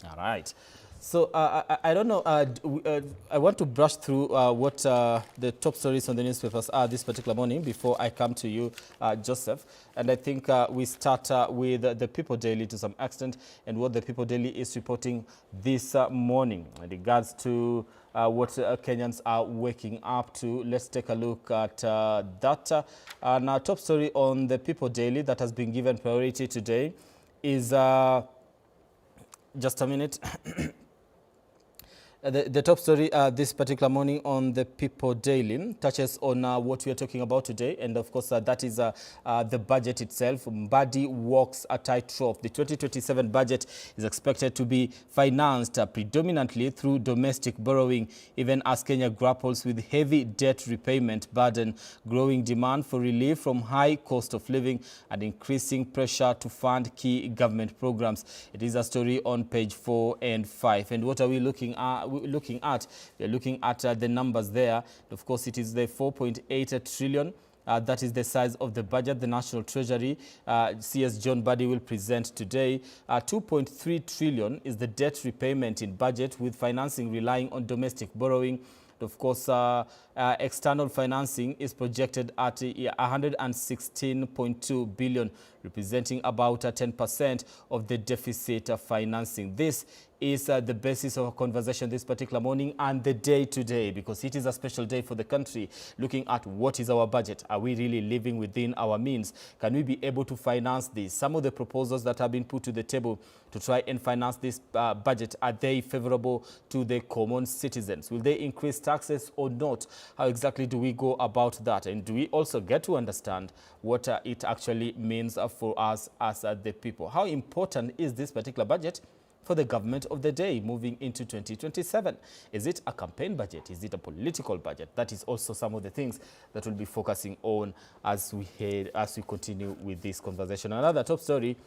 All right. So I don't know. I want to brush through what the top stories on the newspapers are this particular morning before I come to you, Joseph. And I think we start with the People Daily to some extent, and what the People Daily is reporting this morning in regards to what Kenyans are waking up to. Let's take a look at that. Now, top story on the People Daily that has been given priority today is just a minute. The top story this particular morning on the People Daily touches on what we are talking about today, and of course that is the budget itself. Mbanjeti walks a tightrope. The 2027 budget is expected to be financed predominantly through domestic borrowing, even as Kenya grapples with heavy debt repayment burden, growing demand for relief from high cost of living, and increasing pressure to fund key government programs. It is a story on page 4 and 5. And what are we looking at? We're looking at the numbers there. Of course, it is the 4.8 trillion. That is the size of the budget the National Treasury, CS John Mbadi, will present today. 2.3 trillion is the debt repayment in budget, with financing relying on domestic borrowing. Of course, external financing is projected at 116.2 billion, representing about 10% of the deficit financing. This is the basis of our conversation this particular morning and the day today, because it is a special day for the country, looking at what is our budget. Are we really living within our means? Can we be able to finance this? Some of the proposals that have been put to the table to try and finance this budget, are they favorable to the common citizens? Will they increase taxes or not? How exactly do we go about that? And do we also get to understand what it actually means for us as the people? How important is this particular budget for the government of the day moving into 2027? Is it a campaign budget? Is it a political budget? That is also some of the things that we'll be focusing on as we continue with this conversation. Another top story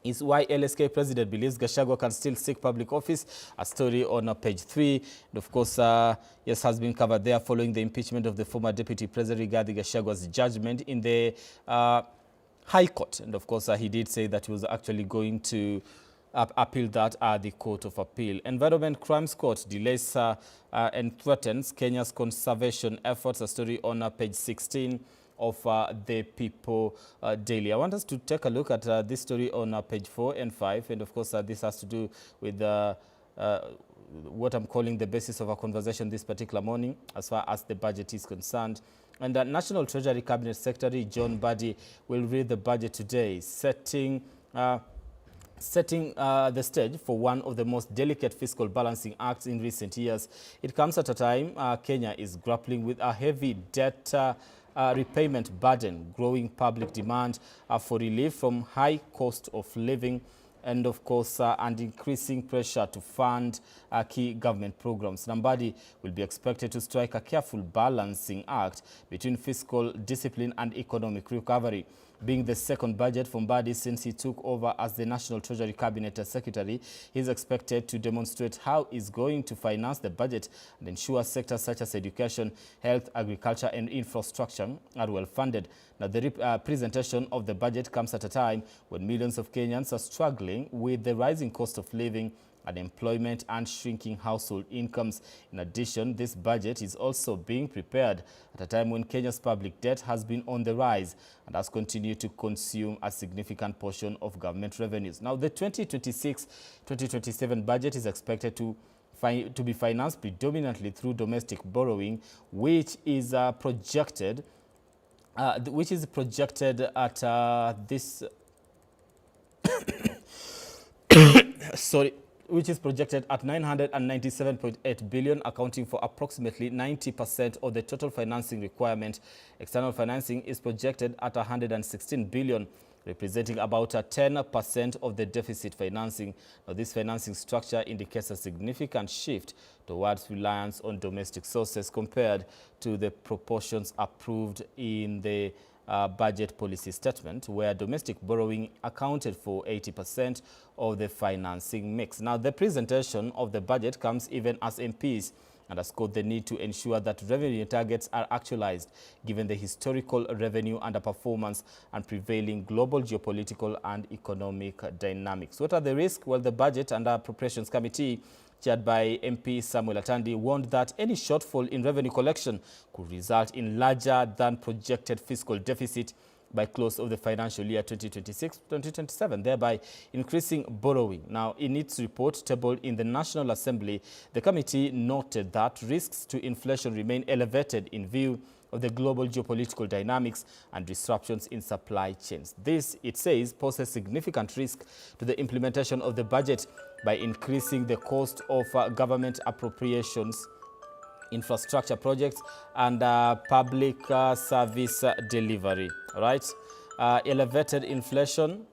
is why LSK president believes Gachagua can still seek public office. A story on page 3. And of course, yes, has been covered there following the impeachment of the former deputy president Rigathi Gachagua's judgment in the High Court. And of course, he did say that he was actually going to appeal that at the Court of Appeal. Environment Crimes Court delays and threatens Kenya's conservation efforts. A story on page 16 of the People Daily. I want us to take a look at this story on page 4 and 5. And of course, this has to do with what I'm calling the basis of our conversation this particular morning as far as the budget is concerned. And the National Treasury Cabinet Secretary John Mbadi will read the budget today, setting the stage for one of the most delicate fiscal balancing acts in recent years. It comes at a time Kenya is grappling with a heavy debt repayment burden, growing public demand for relief from high cost of living, and of course, and increasing pressure to fund key government programs. Mbadi will be expected to strike a careful balancing act between fiscal discipline and economic recovery. Being the second budget from Mbadi since he took over as the National Treasury Cabinet Secretary, he is expected to demonstrate how he is going to finance the budget and ensure sectors such as education, health, agriculture, and infrastructure are well funded. Now, the presentation of the budget comes at a time when millions of Kenyans are struggling with the rising cost of living, unemployment, and shrinking household incomes. In addition, this budget is also being prepared at a time when Kenya's public debt has been on the rise and has continued to consume a significant portion of government revenues. Now, the 2026-2027 budget is expected to be financed predominantly through domestic borrowing, which is projected at this which is projected at 997.8 billion, accounting for approximately 90% of the total financing requirement. External financing is projected at 116 billion, representing about 10% of the deficit financing. Now, this financing structure indicates a significant shift towards reliance on domestic sources compared to the proportions approved in the budget policy statement, where domestic borrowing accounted for 80% of the financing mix. Now, the presentation of the budget comes even as MPs underscored the need to ensure that revenue targets are actualized given the historical revenue underperformance and prevailing global geopolitical and economic dynamics. What are the risks? Well, the Budget and Appropriations Committee, chaired by MP Samuel Atandi, warned that any shortfall in revenue collection could result in larger than projected fiscal deficit by close of the financial year 2026-2027, thereby increasing borrowing. Now, in its report tabled in the National Assembly, the committee noted that risks to inflation remain elevated in view of the global geopolitical dynamics and disruptions in supply chains. This, it says, poses significant risk to the implementation of the budget by increasing the cost of government appropriations, infrastructure projects, and public service delivery. All right, elevated inflation.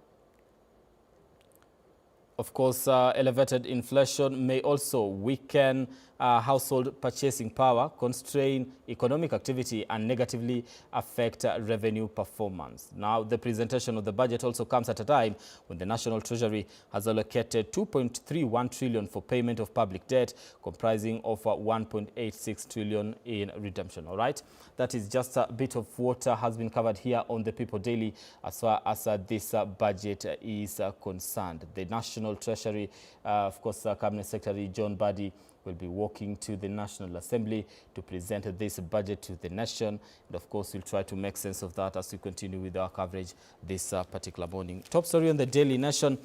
Of course, elevated inflation may also weaken household purchasing power, constrain economic activity, and negatively affect revenue performance. Now, the presentation of the budget also comes at a time when the National Treasury has allocated 2.31 trillion for payment of public debt, comprising of 1.86 trillion in redemption. All right, that is just a bit of what has been covered here on the People Daily as far as this budget is concerned. The National Treasury, of course, Cabinet Secretary John Mbadi will be walking to the National Assembly to present this budget to the nation. And of course, we'll try to make sense of that as we continue with our coverage this particular morning. Top story on the Daily Nation.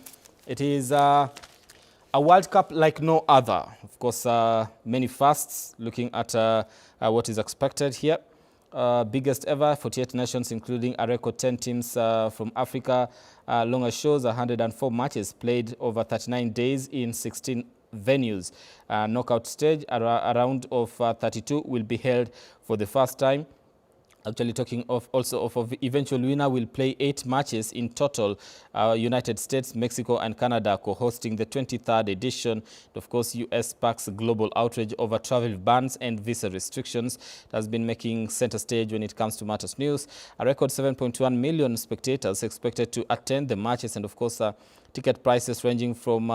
It is a World Cup like no other. Of course, many firsts looking at what is expected here. Biggest ever, 48 nations, including a record 10 teams from Africa. Longer shows, 104 matches played over 39 days in 16 venues. Knockout stage, a round of 32 will be held for the first time. Actually, talking of also of eventual winner will play 8 matches in total. United States, Mexico, and Canada co-hosting the 23rd edition. Of course, U.S. sparks global outrage over travel bans and visa restrictions. It has been making center stage when it comes to matters news. A record 7.1 million spectators expected to attend the matches, and of course, ticket prices ranging from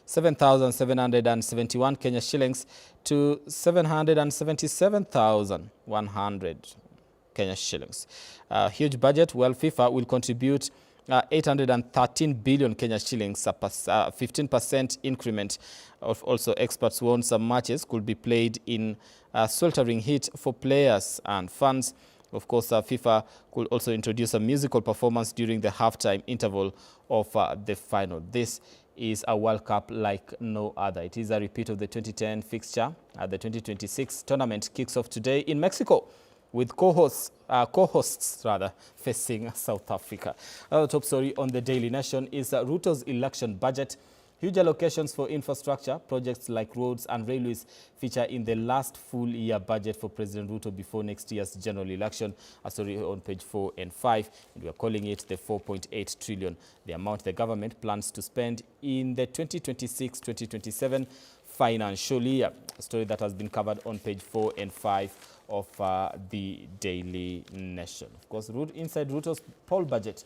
7,771 Kenya shillings to 777,100. Kenya shillings. Huge budget. Well, FIFA will contribute 813 billion Kenya shillings, a 15% increment. Also, experts warn some matches could be played in sweltering heat for players and fans. Of course, FIFA could also introduce a musical performance during the halftime interval of the final. This is a World Cup like no other. It is a repeat of the 2010 fixture. The 2026 tournament kicks off today in Mexico, with co-hosts facing South Africa. Another top story on the Daily Nation is Ruto's election budget. Huge allocations for infrastructure projects like roads and railways feature in the last full year budget for President Ruto before next year's general election. A story on page 4 and 5, and we are calling it the 4.8 trillion, the amount the government plans to spend in the 2026-2027 financial year. A story that has been covered on page 4 and 5 of the Daily Nation. Of course, inside Ruto's poll budget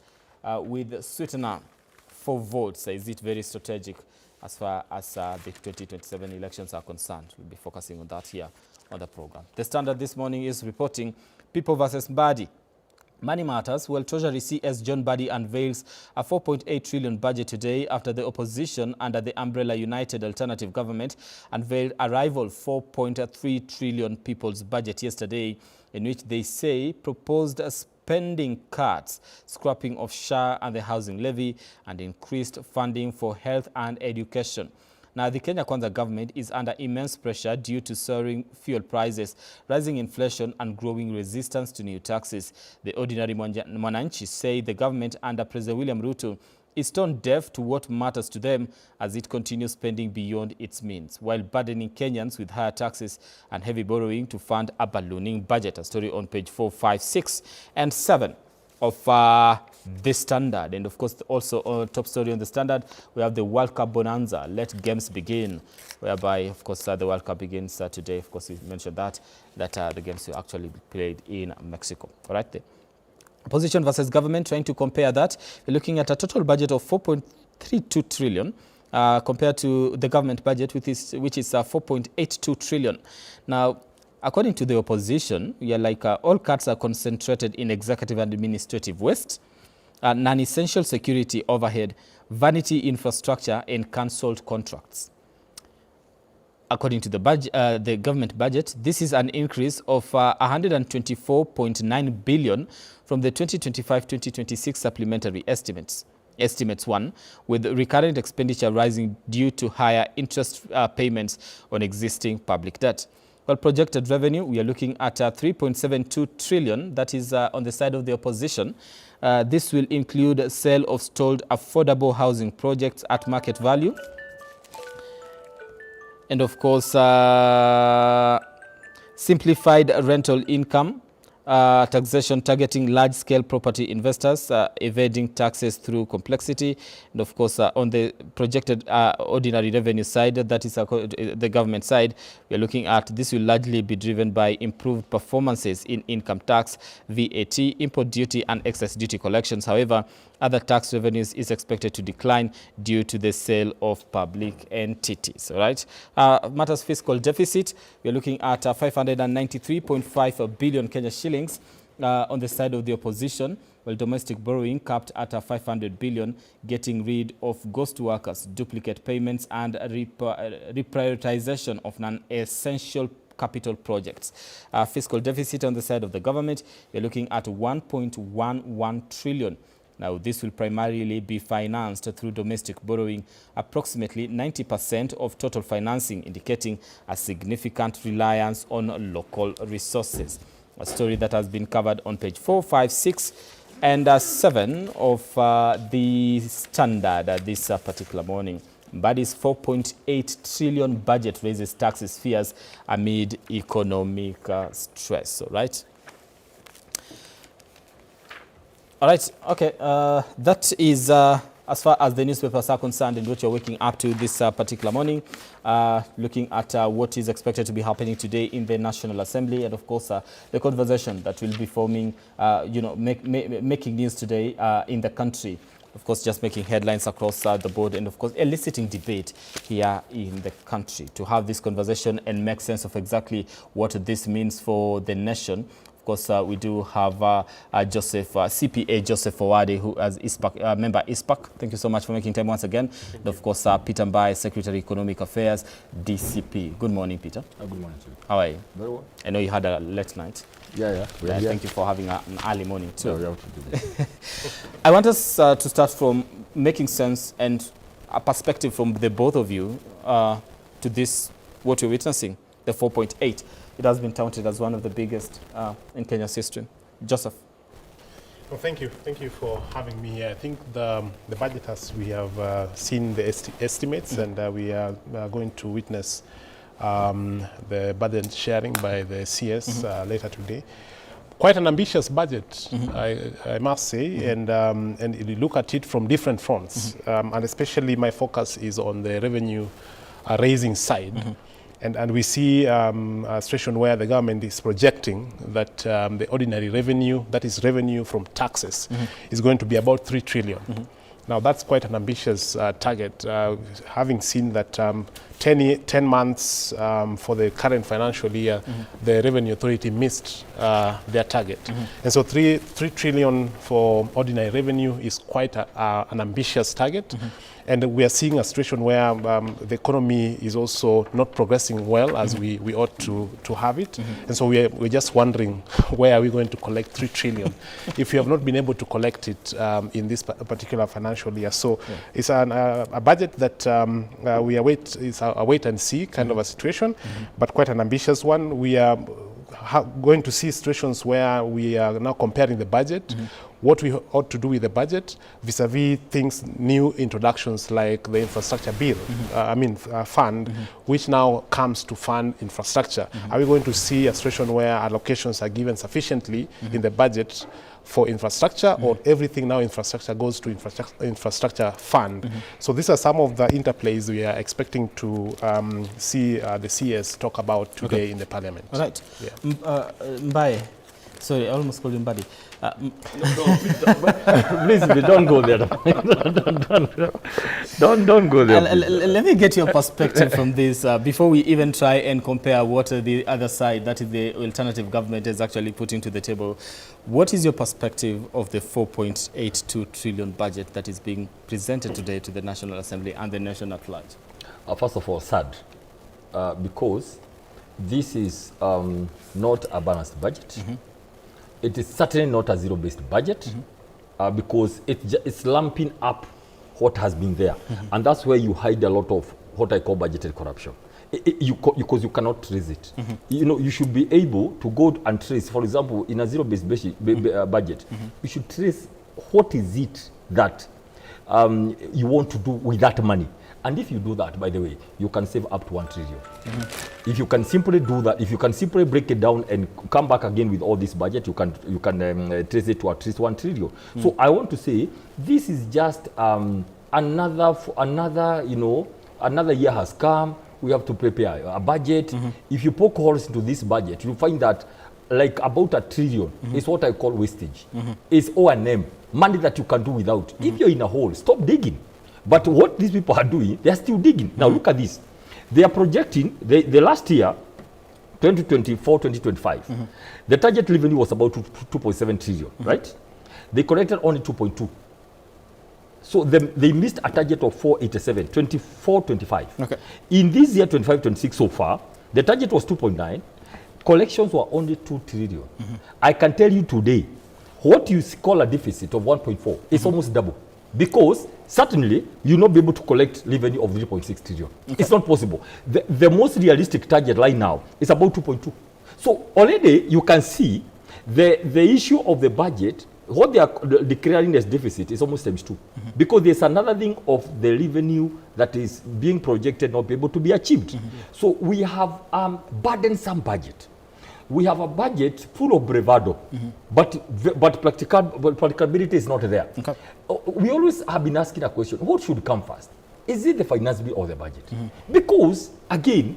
with sweetener for votes. Is it very strategic as far as the 2027 elections are concerned? We'll be focusing on that here on the program. The Standard this morning is reporting People versus Mbadi. Money matters. Well, Treasury CS John Mbadi unveils a 4.8 trillion budget today after the opposition under the umbrella United Alternative Government unveiled a rival 4.3 trillion people's budget yesterday, in which they say proposed spending cuts, scrapping of SHA and the housing levy, and increased funding for health and education. Now, the Kenya Kwanza government is under immense pressure due to soaring fuel prices, rising inflation, and growing resistance to new taxes. The ordinary Mwananchi say the government under President William Ruto is tone deaf to what matters to them as it continues spending beyond its means, while burdening Kenyans with higher taxes and heavy borrowing to fund a ballooning budget. A story on page 4, 5, 6, and 7 of the Standard. And of course, also on top story on the Standard, we have the World Cup bonanza. Let games begin, whereby, of course, the World Cup begins today. Of course, we mentioned that the games will actually be played in Mexico. All right, the opposition versus government, trying to compare that. We're looking at a total budget of 4.32 trillion. compared to the government budget, which is 4.82 trillion. Now, according to the opposition, we are like all cuts are concentrated in executive and administrative waste, non-essential security overhead, vanity infrastructure, and cancelled contracts. According to the government budget, this is an increase of 124.9 billion from the 2025-2026 supplementary estimates. Estimates 1, with recurrent expenditure rising due to higher interest payments on existing public debt. Well, projected revenue, we are looking at 3.72 trillion. That is on the side of the opposition. This will include sale of stalled affordable housing projects at market value. And of course, simplified rental income, taxation targeting large-scale property investors, evading taxes through complexity. And of course, on the projected ordinary revenue side, that is the government side, we are looking at this will largely be driven by improved performances in income tax, VAT, import duty, and excess duty collections. However, other tax revenues is expected to decline due to the sale of public entities. All right. Matters fiscal deficit, we are looking at 593.5 billion Kenya shillings on the side of the opposition, while domestic borrowing capped at 500 billion, getting rid of ghost workers, duplicate payments, and reprioritization of non-essential capital projects. Fiscal deficit on the side of the government, we are looking at 1.11 trillion. Now, this will primarily be financed through domestic borrowing, approximately 90% of total financing, indicating a significant reliance on local resources. A story that has been covered on page 4, 5, 6, and 7 of the Standard this particular morning. Mbadi's 4.8 trillion budget raises taxes fears amid economic stress. All right. All right, okay, that is as far as the newspapers are concerned and what you're waking up to this particular morning, looking at what is expected to be happening today in the National Assembly, and of course the conversation that will be forming, making news today in the country. Of course, just making headlines across the board, and of course eliciting debate here in the country to have this conversation and make sense of exactly what this means for the nation. Of course, we do have CPA Joseph Owade, who is ISPAC, member ISPAC. Thank you so much for making time once again. And of course, Peter Mbai, Secretary Economic Affairs, DCP. Good morning, Peter. Good morning to you. How are you? Very well. I know you had a late night. Yeah. Thank you for having an early morning too. Yeah, I want us to start from making sense and a perspective from the both of you to this, what we're witnessing, the 4.8. It has been touted as one of the biggest in Kenya's history. Joseph. Well, thank you. Thank you for having me here. I think the budget, as we have seen the estimates, and we are going to witness the budget sharing by the CS later today. Quite an ambitious budget, I must say, and you look at it from different fronts, and especially my focus is on the revenue raising side. And we see a situation where the government is projecting that the ordinary revenue, that is revenue from taxes, is going to be about 3 trillion. Now, that's quite an ambitious target, having seen that 10 months for the current financial year, the Revenue Authority missed their target. And so 3 trillion for ordinary revenue is quite an ambitious target. And we are seeing a situation where the economy is also not progressing well as we ought to have it. And so we're just wondering, where are we going to collect 3 trillion if we have not been able to collect it in this particular financial year? So it's a budget that we await, it's a wait and see kind of a situation, but quite an ambitious one. We are going to see situations where we are now comparing the budget, what we ought to do with the budget vis-a-vis things, new introductions like the infrastructure bill, fund, which now comes to fund infrastructure. Are we going to see a situation where allocations are given sufficiently in the budget for infrastructure, or everything now infrastructure goes to infrastructure fund? So these are some of the interplays we are expecting to see the CS talk about today in the parliament. All right. Mbaye, Sorry, I almost called him Buddy. Please, don't go there. don't go there. Let me get your perspective from this before we even try and compare what the other side, that is the alternative government, is actually putting to the table. What is your perspective of the 4.82 trillion budget that is being presented today to the National Assembly and the nation at large? First of all, sad, because this is not a balanced budget. It is certainly not a zero-based budget because it's lumping up what has been there. And that's where you hide a lot of what I call budgeted corruption. Because you cannot trace it. You know, you should be able to go and trace, for example, in a zero-based budget, you should trace what is it that you want to do with that money. And if you do that, by the way, you can save up to 1 trillion. If you can simply do that, if you can simply break it down and come back again with all this budget, you can trace it to at least 1 trillion. So I want to say this is just another year has come. We have to prepare a budget. If you poke holes into this budget, you find that like about 1 trillion is what I call wastage. It's O&M, money that you can do without. If you're in a hole, stop digging. But what these people are doing, they are still digging. Now look at this. They are projecting, the last year, 2024, 2025, the target revenue was about 2.7 trillion, right? They collected only 2.2. So they missed a target of 487, 24, 25. Okay. In this year, 25, 26 so far, the target was 2.9. Collections were only 2 trillion. I can tell you today, what you call a deficit of 1.4 is almost double. Because certainly you will not be able to collect revenue of 3.6 trillion. Okay. It's not possible. The most realistic target right now is about 2.2. So already you can see the issue of the budget, what they are declaring as deficit is almost times 2. Because there's another thing of the revenue that is being projected not be able to be achieved. So we have burdensome budget. We have a budget full of bravado, but practicability is not there. Okay. We always have been asking a question, what should come first? Is it the finance bill or the budget? Because, again,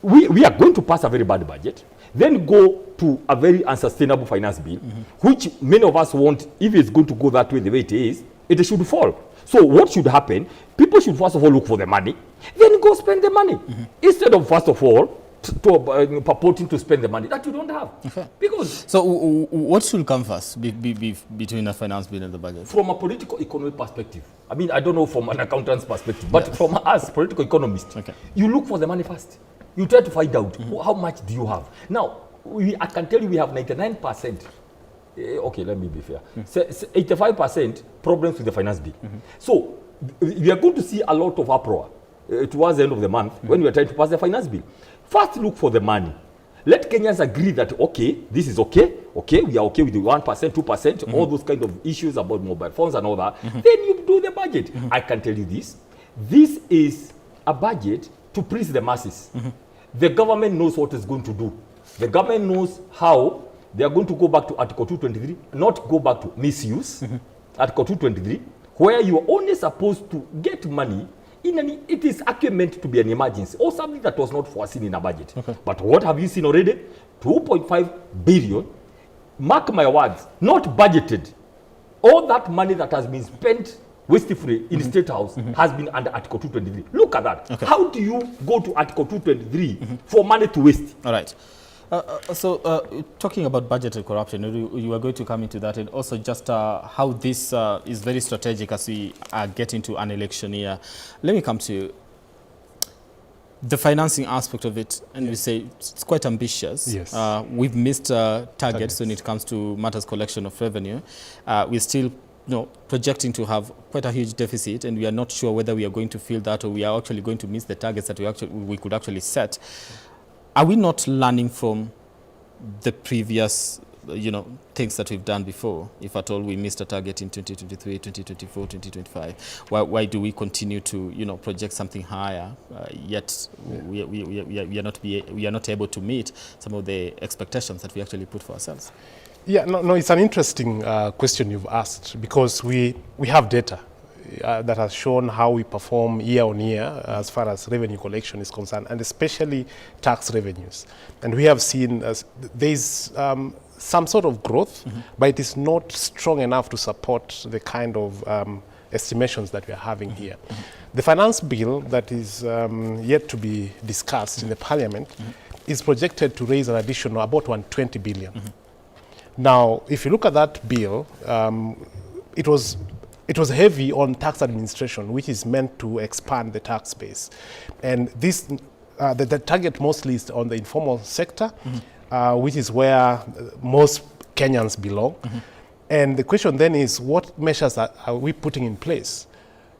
we are going to pass a very bad budget, then go to a very unsustainable finance bill, which many of us want, if it's going to go that way, the way it should fall. So what should happen? People should first of all look for the money, then go spend the money. Instead of first of all, purporting to spend the money that you don't have. Okay. Because so what should come first between the finance bill and the budget? From a political economy perspective, I mean, I don't know from an accountant's perspective, but from us, political economists, you look for the money first. You try to find out how much do you have. Now, I can tell you we have 99%. Okay, let me be fair. 85% problems with the finance bill. So we are going to see a lot of uproar towards the end of the month when we are trying to pass the finance bill. First, look for the money. Let Kenyans agree that, okay, this is okay, we are okay with the 1%, 2%, all those kind of issues about mobile phones and all that. Then you do the budget. I can tell you this. This is a budget to please the masses. The government knows what it's going to do. The government knows how they are going to go back to Article 223, not go back to misuse. Article 223, where you are only supposed to get money it is actually meant to be an emergency or something that was not foreseen in a budget. Okay. But what have you seen already? 2.5 billion, mark my words, not budgeted. All that money that has been spent wastefully in the State House has been under Article 223. Look at that. Okay. How do you go to Article 223 for money to waste? All right. Talking about budgetary corruption, you are going to come into that, and also just how this is very strategic as we are getting to an election year. Let me come to the financing aspect of it, and we say it's quite ambitious. Yes. We've missed targets when it comes to matters collection of revenue. We're still projecting to have quite a huge deficit, and we are not sure whether we are going to fill that or we are actually going to miss the targets that we could actually set. Are we not learning from the previous, things that we've done before? If at all we missed a target in 2023, 2024, 2025, why do we continue to, project something higher, yet we are not able to meet some of the expectations that we actually put for ourselves? Yeah, no, it's an interesting question you've asked, because we have data. that has shown how we perform year on year as far as revenue collection is concerned, and especially tax revenues. And we have seen there's some sort of growth, but it is not strong enough to support the kind of estimations that we are having here. The finance bill that is yet to be discussed in the parliament is projected to raise an additional about 120 billion. Now, if you look at that bill, it was heavy on tax administration, which is meant to expand the tax base. And this, the target mostly is on the informal sector, which is where most Kenyans belong. And the question then is, what measures are we putting in place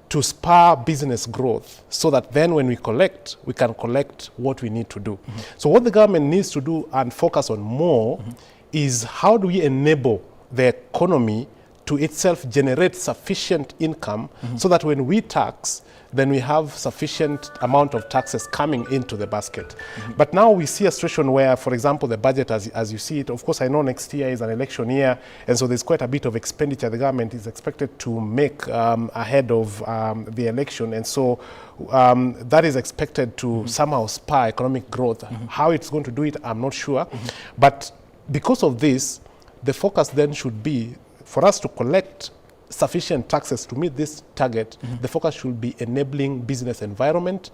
to spur business growth so that then when we can collect what we need to do? So what the government needs to do and focus on more is how do we enable the economy to itself generate sufficient income so that when we tax, then we have sufficient amount of taxes coming into the basket. But now we see a situation where, for example, the budget as you see it, of course I know next year is an election year, and so there's quite a bit of expenditure the government is expected to make ahead of the election, and so that is expected to somehow spur economic growth. How it's going to do it, I'm not sure. But because of this, the focus then should be for us to collect sufficient taxes to meet this target. The focus should be enabling business environment.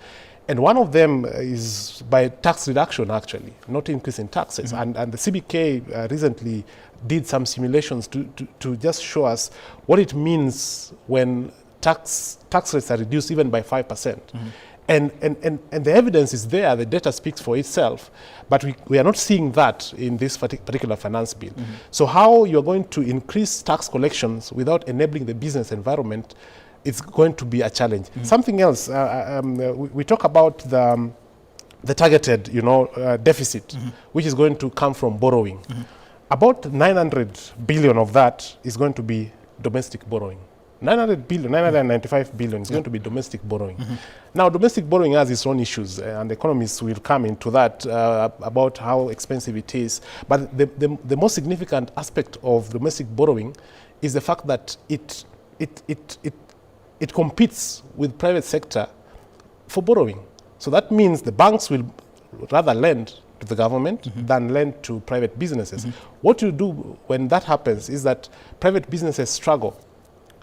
And one of them is by tax reduction, actually, not increasing taxes. And the CBK recently did some simulations to just show us what it means when tax rates are reduced even by 5%. And the evidence is there, the data speaks for itself, but we are not seeing that in this particular finance bill. So how you're going to increase tax collections without enabling the business environment, it's going to be a challenge. Something else, we talk about the targeted deficit, which is going to come from borrowing. About 900 billion of that is going to be domestic borrowing. 900 billion, 995 billion is going to be domestic borrowing. Now, domestic borrowing has its own issues, and economists will come into that about how expensive it is. But the most significant aspect of domestic borrowing is the fact that it competes with private sector for borrowing. So that means the banks will rather lend to the government than lend to private businesses. What you do when that happens is that private businesses struggle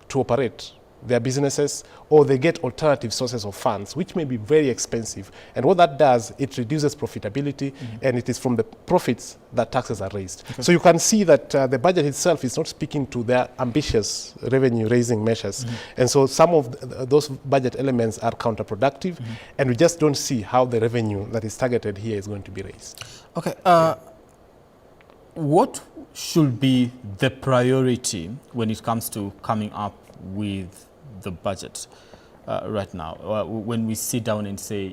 to operate their businesses, or they get alternative sources of funds, which may be very expensive. And what that does, it reduces profitability, and it is from the profits that taxes are raised. So you can see that the budget itself is not speaking to their ambitious revenue-raising measures. And so some of those budget elements are counterproductive, and we just don't see how the revenue that is targeted here is going to be raised. Okay. What should be the priority when it comes to coming up with the budget right now? When we sit down and say,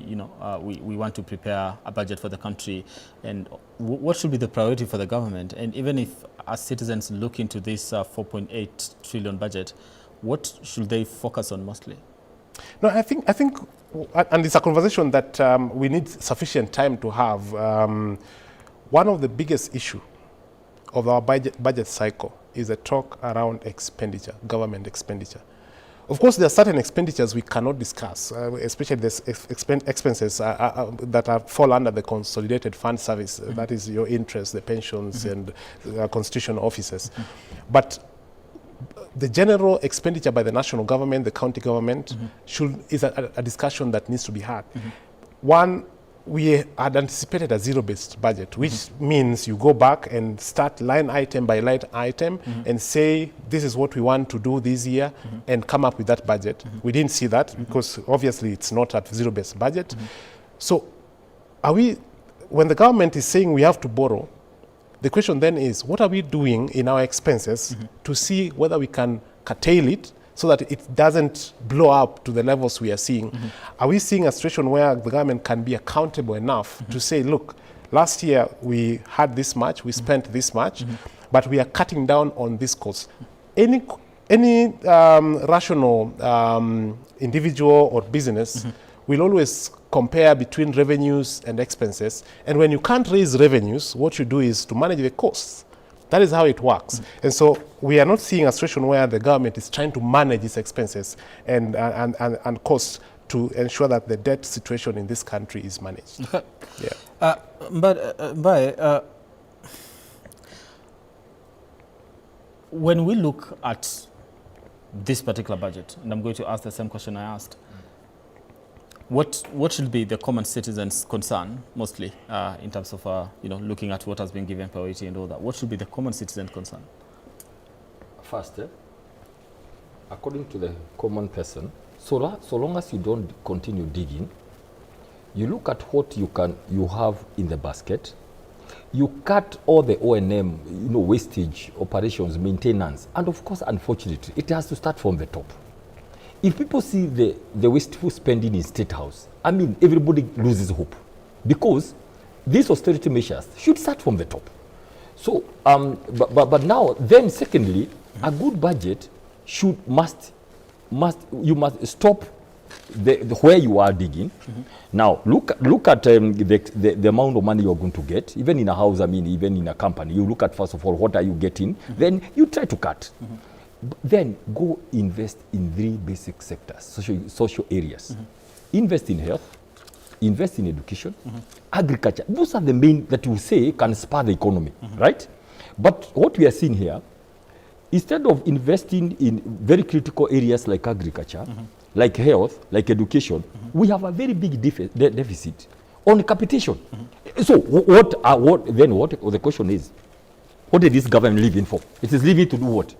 we want to prepare a budget for the country, and what should be the priority for the government? And even if as citizens look into this 4.8 trillion budget, what should they focus on mostly? No, I think, and it's a conversation that we need sufficient time to have. One of the biggest issues of our budget cycle is a talk around expenditure, government expenditure. Of course, there are certain expenditures we cannot discuss, especially the expenses that fall under the consolidated fund service. That is your interest, the pensions, and constitutional offices. But the general expenditure by the national government, the county government, is a discussion that needs to be had. One, we had anticipated a zero-based budget, which means you go back and start line item by line item and say, this is what we want to do this year, and come up with that budget. We didn't see that because obviously it's not a zero-based budget. So when the government is saying we have to borrow, the question then is, what are we doing in our expenses to see whether we can curtail it so that it doesn't blow up to the levels we are seeing? Are we seeing a situation where the government can be accountable enough to say, look, last year we had this much, we spent this much, but we are cutting down on this cost? Any rational individual or business will always compare between revenues and expenses. And when you can't raise revenues, what you do is to manage the costs. That is how it works. And so we are not seeing a situation where the government is trying to manage its expenses and costs to ensure that the debt situation in this country is managed. Yeah. When we look at this particular budget, and I'm going to ask the same question I asked, what should be the common citizen's concern, mostly in terms of looking at what has been given priority and all that? What should be the common citizen concern? First, according to the common person, so long as you don't continue digging, you look at what you have in the basket, you cut all the O&M, wastage, operations, maintenance, and of course, unfortunately, it has to start from the top. If people see the wasteful spending in State House, I mean, everybody loses hope, because these austerity measures should start from the top. So, but now, then secondly, a good budget must stop where you are digging. Now look at the amount of money you're going to get, even in a house, I mean, even in a company. You look at, first of all, what are you getting, then you try to cut. Then go invest in 3 basic sectors, social areas. Invest in health, invest in education, agriculture. Those are the main that you say can spur the economy, right? But what we are seeing here, instead of investing in very critical areas like agriculture, like health, like education, we have a very big deficit on capitation. So the question is, what is this government living for? It is living to do what?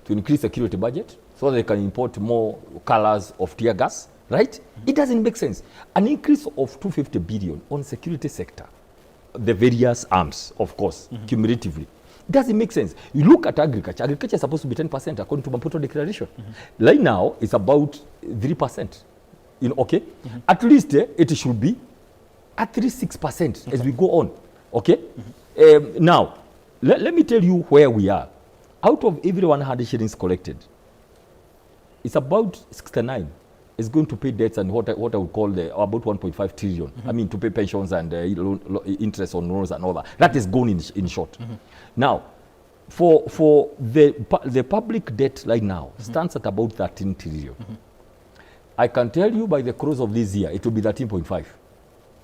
To increase security budget so they can import more colors of tear gas, right? It doesn't make sense. An increase of 250 billion on security sector, the various arms, of course, cumulatively, doesn't make sense. You look at agriculture. Agriculture is supposed to be 10% according to Maputo Declaration. Right now, it's about 3%. Okay? At least it should be at least 6% as we go on. Okay? Now, let me tell you where we are. Out of every 100 shillings collected, it's about 69 is going to pay debts and what I would call about 1.5 trillion. I mean, to pay pensions and interest on loans and all that. That is gone in short. Now, for the public debt right now stands at about 13 trillion. I can tell you by the close of this year, it will be 13.5.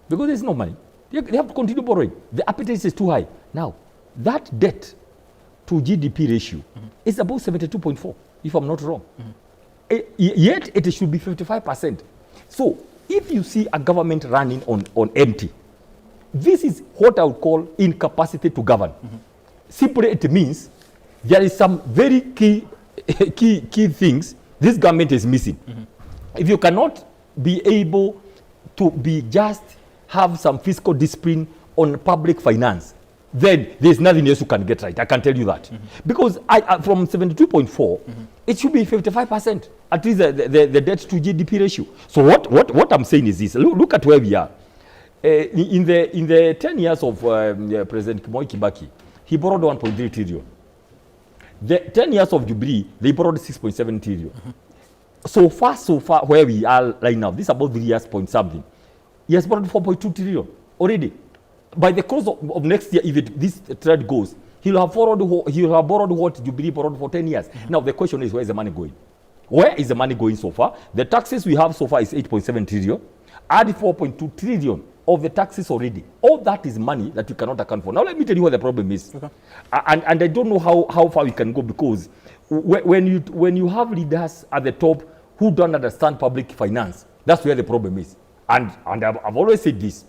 Because there's no money. They have to continue borrowing. The appetite is too high. Now, that debt to GDP ratio is about 72.4, if I'm not wrong. Yet it should be 55%. So if you see a government running on empty, this is what I would call incapacity to govern. Simply it means there is some very key things this government is missing. If you cannot be able to have some fiscal discipline on public finance, then there's nothing else you can get right. I can tell you that. Because from 72.4, it should be 55%, at least the debt to GDP ratio. So what I'm saying is this. Look at where we are. In the 10 years of President Moi Kibaki, he borrowed 1.3 trillion. The 10 years of Jubilee, they borrowed 6.7 trillion. So far, where we are right now, this is about 3 years point something. He has borrowed 4.2 trillion already. By the course of next year, if this trend goes, he'll have borrowed what Jubilee borrowed for 10 years. Now the question is, where is the money going? Where is the money going so far? The taxes we have so far is 8.7 trillion. Add 4.2 trillion of the taxes already. All that is money that you cannot account for. Now let me tell you what the problem is. Okay. And I don't know how far we can go, because when you have leaders at the top who don't understand public finance, that's where the problem is. And I've always said this.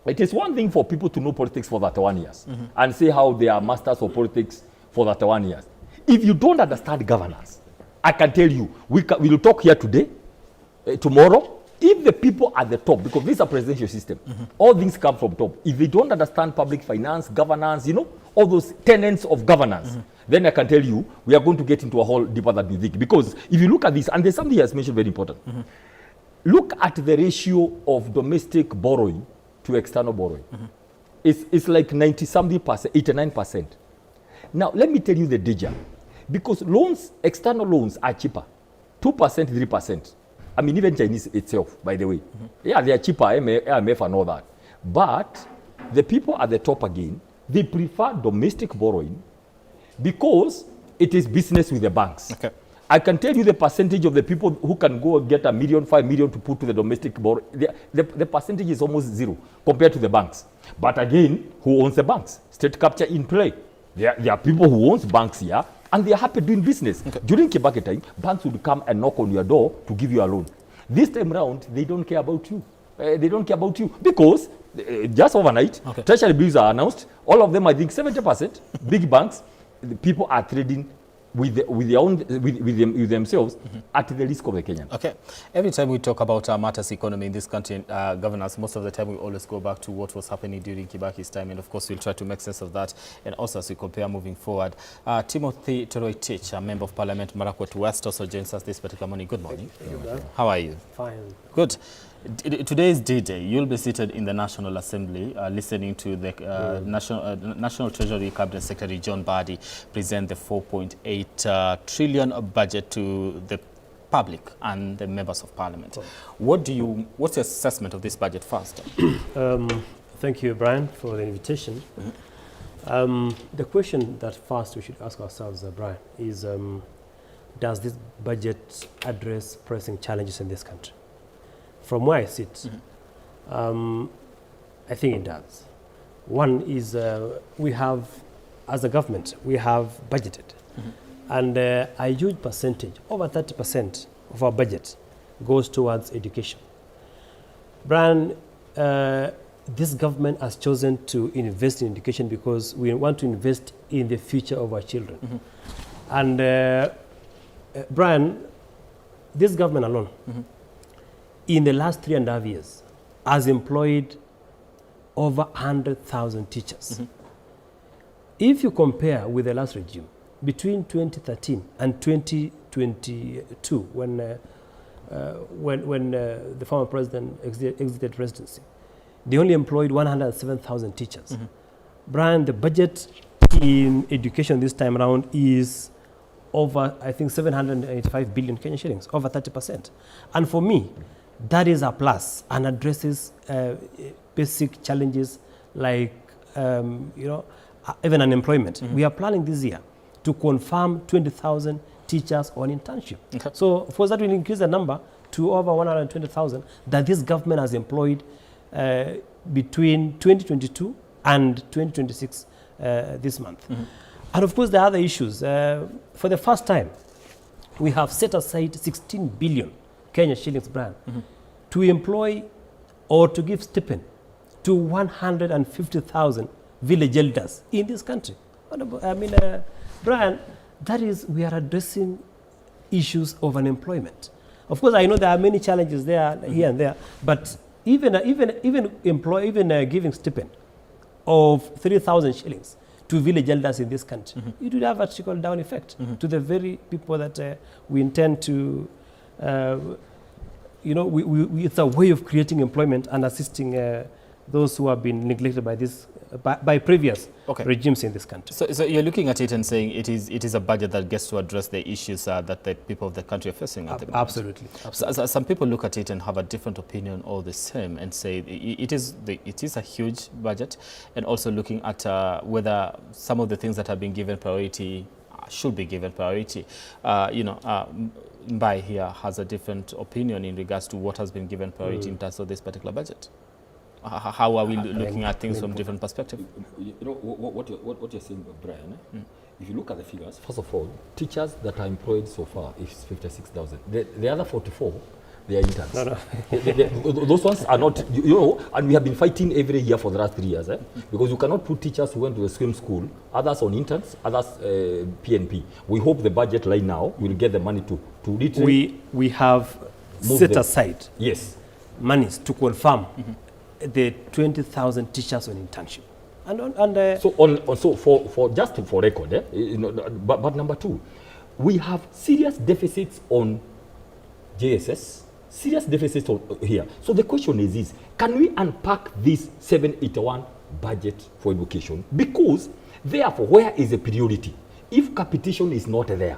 It is one thing for people to know politics for 31 years and say how they are masters of politics for 31 years. If you don't understand governance, I can tell you, we will talk here today, tomorrow. If the people at the top, because this is a presidential system, all things come from top. If they don't understand public finance, governance, all those tenets of governance, then I can tell you, we are going to get into a hole deeper than we think. Because if you look at this, and there's something he has mentioned very important. Look at the ratio of domestic borrowing to external borrowing. It's like 90-something percent, 89%. Now, let me tell you the danger. Because external loans are cheaper. 2%, 3%. I mean, even Chinese itself, by the way. Yeah, they are cheaper, IMF and all that. But the people at the top again, they prefer domestic borrowing because it is business with the banks. Okay. I can tell you the percentage of the people who can go and get $1 million, $5 million to put to the domestic borrow. The percentage is almost zero compared to the banks. But again, who owns the banks? State capture in play. There are people who owns banks here, and they are happy doing business. Okay. During Kibaki time, banks would come and knock on your door to give you a loan. This time around, they don't care about you. They don't care about you because just overnight, treasury bills are announced. All of them, I think 70%, big banks, the people are trading with themselves at the risk of the Kenyan. Okay. Every time we talk about matters economy in this country, governance, most of the time we always go back to what was happening during Kibaki's time, and of course we'll try to make sense of that, and also as we compare moving forward. Timothy Toroitich, a Member of Parliament, Marakwet West, also joins us this particular morning. Good morning. How are you? Fine. Good. Today is D-Day. You'll be seated in the National Assembly listening to the National Treasury Cabinet Secretary John Badi present the 4.8 trillion budget to the public and the members of Parliament. What's your assessment of this budget first? Thank you, Brian, for the invitation. The question that first we should ask ourselves, Brian, is does this budget address pressing challenges in this country? From where I sit, I think it does. One is we have, as a government, we have budgeted. And a huge percentage, over 30% of our budget, goes towards education. Brian, this government has chosen to invest in education because we want to invest in the future of our children. And Brian, this government alone, in the last 3.5 years, has employed over 100,000 teachers. If you compare with the last regime, between 2013 and 2022, when the former president exited presidency, they only employed 107,000 teachers. Brian, the budget in education this time around is over, I think, 785 billion Kenyan shillings, over 30%. And for me, that is a plus and addresses basic challenges like, even unemployment. We are planning this year to confirm 20,000 teachers on internship. So, of course, that will increase the number to over 120,000 that this government has employed between 2022 and 2026 this month. And of course, there are other issues. For the first time, we have set aside 16 billion Kenya shillings, Brian, to employ or to give stipend to 150,000 village elders in this country. I mean, Brian, that is, we are addressing issues of unemployment. Of course, I know there are many challenges there, here and there, but even giving stipend of 3,000 shillings to village elders in this country, it would have a trickle-down effect to the very people that we intend to, it's a way of creating employment and assisting those who have been neglected by this, by previous regimes in this country. So you're looking at it and saying it is a budget that gets to address the issues that the people of the country are facing at the moment. Absolutely. So some people look at it and have a different opinion all the same and say it is a huge budget, and also looking at whether some of the things that have been given priority should be given priority. Mbai here has a different opinion in regards to what has been given priority in terms of this particular budget. How are we looking at things from different perspectives? You know, what you're saying, Brian, if you look at the figures, first of all, teachers that are employed so far is 56,000. The other 44, they are interns. Those ones are not, and we have been fighting every year for the last 3 years, because you cannot put teachers who went to the same school, others on interns, others PNP. We hope the budget line now will get the money to literally. We have set aside monies to confirm the 20,000 teachers on internship. So for just for record, but number two, we have serious deficits on JSS, serious deficits here. So the question is this: can we unpack this 781 budget for education? Because therefore, where is the priority? If capitation is not there,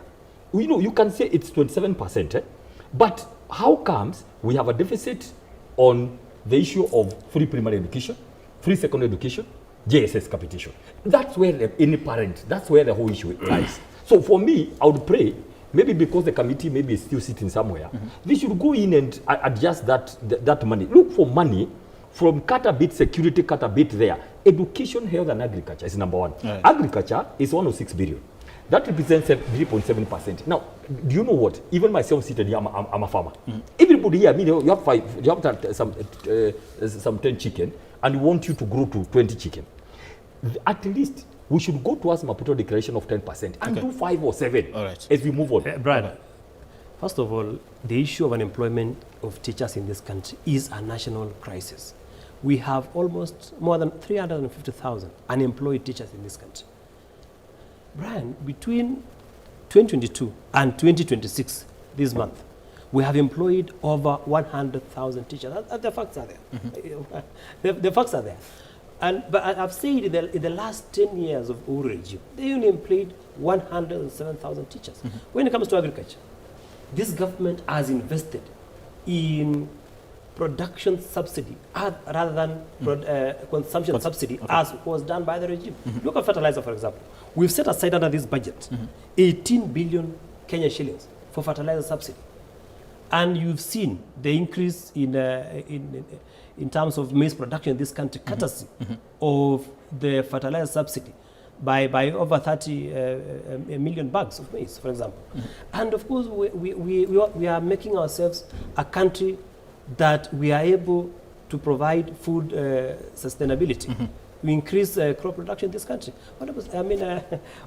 you can say it's 27%, but how comes we have a deficit on the issue of free primary education, free secondary education, JSS capitation. That's where any parent, that's where the whole issue lies. So for me, I would pray, maybe because the committee maybe is still sitting somewhere, they should go in and adjust that money. Look for money from cut a bit security, cut a bit there. Education, health, and agriculture is number one. Right. Agriculture is 106 billion. That represents 3.7%. Now, do you know what? Even myself seated here, I'm a farmer. Everybody here, I mean, you have some 10 chicken, and we want you to grow to 20 chicken. At least we should go towards Maputo declaration of 10% and do 5 or 7 as we move on. Brian, first of all, the issue of unemployment of teachers in this country is a national crisis. We have almost more than 350,000 unemployed teachers in this country. Brian, between 2022 and 2026, this month, we have employed over 100,000 teachers. The facts are there. The facts are there. But I've said in the last 10 years of Uhuru regime, they only employed 107,000 teachers. When it comes to agriculture, this government has invested in production subsidy rather than consumption subsidy, as was done by the regime. Look at fertilizer, for example. We've set aside under this budget 18 billion Kenya shillings for fertilizer subsidy. And you've seen the increase in terms of maize production in this country, courtesy of the fertilizer subsidy by over 30 million bags of maize, for example. And of course, we are making ourselves a country that we are able to provide food sustainability. We increase crop production in this country.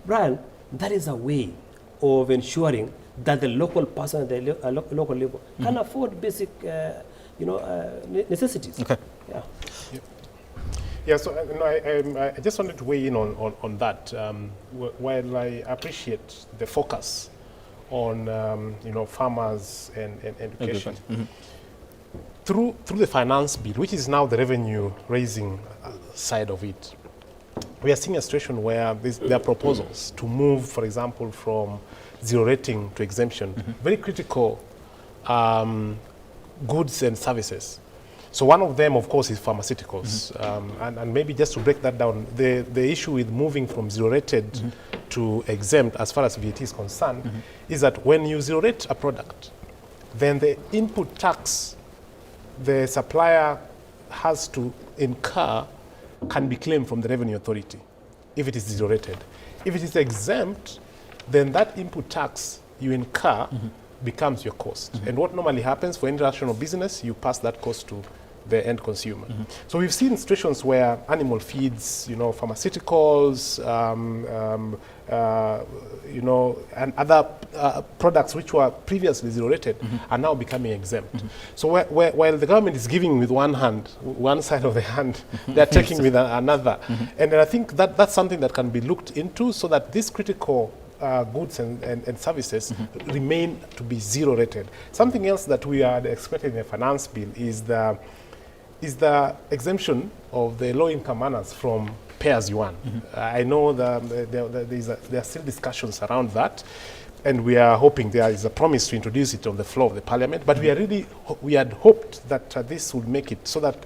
Brian, that is a way of ensuring that the local person at the local level can afford basic necessities. Okay. Yeah. Yeah, so I just wanted to weigh in on that. While I appreciate the focus on farmers and education, through the finance bill, which is now the revenue raising side of it, we are seeing a situation where there are proposals to move, for example, from zero rating to exemption, very critical goods and services. So one of them, of course, is pharmaceuticals. And maybe just to break that down, the issue with moving from zero rated to exempt as far as VAT is concerned is that when you zero rate a product, then the input tax the supplier has to incur can be claimed from the revenue authority if it is zero rated. If it is exempt, then that input tax you incur becomes your cost. And what normally happens for international business, you pass that cost to the end consumer. So we've seen situations where animal feeds, pharmaceuticals, and other products which were previously zero rated are now becoming exempt. So while the government is giving with one hand, one side of the hand, they're taking with another. And I think that's something that can be looked into so that these critical goods and services remain to be zero rated. Something else that we are expecting in the finance bill is the exemption of the low-income earners from pay as you earn. I know there are still discussions around that, and we are hoping there is a promise to introduce it on the floor of the parliament, but we had hoped that this would make it so that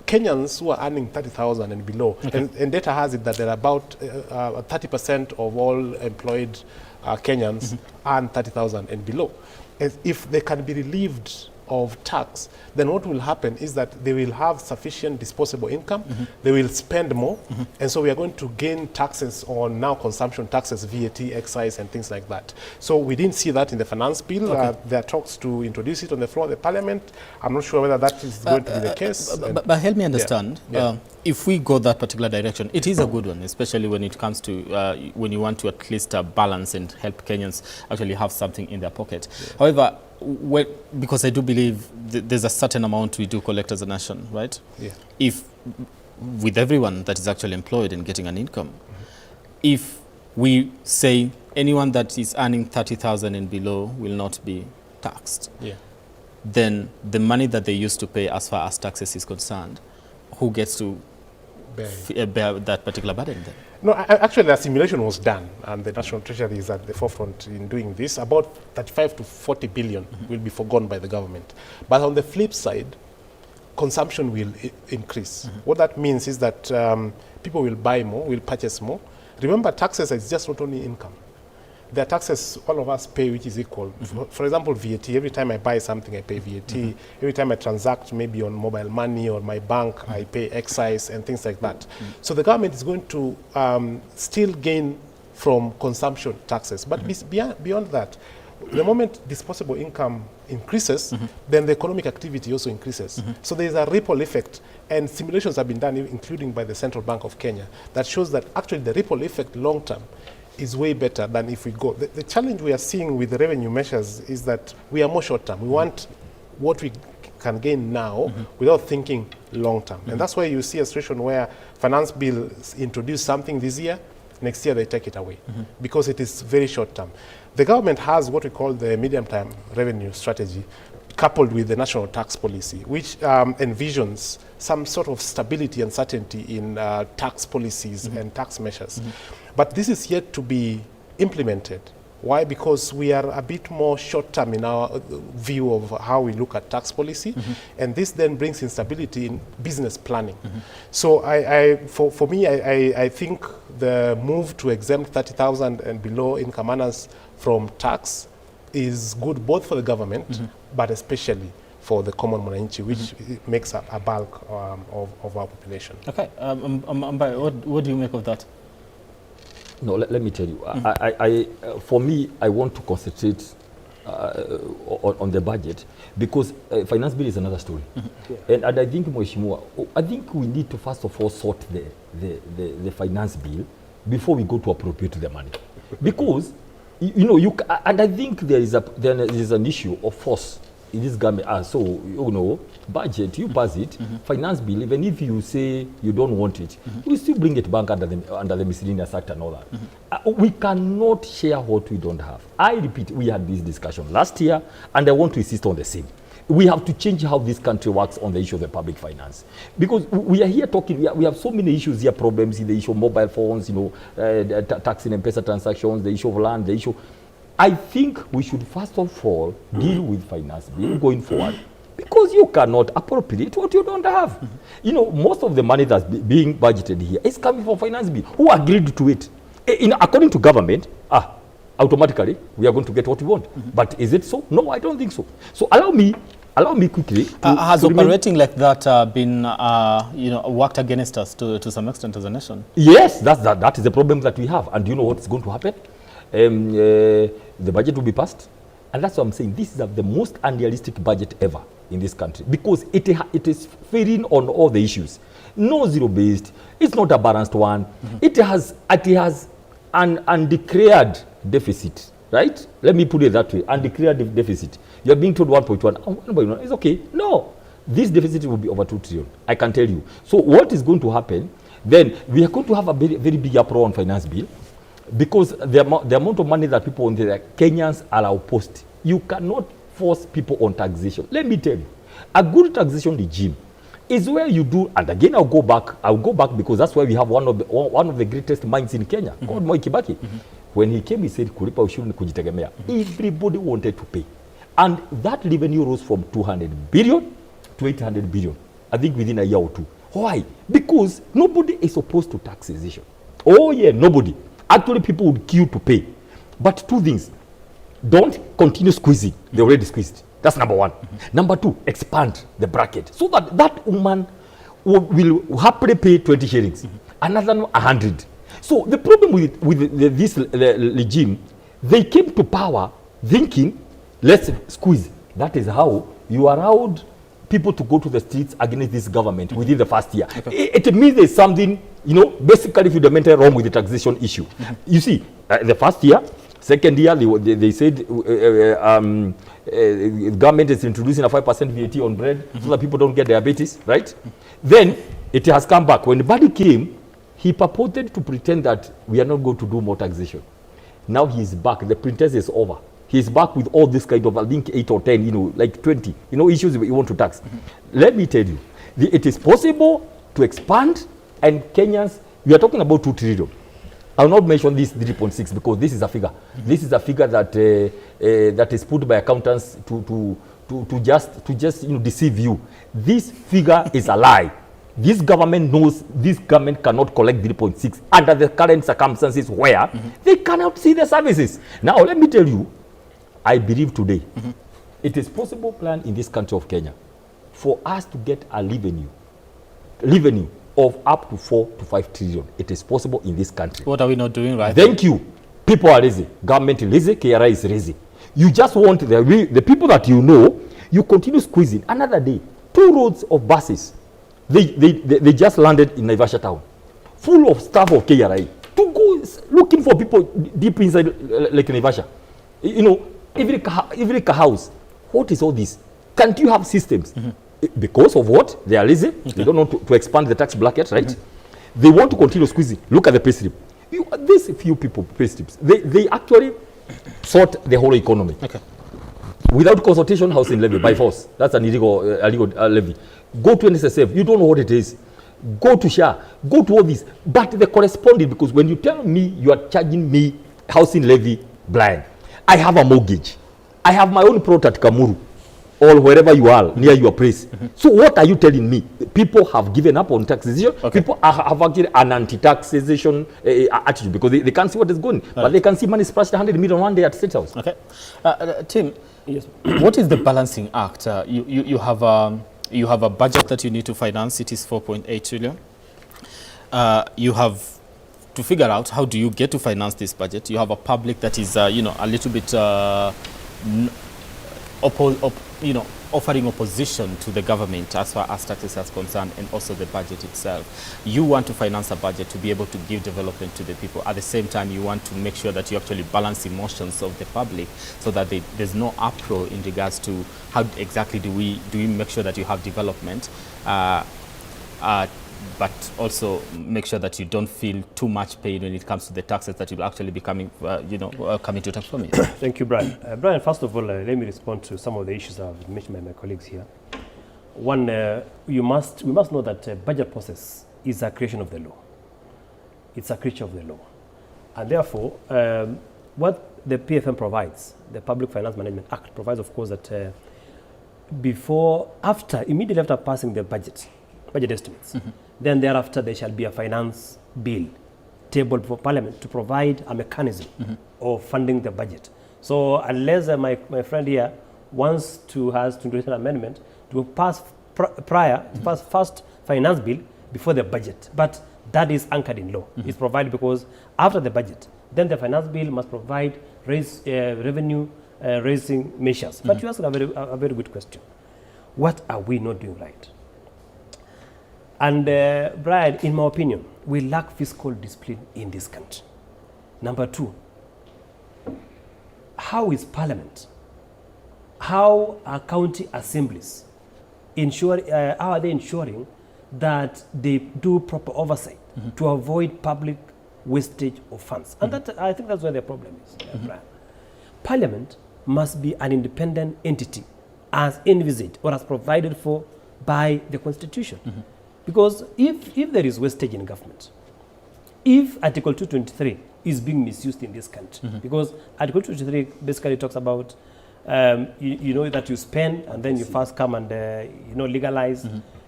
Kenyans who are earning 30,000 and below, and data has it that there are about 30% of all employed Kenyans earn 30,000 and below. And if they can be relieved of tax, then what will happen is that they will have sufficient disposable income, they will spend more, and so we are going to gain taxes on now consumption taxes, VAT, excise, and things like that. So we didn't see that in the finance bill. There are talks to introduce it on the floor of the parliament. I'm not sure whether that is going to be the case. But help me understand, if we go that particular direction, it is a good one, especially when it comes to when you want to at least balance and help Kenyans actually have something in their pocket. However, because I do believe there's a certain amount we do collect as a nation, right? If with everyone that is actually employed and getting an income, if we say anyone that is earning 30,000 and below will not be taxed, then the money that they used to pay as far as taxes is concerned, who gets to bear that particular burden then? No, actually a simulation was done, and the National Treasury is at the forefront in doing this. About 35 to 40 billion will be forgone by the government. But on the flip side, consumption will increase. What that means is that people will buy more, will purchase more. Remember, taxes is just not only income. There are taxes all of us pay which is equal. For example, VAT. Every time I buy something, I pay VAT. Every time I transact maybe on mobile money or my bank, I pay excise and things like that. So the government is going to still gain from consumption taxes. But beyond that, the moment disposable income increases, then the economic activity also increases. So there is a ripple effect, and simulations have been done, including by the Central Bank of Kenya, that shows that actually the ripple effect long term is way better than if we go. The challenge we are seeing with the revenue measures is that we are more short term. We want what we can gain now without thinking long term. And that's why you see a situation where finance bills introduce something this year, next year they take it away because it is very short term. The government has what we call the medium term revenue strategy, coupled with the national tax policy, which envisions some sort of stability and certainty in tax policies and tax measures. But this is yet to be implemented. Why? Because we are a bit more short-term in our view of how we look at tax policy, and this then brings instability in business planning. So for me, I think the move to exempt 30,000 and below income earners from tax is good both for the government, but especially for the common mwananchi, which makes up a bulk of our population. Okay, what do you make of that? No, let me tell you. For me, I want to concentrate on the budget because finance bill is another story. And I think, Mheshimiwa, I think we need to first of all sort the finance bill before we go to appropriate the money. Because, you know, and I think there is an issue of force in this government. So, you know, budget, you pass it, finance bill, even if you say you don't want it, we still bring it back under the miscellaneous act and all that. We cannot share what we don't have. I repeat, we had this discussion last year, and I want to insist on the same. We have to change how this country works on the issue of the public finance. Because we are here talking, we have so many issues here, problems in the issue of mobile phones, you know, tax and M-Pesa transactions, the issue of land, the issue. I think we should first of all deal with finance bill going forward, because you cannot appropriate what you don't have. You know, most of the money that's being budgeted here is coming from finance bill. Who agreed to it? According to government, automatically we are going to get what we want. But is it so? No, I don't think so. So allow me quickly. Has operating like that been, you know, worked against us to some extent as a nation? Yes, that is the problem that we have. And do you know what's going to happen? The budget will be passed, and that's what I'm saying. This is the most unrealistic budget ever in this country, because it is failing on all the issues. No zero-based. It's not a balanced one. It has an undeclared deficit, right? Let me put it that way. Undeclared deficit. You're being told 1.1. It's okay. No, this deficit will be over 2 trillion. I can tell you. So what is going to happen? Then we are going to have a very, very big uproar on finance bill. Because the amount of money that people on the Kenyans are opposed. You cannot force people on taxation. Let me tell you, a good taxation regime is where you do, and again I'll go back because that's where we have one of the greatest minds in Kenya, called Moi Kibaki. When he came, he said, kulipa ushuru ni kujitegemea. Everybody wanted to pay. And that revenue rose from 200 billion to 800 billion, I think within a year or two. Why? Because nobody is opposed to taxation. Oh yeah, nobody. Actually, people would queue to pay. But two things. Don't continue squeezing. They already squeezed. That's number one. Number two, expand the bracket so that woman will happily pay 20 shillings. Another 100. So the problem with this regime, they came to power thinking, let's squeeze. That is how you allowed people to go to the streets against this government within the first year. Okay. It means there's something, you know, basically fundamentally wrong with the taxation issue. You see, the first year, second year, they said the government is introducing a 5% VAT on bread so that people don't get diabetes, right? Then it has come back. When the body came, he purported to pretend that we are not going to do more taxation. Now he's back. The pretense is over. He's back with all this kind of, I think, 8 or 10, you know, like 20, you know, issues you want to tax. Let me tell you, it is possible to expand, and Kenyans, we are talking about 2 trillion. I will not mention this 3.6 because this is a figure. This is a figure that that is put by accountants to to just deceive you. This figure is a lie. This government knows this government cannot collect 3.6 under the current circumstances where they cannot see the services. Now, let me tell you, I believe today it is possible plan in this country of Kenya for us to get a revenue of up to 4 to 5 trillion. It is possible in this country. What are we not doing right? Thank you. People are lazy. Government is lazy. KRI is lazy. You just want the people that you know, you continue squeezing. Another day, 2 roads of buses. They just landed in Naivasha town, full of staff of KRI to go looking for people deep inside like Naivasha. You know, every house. What is all this? Can't you have systems? Because of what? They are lazy. They don't want to expand the tax bracket, right? They want to continue squeezing. Look at the payslip. These few people payslips, they actually sort the whole economy. Okay. Without consultation, housing levy by force. That's an illegal levy. Go to NSSF. You don't know what it is. Go to SHA. Go to all this. But the corresponding, because when you tell me you are charging me housing levy blind, I have a mortgage. I have my own plot at Kamuru or wherever you are near your place. So what are you telling me? People have given up on taxation. Okay. People have actually an anti-taxation attitude because they can't see what is going. But they can see money splashed 100 million one day at State House. Okay. Tim, Yes. what is the balancing act? You have a budget that you need to finance. It is 4.8 trillion. You have to figure out how do you get to finance this budget. You have a public that is, a little bit, offering opposition to the government as far as taxes are concerned, and also the budget itself. You want to finance a budget to be able to give development to the people. At the same time, you want to make sure that you actually balance emotions of the public so that there's no uproar in regards to how exactly do we make sure that you have development, but also make sure that you don't feel too much pain when it comes to the taxes that will actually be coming, coming to tax from you. Thank you, Brian. Brian, first of all, let me respond to some of the issues that have been mentioned by my colleagues here. One, we must know that budget process is a creation of the law. It's a creature of the law. And therefore, what the PFM provides, the Public Finance Management Act provides, of course, that immediately after passing the budget estimates, then thereafter there shall be a finance bill tabled for Parliament to provide a mechanism of funding the budget. So unless my friend here wants to do an amendment to pass first finance bill before the budget, but that is anchored in law. It's provided because after the budget, then the finance bill must provide revenue raising measures. But you asked a very good question. What are we not doing right? And Brian, in my opinion, we lack fiscal discipline in this country. Number 2, how is Parliament, how are county assemblies how are they ensuring that they do proper oversight to avoid public wastage of funds? And I think that's where the problem is, Brian. Parliament must be an independent entity as envisaged or as provided for by the Constitution. Because if there is wastage in government, if Article 223 is being misused in this country, because Article 223 basically talks about, that you spend and then you first come and, legalize.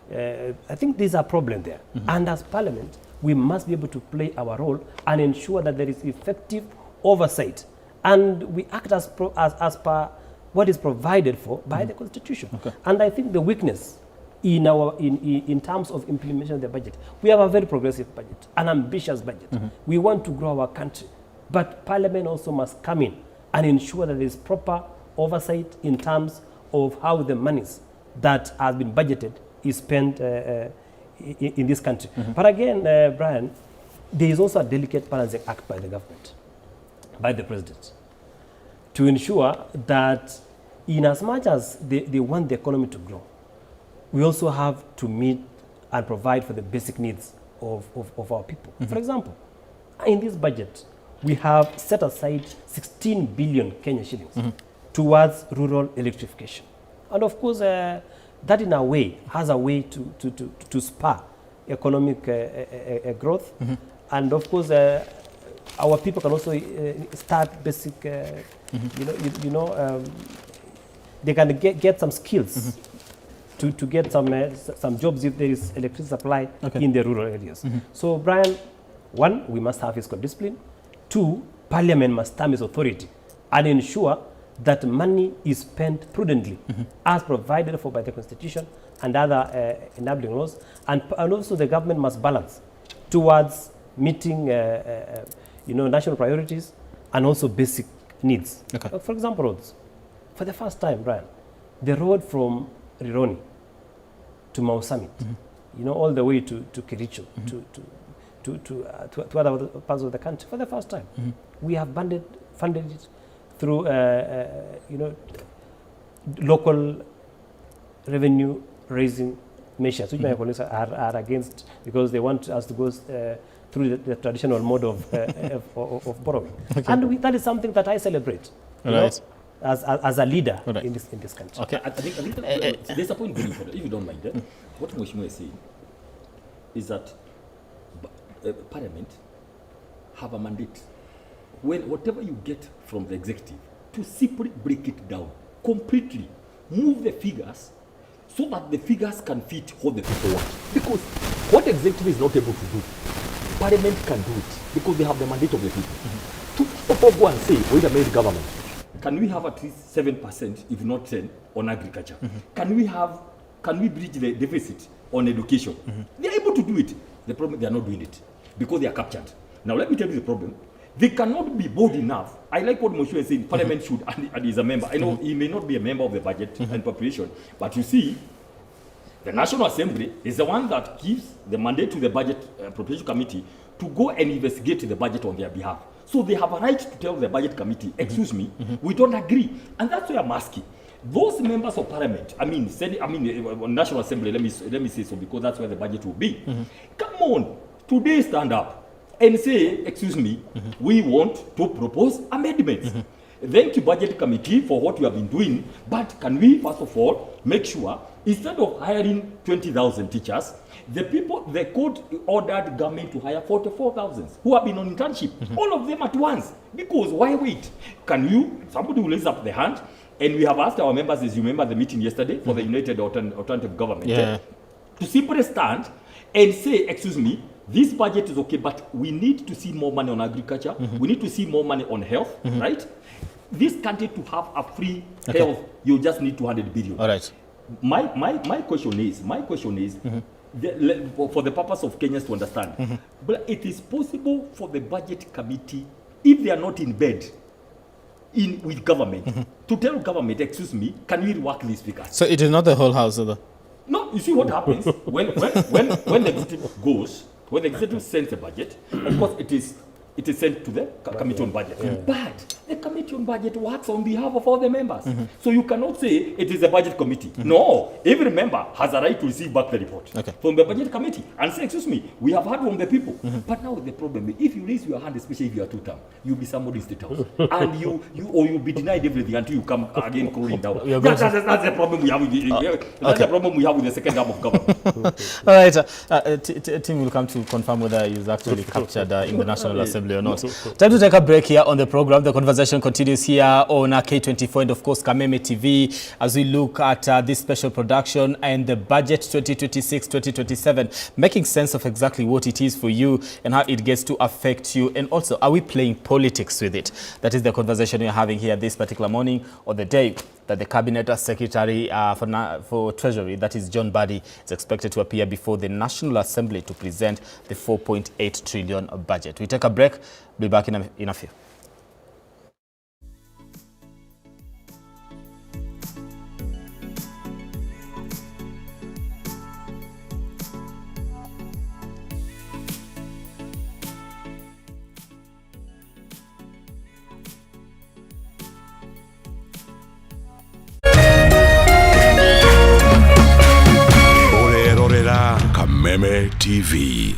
I think there's a problem there. And as Parliament, we must be able to play our role and ensure that there is effective oversight. And we act as per what is provided for by the Constitution. Okay. And I think the weakness in terms of implementation of the budget, we have a very progressive budget, an ambitious budget. We want to grow our country, but Parliament also must come in and ensure that there is proper oversight in terms of how the monies that has been budgeted is spent in this country. But again, Brian, there is also a delicate balancing act by the government, by the president, to ensure that in as much as they want the economy to grow, we also have to meet and provide for the basic needs of our people. For example, in this budget, we have set aside 16 billion Kenya shillings towards rural electrification. And of course, that in a way has a way to spur economic growth. And of course, our people can also start basic, they can get some skills to get some jobs if there is electricity supply in the rural areas. So, Brian, one, we must have fiscal discipline. Two, Parliament must stamp its authority and ensure that money is spent prudently as provided for by the Constitution and other enabling laws. And also the government must balance towards meeting national priorities and also basic needs. For example, roads. For the first time, Brian, the road from Rironi to Mau Summit, all the way to Kericho, to other parts of the country, for the first time, we have funded it through local revenue raising measures, which my colleagues are against because they want us to go through the traditional mode of borrowing. And that is something that I celebrate. Right. As a leader in this country. Okay, I think there's a point very important, if you don't mind. What Mheshimiwa is saying is that Parliament have a mandate. Whatever you get from the executive, to simply break it down completely, move the figures so that the figures can fit what the people want. Because what executive is not able to do, Parliament can do it because they have the mandate of the people. To go and say, wait a minute, government, can we have at least 7%, if not 10%, on agriculture? Can we bridge the deficit on education? They are able to do it. The problem, they are not doing it because they are captured. Now let me tell you the problem. They cannot be bold enough. I like what Moshe is saying. Parliament should, and he's a member. I know he may not be a member of the budget and appropriation, but you see, the National Assembly is the one that gives the mandate to the Budget Appropriation Committee to go and investigate the budget on their behalf. So they have a right to tell the Budget Committee, excuse me, we don't agree. And that's why I'm asking. Those members of Parliament, National Assembly, let me say so because that's where the budget will be. Come on, today stand up and say, excuse me, we want to propose amendments. Thank you, Budget Committee, for what you have been doing, but can we, first of all, make sure, instead of hiring 20,000 teachers, the court ordered government to hire 44,000 who have been on internship, all of them at once. Because why wait? Somebody will raise up the hand, and we have asked our members, as you remember the meeting yesterday, for the United Alternative Government, to simply stand and say, excuse me, this budget is okay, but we need to see more money on agriculture. We need to see more money on health, right? This country to have a free health, you just need 200 billion. All right. My question is, for the purpose of Kenyans to understand, but it is possible for the Budget Committee, if they are not in bed with government, to tell government, excuse me, can we work these figures? So it is not the whole house, either. No, you see what happens when the executive goes, when the executive sends a budget, of course it is sent to the Committee on Budget. But the Committee on Budget works on behalf of all the members. So you cannot say it is a Budget Committee. No, every member has a right to receive back the report from the Budget Committee and say, excuse me, we have heard from the people. But now the problem is, if you raise your hand, especially if you are two-term, you'll be somebody in State House. And you'll be denied everything until you come again crawling down. That's the problem we have with that's the problem we have with the second arm of government. All right, Tim will come to confirm whether he's actually captured in the National Assembly or not. Time to take a break here on the program. The conversation continues here on K24 and of course Kameme TV as we look at this special production and the budget 2026-2027, making sense of exactly what it is for you and how it gets to affect you, and also are we playing politics with it? That is the conversation we're having here this particular morning, or the day that the Cabinet Secretary for Treasury, that is John Badi, is expected to appear before the National Assembly to present the 4.8 trillion budget. We take a break. Be back in a few. Kameme TV.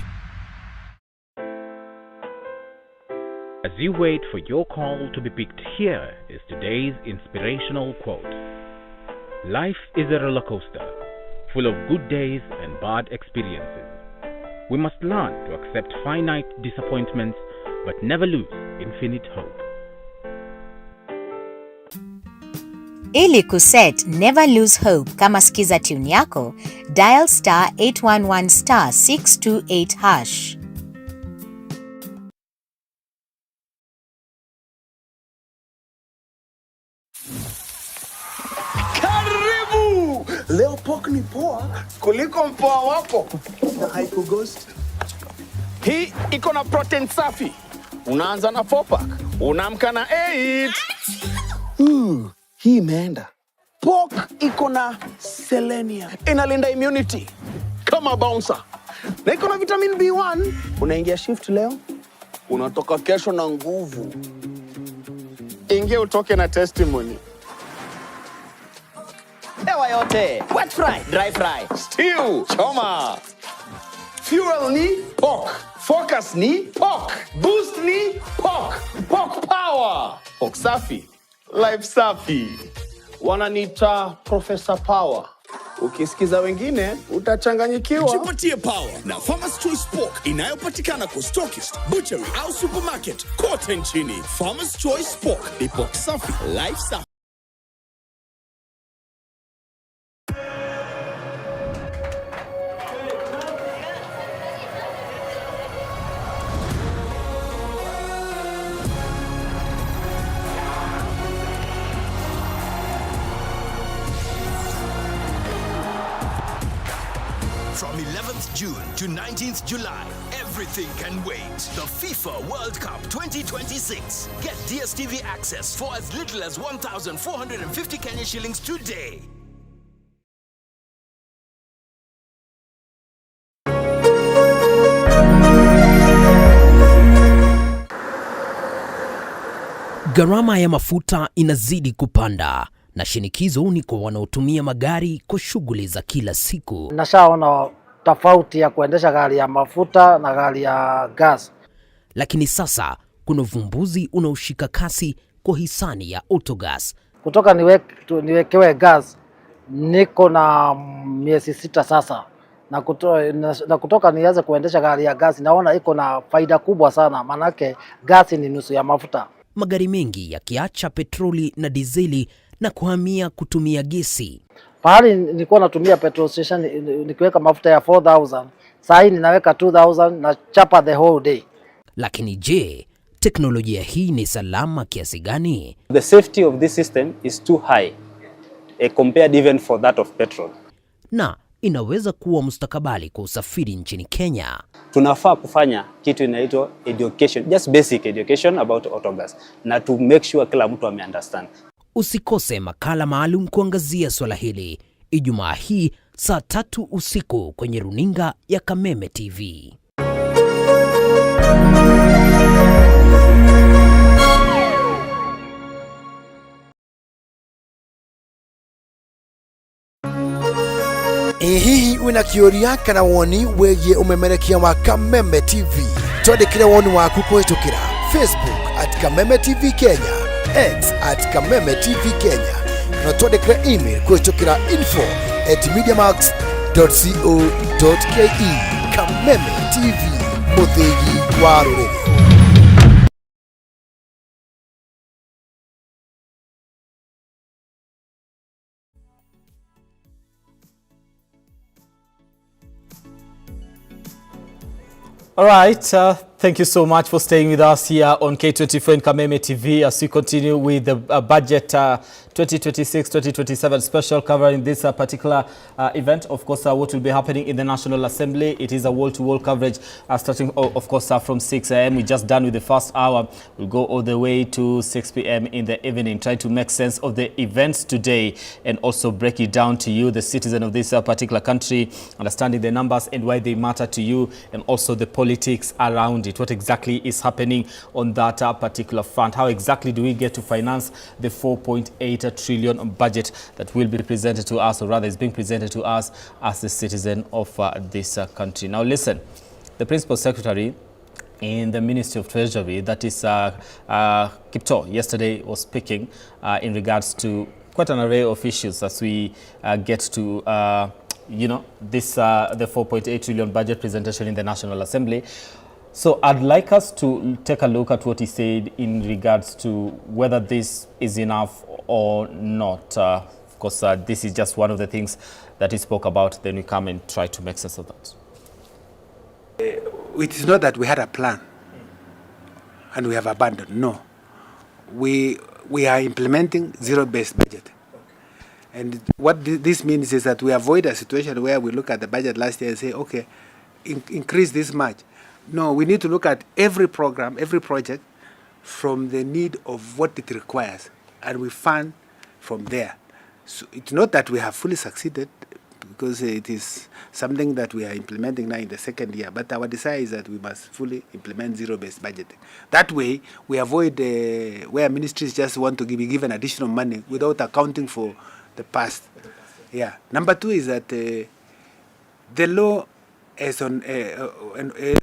As you wait for your call to be picked, here is today's inspirational quote. Life is a roller coaster, full of good days and bad experiences. We must learn to accept finite disappointments, but never lose infinite hope. Ili kuset never lose hope kama skiza tune yako, dial star 811 star 628 hash. Karibu! Leo pork ni poa kuliko mpoa wako na haiko ghost. Hii iko na protein safi. Unaanza na 4-pack, unaamka na 8. Hii imeenda. Pork iko na selenium. Inalinda immunity kama bouncer. Na iko na vitamin B1. Unaingia shift leo, unatoka kesho na nguvu. Ingia utoke na testimony. Ewa yote, wet fry, dry fry, stew, choma. Fuel ni pork. Focus ni pork. Boost ni pork. Pork power. Pork safi. Life safi. Wananiita Professor Power. Ukisikiza wengine, utachanganyikiwa. Jipatie power na Farmers Choice Pork inayopatikana kwa stockist, butchery au supermarket kote nchini. Farmers Choice Pork ni pork safi, life safi. From 11th June to 19th July, everything can wait. The FIFA World Cup 2026. Get DSTV access for as little as 1,450 Kenya shillings today. Gharama ya mafuta inazidi kupanda na shinikizo ni kwa wanaotumia magari kwa shughuli za kila siku. Nashaona tofauti ya kuendesha gari ya mafuta na gari ya gas. Lakini sasa kuna uvumbuzi unaoshika kasi kwa hisani ya autogas. Kutoka niwekewe gas niko na miezi 6 sasa. Na kutoka nianze kuendesha gari ya gas naona iko na faida kubwa sana, manake gas ni nusu ya mafuta. Magari mengi yakiacha petroli na dizeli na kuhamia kutumia gesi. Pahali nilikuwa natumia petrol station nikiweka mafuta ya 4,000, sasa hivi ninaweka 2,000 na chapa the whole day. Lakini je, teknolojia hii ni salama kiasi gani? The safety of this system is too high compared even for that of petrol. Na inaweza kuwa mustakabali kwa usafiri nchini Kenya. Tunafaa kufanya kitu inaitwa education, just basic education about autogas, na to make sure kila mtu ame-understand. Usikose makala maalum kuangazia swala hili Ijumaa hii saa 3 usiku kwenye runinga ya Kameme TV. Hihi wina kĩũria kana woni wĩgiĩ umemerekia wa Kameme TV? Twandĩkĩre woni waku kũhĩtũkĩra Facebook @Kameme TV Kenya, X @Kameme TV Kenya, na twandĩkĩre email kũhĩtũkĩra info@mediamax.co.ke. Kameme TV, mũthĩgi wa rũrĩrĩ. All right, thank you so much for staying with us here on K24 and Kameme TV as we continue with the budget 2026-2027 special covering this particular event. Of course, what will be happening in the National Assembly. It is a wall-to-wall coverage starting, of course, from 6 a.m. We're just done with the first hour. We'll go all the way to 6 p.m. in the evening, trying to make sense of the events today and also break it down to you, the citizen of this particular country, understanding the numbers and why they matter to you, and also the politics around it. What exactly is happening on that particular front? How exactly do we get to finance the 4.8 trillion budget that will be presented to us, or rather is being presented to us as the citizen of this country? Now listen, the Principal Secretary in the Ministry of Treasury, that is Kipto, yesterday was speaking in regards to quite an array of issues as we get to you know, this the 4.8 trillion budget presentation in the National Assembly. So I'd like us to take a look at what he said in regards to whether this is enough or not? Of course, this is just one of the things that he spoke about. Then we come and try to make sense of that. It is not that we had a plan and we have abandoned. No. We are implementing zero-based budget. And what this means is that we avoid a situation where we look at the budget last year and say, okay, increase this much. No, we need to look at every program, every project from the need of what it requires, and we fund from there. So it's not that we have fully succeeded, because it is something that we are implementing now in the second year, but our desire is that we must fully implement zero-based budgeting. That way, we avoid where ministries just want to be given additional money without accounting for the past. Yeah. Number two is that the law is on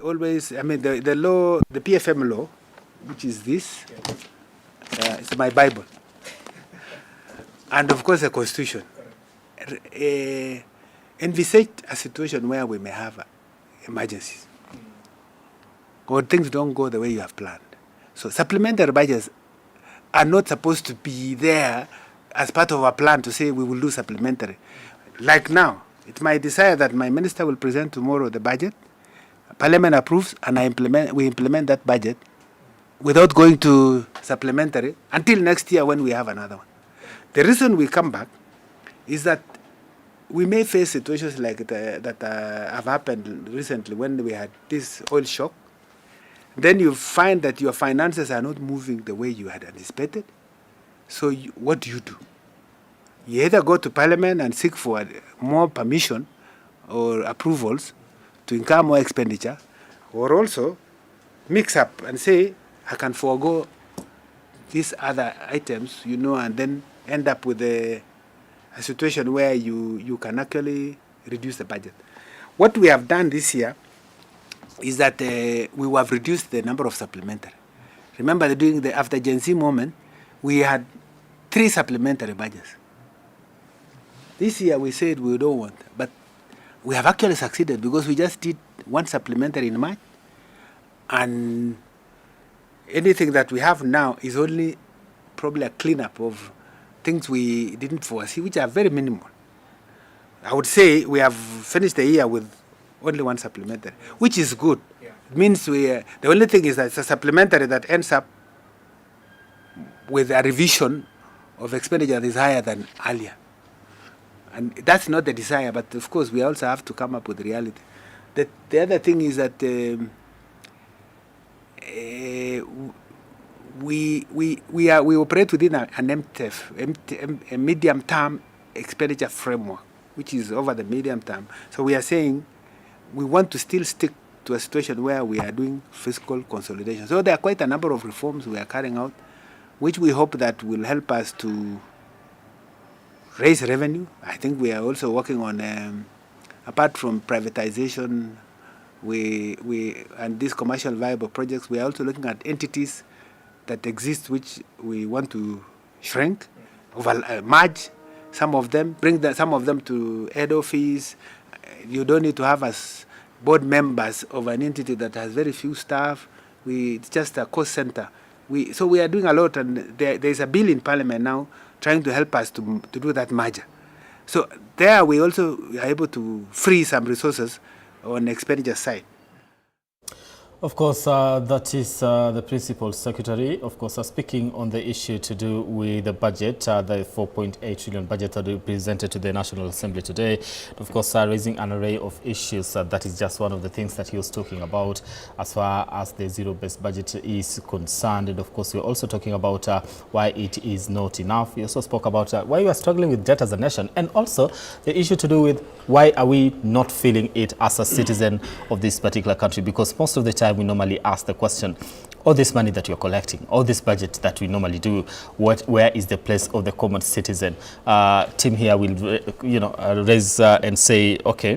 always. I mean, the law, the PFM law, which is this. It's my Bible, and of course the Constitution. Envisage a situation where we may have emergencies, or things don't go the way you have planned. So supplementary budgets are not supposed to be there as part of our plan to say we will do supplementary. Like now, it's my desire that my minister will present tomorrow the budget, Parliament approves, and we implement that budget without going to supplementary until next year when we have another one. The reason we come back is that we may face situations like that have happened recently when we had this oil shock. Then you find that your finances are not moving the way you had anticipated. So what do? You either go to Parliament and seek for more permission or approvals to incur more expenditure, or also mix up and say, I can forego these other items, and then end up with a situation where you can actually reduce the budget. What we have done this year is that we have reduced the number of supplementary. Remember, during the after Gen Z moment, we had 3 supplementary budgets. This year we said we don't want, but we have actually succeeded because we just did 1 supplementary in March, and anything that we have now is only probably a cleanup of things we didn't foresee, which are very minimal. I would say we have finished the year with only 1 supplementary, which is good. Yeah. It means the only thing is that it's a supplementary that ends up with a revision of expenditure that is higher than earlier. And that's not the desire, but of course we also have to come up with reality. The other thing is that we operate within an MTF, a medium-term expenditure framework, which is over the medium term. So we are saying we want to still stick to a situation where we are doing fiscal consolidation. So there are quite a number of reforms we are carrying out, which we hope that will help us to raise revenue. I think we are also working on, apart from privatization, and these commercial viable projects, we are also looking at entities that exist which we want to shrink, merge some of them, some of them to head office. You don't need to have as board members of an entity that has very few staff. It's just a cost center. So we are doing a lot, and there's a bill in Parliament now trying to help us to do that merger. So there we also are able to free some resources on the expenditure side. Of course, that is the Principal Secretary, of course, speaking on the issue to do with the budget, the 4.8 trillion budget that we presented to the National Assembly today. Of course, raising an array of issues. That is just one of the things that he was talking about as far as the zero-based budget is concerned. And of course, we're also talking about why it is not enough. We also spoke about why we are struggling with debt as a nation, and also the issue to do with why are we not feeling it as a citizen of this particular country, because most of the time we normally ask the question, all this money that you're collecting, all this budget that we normally do, where is the place of the common citizen? Tim here will raise and say, okay,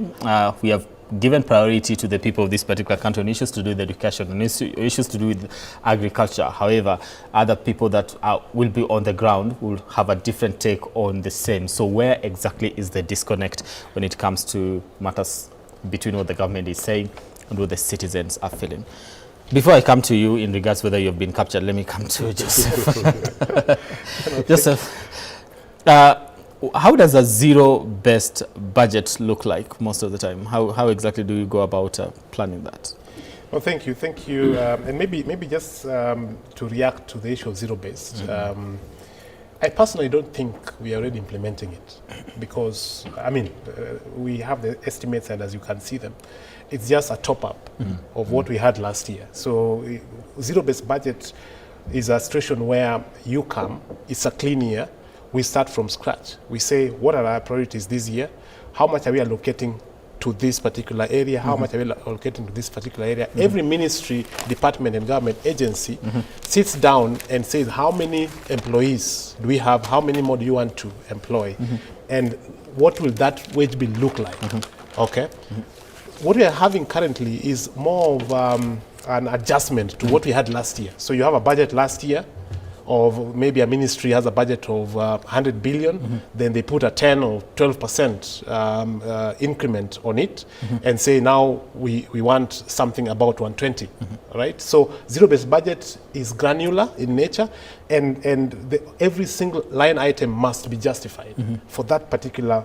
we have given priority to the people of this particular country on issues to do with education and issues to do with agriculture. However, other people that will be on the ground will have a different take on the same. So where exactly is the disconnect when it comes to matters between what the government is saying and what the citizens are feeling? Before I come to you in regards whether you've been captured, let me come to Joseph. Joseph, how does a zero-based budget look like most of the time? How exactly do you go about planning that? Well, thank you. And maybe just to react to the issue of zero-based, I personally don't think we are already implementing it because, I mean, we have the estimates and as you can see them, it's just a top-up of what we had last year. So zero-based budget is a situation where you come, it's a clean year, we start from scratch. We say, what are our priorities this year? How much are we allocating to this particular area? How much are we allocating to this particular area? Every ministry, department and government agency sits down and says, how many employees do we have? How many more do you want to employ? And what will that wage bill look like? Okay. What we are having currently is more of an adjustment to what we had last year. So you have a budget last year of maybe a ministry has a budget of 100 billion, then they put a 10 or 12% increment on it and say now we want something about 120, right? So zero-based budget is granular in nature and every single line item must be justified for that particular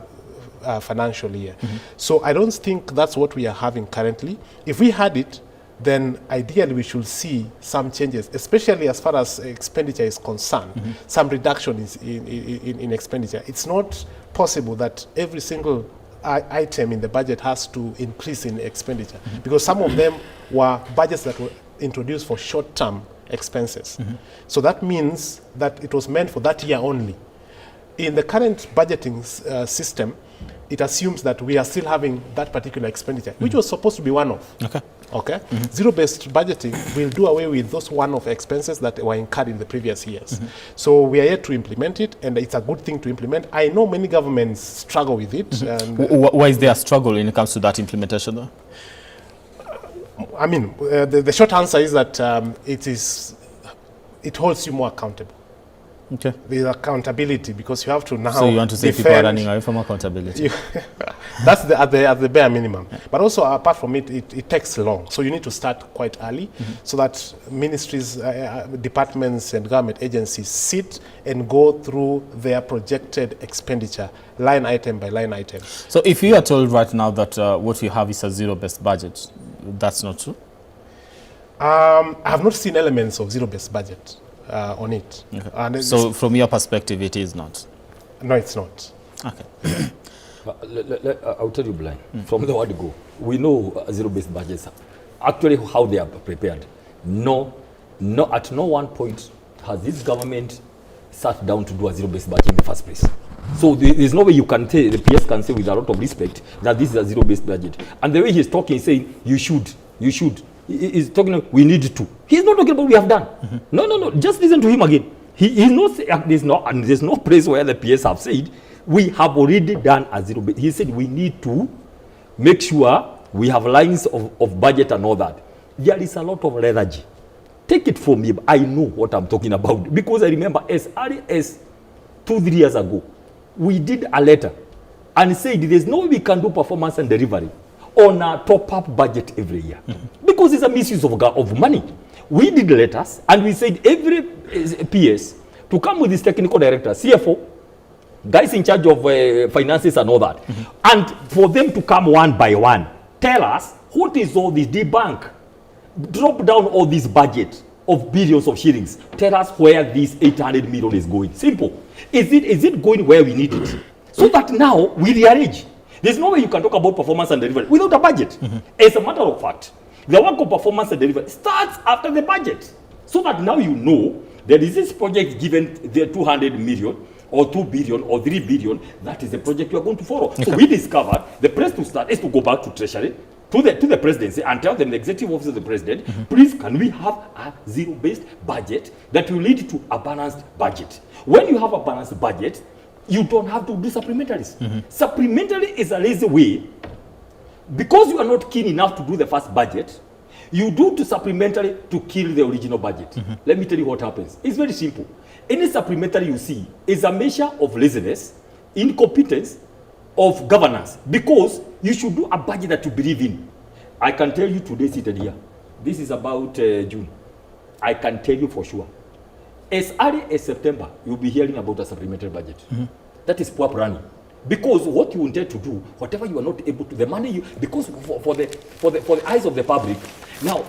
financial year. So I don't think that's what we are having currently. If we had it, then ideally we should see some changes, especially as far as expenditure is concerned, some reduction in expenditure. It's not possible that every single item in the budget has to increase in expenditure because some of them were budgets that were introduced for short-term expenses. So that means that it was meant for that year only. In the current budgeting system, it assumes that we are still having that particular expenditure, which was supposed to be one-off. Okay. Zero-based budgeting will do away with those one-off expenses that were incurred in the previous years. So we are yet to implement it, and it's a good thing to implement. I know many governments struggle with it. And why is there a struggle when it comes to that implementation, though? I mean, the short answer is that it holds you more accountable. Okay. There's accountability because you have to now. So you want to say people are running away from accountability? That's at the bare minimum. But also apart from it, it takes long. So you need to start quite early so that ministries, departments and government agencies sit and go through their projected expenditure line item by line item. So if you are told right now that what you have is a zero-based budget, that's not true? I have not seen elements of zero-based budget on it. And so from your perspective, it is not? No, it's not. Okay. I'll tell you, Blind, from the word go, we know zero-based budgets, actually how they are prepared. At no one point has this government sat down to do a zero-based budget in the first place. So there's no way you can tell, the PS can say with a lot of respect that this is a zero-based budget. And the way he's talking, he's saying, you should. He's talking, we need to. He's not talking about we have done. No, just listen to him again. He's not, there's no place where the PS have said, we have already done a zero base. He said we need to make sure we have lines of budget and all that. There is a lot of lethargy. Take it from me, I know what I'm talking about. Because I remember as early as 2-3 years ago, we did a letter and said there's no way we can do performance and delivery on a top-up budget every year. Because it's a misuse of money. We did letters and we said every PS to come with this technical director, CFO, guys in charge of finances and all that, and for them to come one by one, tell us what is all this, debunk, drop down all this budget of billions of shillings, tell us where this 800 million is going. Simple. Is it going where we need it? So that now we rearrange. There's no way you can talk about performance and delivery without a budget. As a matter of fact, the work of performance and delivery starts after the budget. So that now you know there is this project given the 200 million or 2 billion or 3 billion, that is the project you are going to follow. So we discovered the place to start is to go back to Treasury, to the presidency and tell them, the executive office of the president, please can we have a zero-based budget that will lead to a balanced budget. When you have a balanced budget, you don't have to do supplementaries. Supplementary is a lazy way. Because you are not keen enough to do the first budget, you do to supplementary to kill the original budget. Let me tell you what happens. It's very simple. Any supplementary you see is a measure of laziness, incompetence, of governance, because you should do a budget that you believe in. I can tell you today, seated here, this is about June. I can tell you for sure. As early as September, you'll be hearing about a supplementary budget. That is poor planning. Because what you intend to do, whatever you are not able to, the money you, because for the eyes of the public. Now,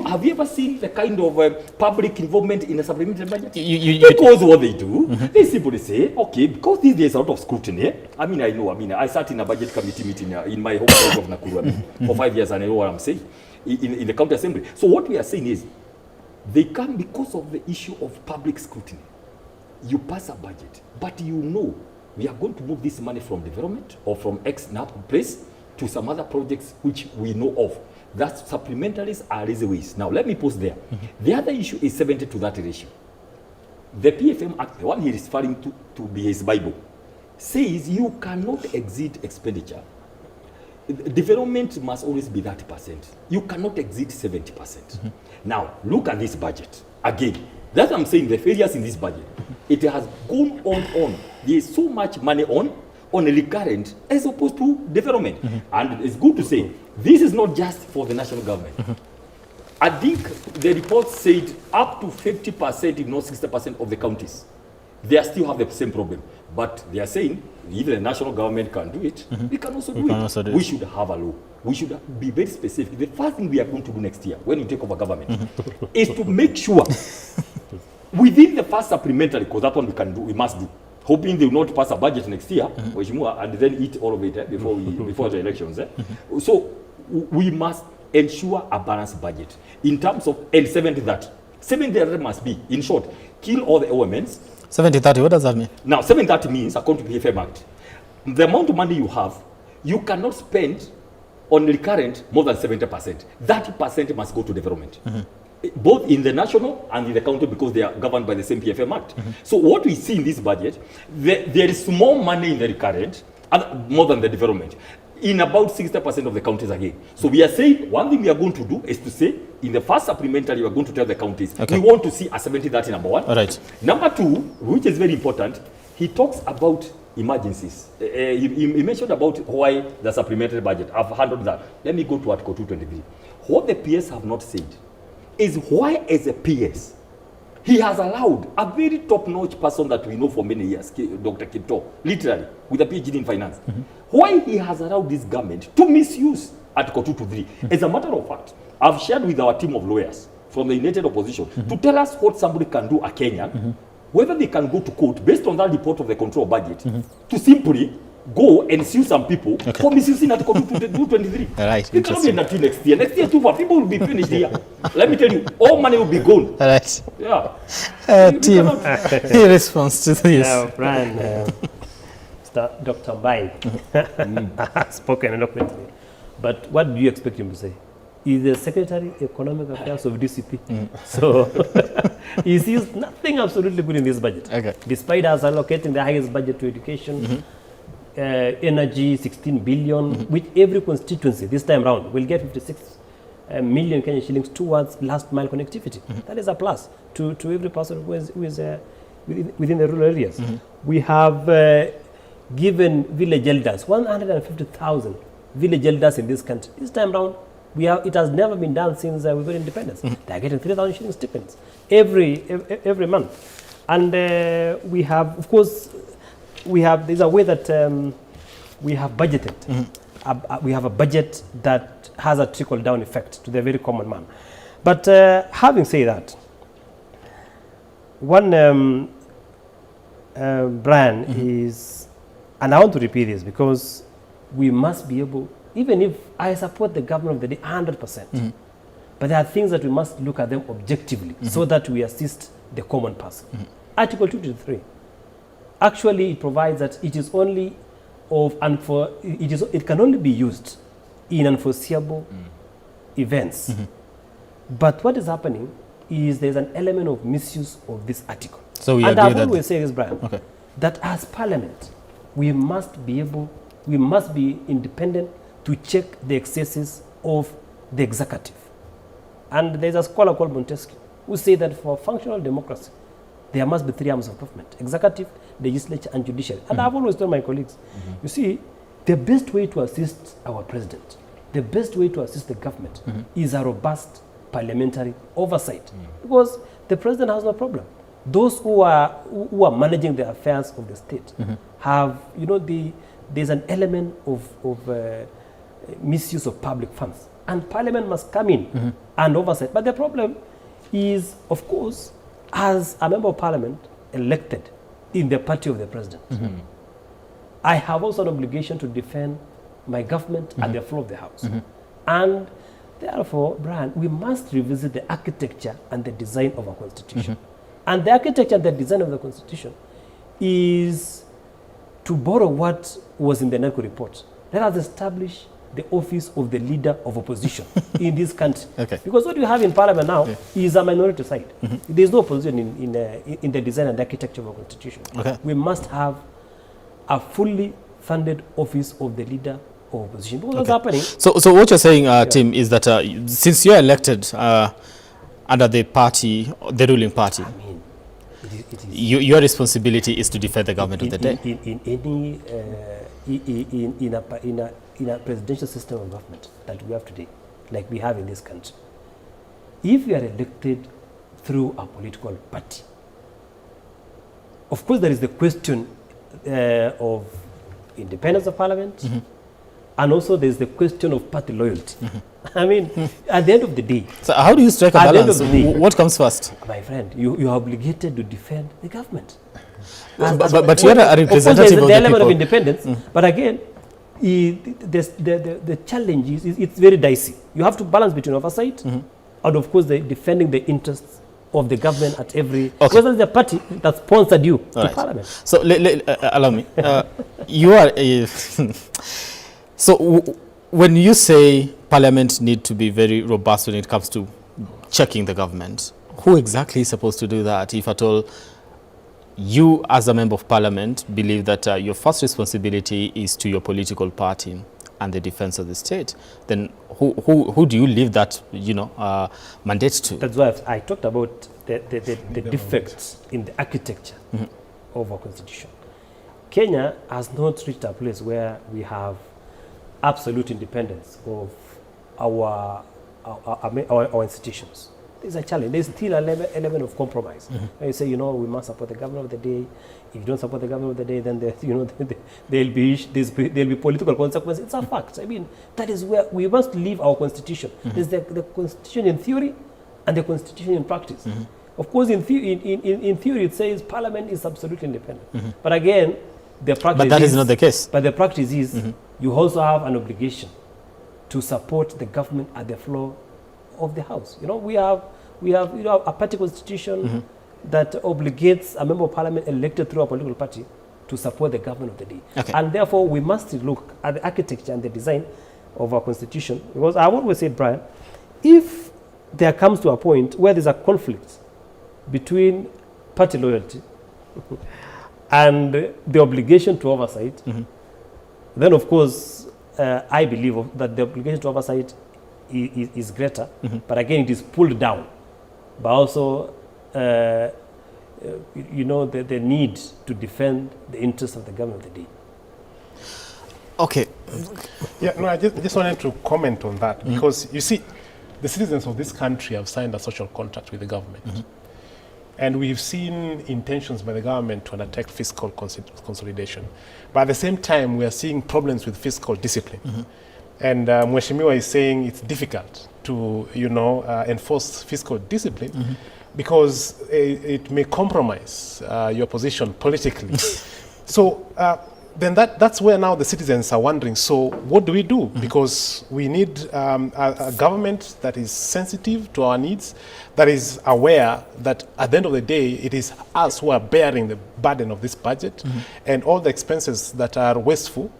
have you ever seen the kind of public involvement in a supplementary budget? Because what they do, they simply say, okay, because there's a lot of scrutiny. I sat in a budget committee meeting in my home state of Nakuru for 5 years, and I know what I'm saying in the county assembly. So what we are saying is, they come because of the issue of public scrutiny. You pass a budget, but you know we are going to move this money from development or from X place to some other projects which we know of. That supplementaries are easy ways. Now, let me pause there. The other issue is 70 to 30 ratio. The PFM Act, the one he is referring to be his Bible, says you cannot exceed expenditure. Development must always be 30%. You cannot exceed 70%. Now, look at this budget. Again, that's what I'm saying, the failures in this budget. It has gone on. There is so much money on recurrent as opposed to development. And it's good to say, this is not just for the national government. I think the report said up to 50%, if not 60% of the counties, they still have the same problem. But they are saying, even the national government can do it, we can also do it. We should have a law. We should be very specific. The first thing we are going to do next year, when you take over government, is to make sure within the first supplementary, because that one we must do, hoping they will not pass a budget next year, and then eat all of it before the elections. So we must ensure a balanced budget in terms of 70-30. 70-30 must be, in short, kill all the OMNs. 70-30, what does that mean? Now, 70-30 means, according to the PFM Act, the amount of money you have, you cannot spend on recurrent more than 70%. 30% must go to development. Both in the national and in the county, because they are governed by the same PFM Act. So what we see in this budget, there is more money in the recurrent, more than the development, in about 60% of the counties again. So we are saying, one thing we are going to do is to say, in the first supplementary, we are going to tell the counties, we want to see a 70-30 number one. All right. Number two, which is very important, he talks about emergencies. He mentioned about why the supplementary budget. I've handled that. Let me go to Article 223. What the PS have not said is why, as a PS, he has allowed a very top-notch person that we know for many years, Dr. Kipto, literally, with a PhD in finance, why he has allowed this government to misuse Article 223. As a matter of fact, I've shared with our team of lawyers from the United Opposition to tell us what somebody can do, a Kenyan, whether they can go to court based on that report of the control budget to simply go and sue some people for misusing Article 223. All right, it cannot be until next year. Next year, too far. People will be finished here. Let me tell you, all money will be gone. All right. Yeah. Team, in response to this. Now, Brian, Dr. Mbai has spoken eloquently. But what do you expect him to say? He's the Secretary Economic Affairs of DCP. So he sees nothing absolutely good in this budget. Despite us allocating the highest budget to education, energy, 16 billion, which every constituency this time round will get 56 million Kenyan shillings towards last mile connectivity. That is a plus to every person who is within the rural areas. We have given village elders 150,000 village elders in this country. This time round, it has never been done since we got independence. They are getting 3,000 shillings stipends every month. And we have, of course, there's a way that we have budgeted. We have a budget that has a trickle-down effect to the very common man. But having said that, one Brian is, and I want to repeat this because we must be able, even if I support the government of the day 100%, but there are things that we must look at them objectively so that we assist the common person. Article 223. Actually, it provides that it is only it can only be used in unforeseeable events. But what is happening is there's an element of misuse of this article. So and I've always said this, Brian, that as Parliament, we must be independent to check the excesses of the executive. And there's a scholar called Montesquieu who said that for functional democracy, there must be three arms of government: executive, legislature, and judiciary. And I've always told my colleagues, you see, the best way to assist our president, the best way to assist the government is a robust parliamentary oversight, because the president has no problem. Those who are managing the affairs of the state have, there's an element of misuse of public funds, and parliament must come in and oversight. But the problem is, of course, as a member of parliament elected in the party of the president, I have also an obligation to defend my government and the floor of the house. And therefore, Brian, we must revisit the architecture and the design of our constitution. And the architecture and the design of the constitution is, to borrow what was in the NECO report, let us establish the office of the leader of opposition in this country. Because what you have in parliament now is a minority side. There is no opposition in the design and architecture of our constitution. We must have a fully funded office of the leader of opposition. Because what's happening? So what you're saying, Tim, is that since you're elected under the party, the ruling party, your responsibility is to defend the government of the day. In a presidential system of government that we have today, like we have in this country, if you are elected through a political party, of course there is the question of independence of parliament, and also there's the question of party loyalty. I mean, at the end of the day. So how do you strike a balance? What comes first? My friend, you are obligated to defend the government. But you are a representative of the element people. of independence, but again, the challenge is it's very dicey. You have to balance between oversight and, of course, defending the interests of the government at every. Because it's the party that sponsored you to parliament. So allow me. You are a so when you say parliament need to be very robust when it comes to checking the government, who exactly is supposed to do that, if at all? You, as a member of parliament, believe that your first responsibility is to your political party and the defense of the state. Then who do you leave that mandate to? That's why I talked about the defects in the architecture of our constitution. Kenya has not reached a place where we have absolute independence of our institutions. There's a challenge. There's still an element of compromise. And you say, we must support the government of the day. If you don't support the government of the day, then there'll be political consequences. It's a fact. I mean, that is where we must leave our constitution. There's the constitution in theory and the constitution in practice. Of course, in theory, it says parliament is absolutely independent. But again, the practice But that is not the case. But the practice is you also have an obligation to support the government at the floor of the house. We have a party constitution that obligates a member of parliament elected through a political party to support the government of the day. And therefore, we must look at the architecture and the design of our constitution. Because I've always said, Brian, if there comes to a point where there's a conflict between party loyalty and the obligation to oversight, then of course, I believe that the obligation to oversight is greater, but again, it is pulled down by also, the need to defend the interests of the government of the day. Okay. Yeah, no, I just wanted to comment on that because you see, the citizens of this country have signed a social contract with the government. And we've seen intentions by the government to undertake fiscal consolidation. But at the same time, we are seeing problems with fiscal discipline. And Mheshimiwa is saying it's difficult to, enforce fiscal discipline because it may compromise your position politically. So then that's where now the citizens are wondering, so what do we do? Because we need a government that is sensitive to our needs, that is aware that at the end of the day, it is us who are bearing the burden of this budget and all the expenses that are wasteful.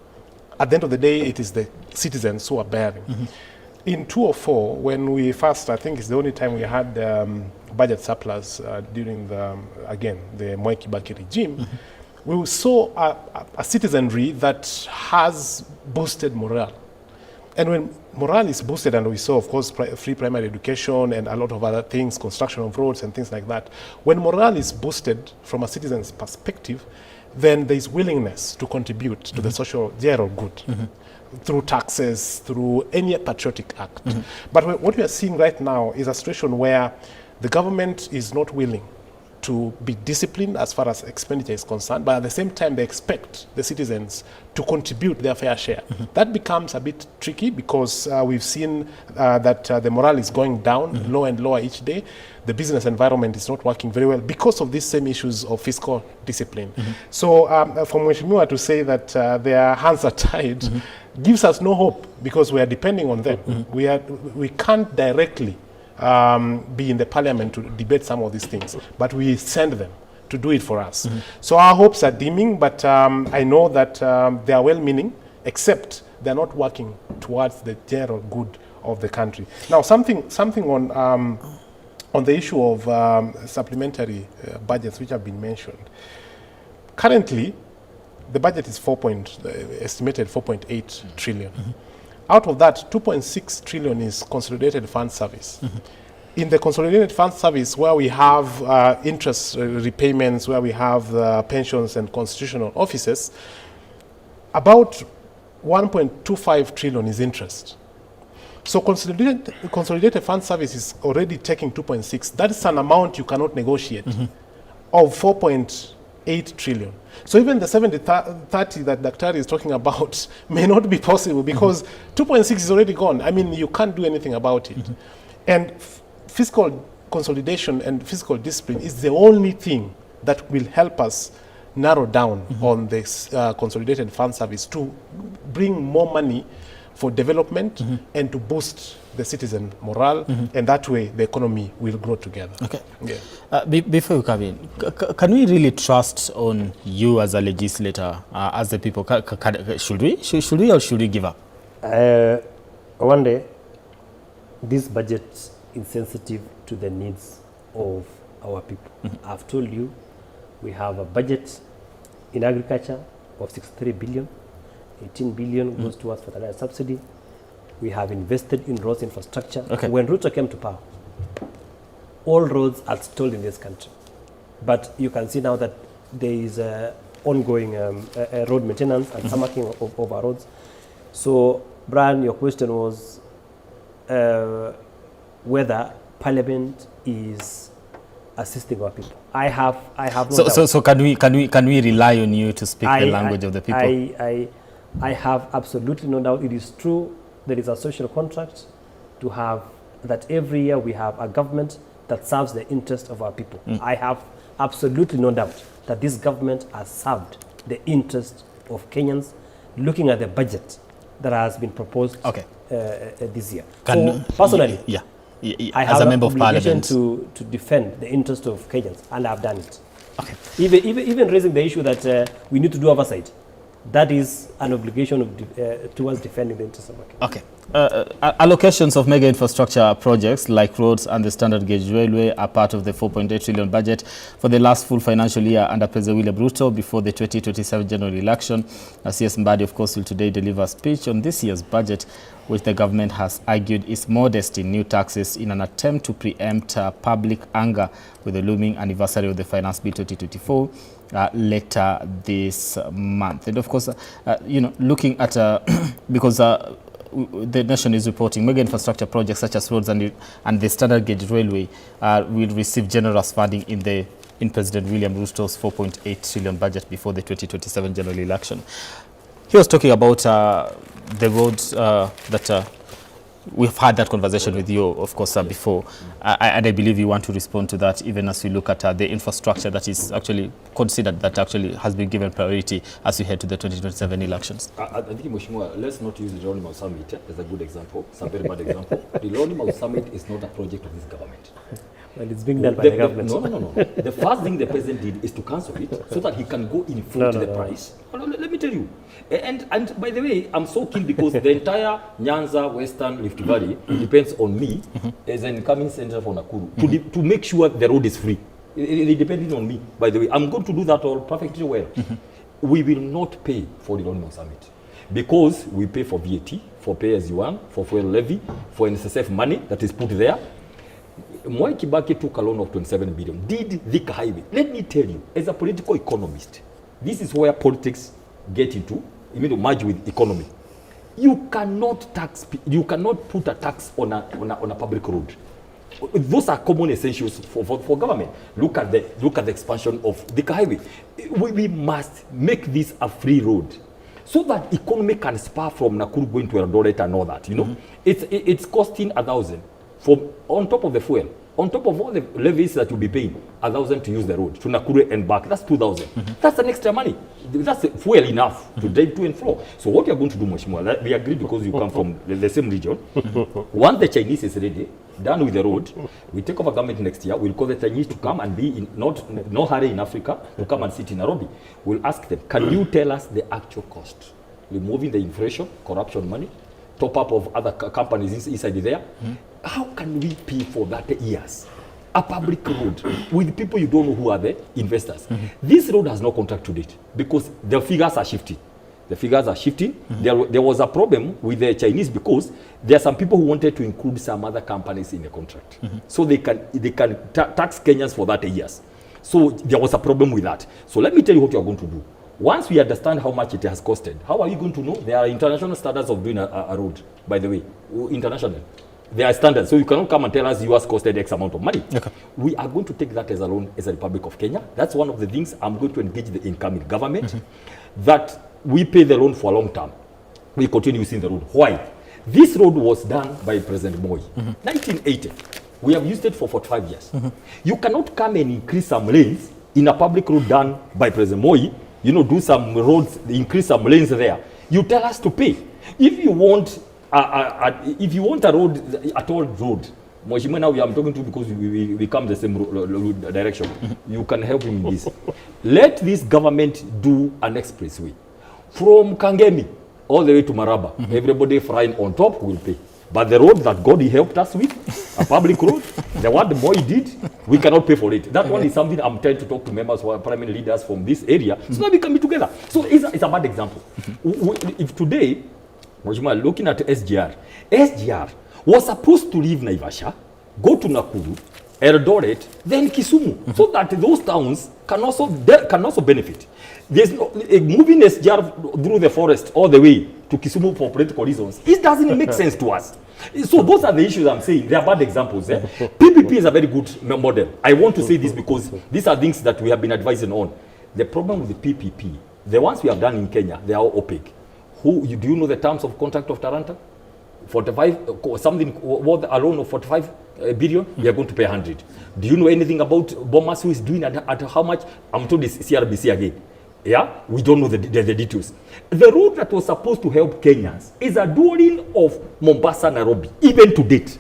At the end of the day, it is the citizens who are bearing. In 2004, when we first, I think it's the only time we had budget surplus during the Mwai Kibaki regime, we saw a citizenry that has boosted morale. And when morale is boosted, and we saw, of course, free primary education and a lot of other things, construction of roads and things like that, when morale is boosted from a citizen's perspective, then there is willingness to contribute to the social general good. through taxes, through any patriotic act. But what we are seeing right now is a situation where the government is not willing to be disciplined as far as expenditure is concerned, but at the same time they expect the citizens to contribute their fair share. That becomes a bit tricky because we've seen that the morale is going down lower and lower each day. The business environment is not working very well because of these same issues of fiscal discipline. So for Mheshimiwa to say that their hands are tied gives us no hope because we are depending on them. We can't directly be in the parliament to debate some of these things, but we send them to do it for us. So our hopes are dimming, but I know that they are well-meaning, except they're not working towards the general good of the country. Now, something on the issue of supplementary budgets which have been mentioned. Currently, the budget is estimated 4.8 trillion. Out of that, 2.6 trillion is consolidated fund service. In the consolidated fund service, where we have interest repayments, where we have pensions and constitutional offices, about 1.25 trillion is interest. So consolidated fund service is already taking 2.6. That is an amount you cannot negotiate of 4.8 trillion. So even the 70-30 that Dr. is talking about may not be possible because 2.6 is already gone. I mean, you can't do anything about it. And fiscal consolidation and fiscal discipline is the only thing that will help us narrow down on this consolidated fund service to bring more money for development and to boost the citizen morale, and that way the economy will grow together. Okay. Yeah. Before you come in, can we really trust on you as a legislator, as the people? Should we or should we give up? One day, this budget is sensitive to the needs of our people. I've told you, we have a budget in agriculture of 63 billion. 18 billion goes towards fertilizer subsidy. We have invested in roads infrastructure. When Ruto came to power, all roads are stalled in this country. But you can see now that there is ongoing road maintenance and tarmacking of our roads. So, Brian, your question was whether Parliament is assisting our people. I have no doubt. So can we rely on you to speak the language of the people? I have absolutely no doubt. It is true there is a social contract to have that every year we have a government that serves the interest of our people. I have absolutely no doubt that this government has served the interest of Kenyans, looking at the budget that has been proposed this year. Personally, I have an obligation to defend the interest of Kenyans, and I've done it. Even raising the issue that we need to do oversight. That is an obligation towards defending the interests of our country. Allocations of mega infrastructure projects like roads and the standard gauge railway are part of the 4.8 trillion budget for the last full financial year under President William Ruto before the 2027 general election. CS Mbanjeti, of course, will today deliver a speech on this year's budget, which the government has argued is modest in new taxes in an attempt to preempt public anger with the looming anniversary of the Finance Bill 2024 later this month. And of course, looking at, because the nation is reporting mega infrastructure projects such as roads and the standard gauge railway will receive generous funding in President William Ruto's 4.8 trillion budget before the 2027 general election. He was talking about the roads that we've had that conversation with you, of course, before. And I believe you want to respond to that, even as we look at the infrastructure that is actually considered, that actually has been given priority as we head to the 2027 elections. I think, Mheshimiwa, let's not use the Lonimau Summit as a good example. It's a very bad example. The Lonimau Summit is not a project of this government. Well, it's being done by the government. No. The first thing the president did is to cancel it so that he can go in front of the price. Let me tell you. And by the way, I'm so keen because the entire Nyanza, Western, Rift Valley depends on me as an incoming senator for Nakuru to make sure the road is free. They depend on me, by the way. I'm going to do that all perfectly well. We will not pay for the Lonimau Summit because we pay for VAT, for pay as you earn, for fuel levy, for NSSF money that is put there. Mwai Kibaki took a loan of 27 billion, did Thika Highway. Let me tell you, as a political economist, this is where politics get into, you mean to merge with economy. You cannot put a tax on a public road. Those are common essentials for government. Look at the expansion of the highway. We must make this a free road, so that economy can spur from Nakuru going to Eldoret and all that. You know, it's costing 1,000 on top of the fuel, on top of all the levies that you'll be paying, 1,000 to use the road to Nakuru and back. That's 2,000. That's an extra money. That's fuel enough to drive to and fro. So what you're going to do, Mheshimiwa, we agree because you come from the same region. Once the Chinese is ready, done with the road, we take over government next year. We'll call the Chinese to come and be in no hurry in Africa to come and sit in Nairobi. We'll ask them, can you tell us the actual cost? Removing the inflation, corruption money, top up of other companies inside there. How can we pay for that years? A public road with people you don't know who are the investors. This road has no contract to date because the figures are shifting. The figures are shifting. There was a problem with the Chinese because there are some people who wanted to include some other companies in the contract. So they can tax Kenyans for that years. So there was a problem with that. So let me tell you what you are going to do. Once we understand how much it has costed, how are you going to know? There are international standards of doing a road, by the way, international. There are standards, so you cannot come and tell us yours costed X amount of money. Okay. We are going to take that as a loan as a Republic of Kenya. That's one of the things I'm going to engage the incoming government, that we pay the loan for a long term. We continue using the road. Why? This road was done by President Moi, 1980. We have used it for 45 years. You cannot come and increase some lanes in a public road done by President Moi, you know, do some roads, increase some lanes there. You tell us to pay. If you want a road, a toll road, Mheshimiwa, now I'm talking to you because we come the same direction. You can help him in this. Let this government do an expressway from Kangemi all the way to Maraba. Everybody flying on top will pay. But the road that God helped us with, a public road, the one the boy did, we cannot pay for it. That one is something I'm trying to talk to members who are primary leaders from this area, so that we can be together. So it's a bad example. If today, looking at SGR was supposed to leave Naivasha, go to Nakuru, Eldoret, then Kisumu, so that those towns can also benefit. There's no moving SGR through the forest all the way to Kisumu for political reasons. It doesn't make sense to us. So those are the issues I'm saying. They are bad examples. PPP is a very good model. I want to say this because these are things that we have been advising on. The problem with the PPP, the ones we have done in Kenya, they are all opaque. Do you know the terms of contract of Taranta? 45 something worth a loan of 45 billion. We are going to pay 100. Do you know anything about Bomas, who is doing at how much? I'm told it's CRBC again. Yeah, we don't know the details. The road that was supposed to help Kenyans is a dueling of Mombasa, Nairobi, even to date.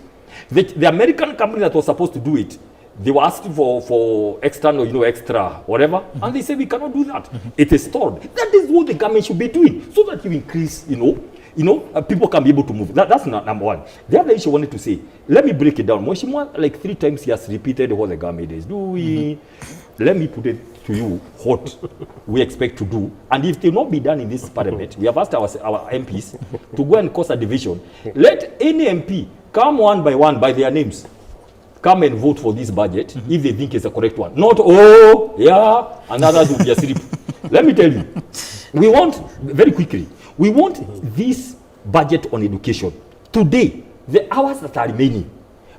The American company that was supposed to do it, they were asking for external, extra whatever, and they said we cannot do that. It is stalled. That is what the government should be doing, so that you increase, people can be able to move. That's not number one. The other issue I wanted to say, let me break it down. Mheshimiwa, like 3 times he has repeated what the government is doing. Let me put it to you what we expect to do. And if it will not be done in this parliament, we have asked our MPs to go and cause a division. Let any MP come one by their names, come and vote for this budget if they think it's a correct one. Not, and others will be asleep. Let me tell you, we want, very quickly, we want this budget on education. Today, the hours that are remaining,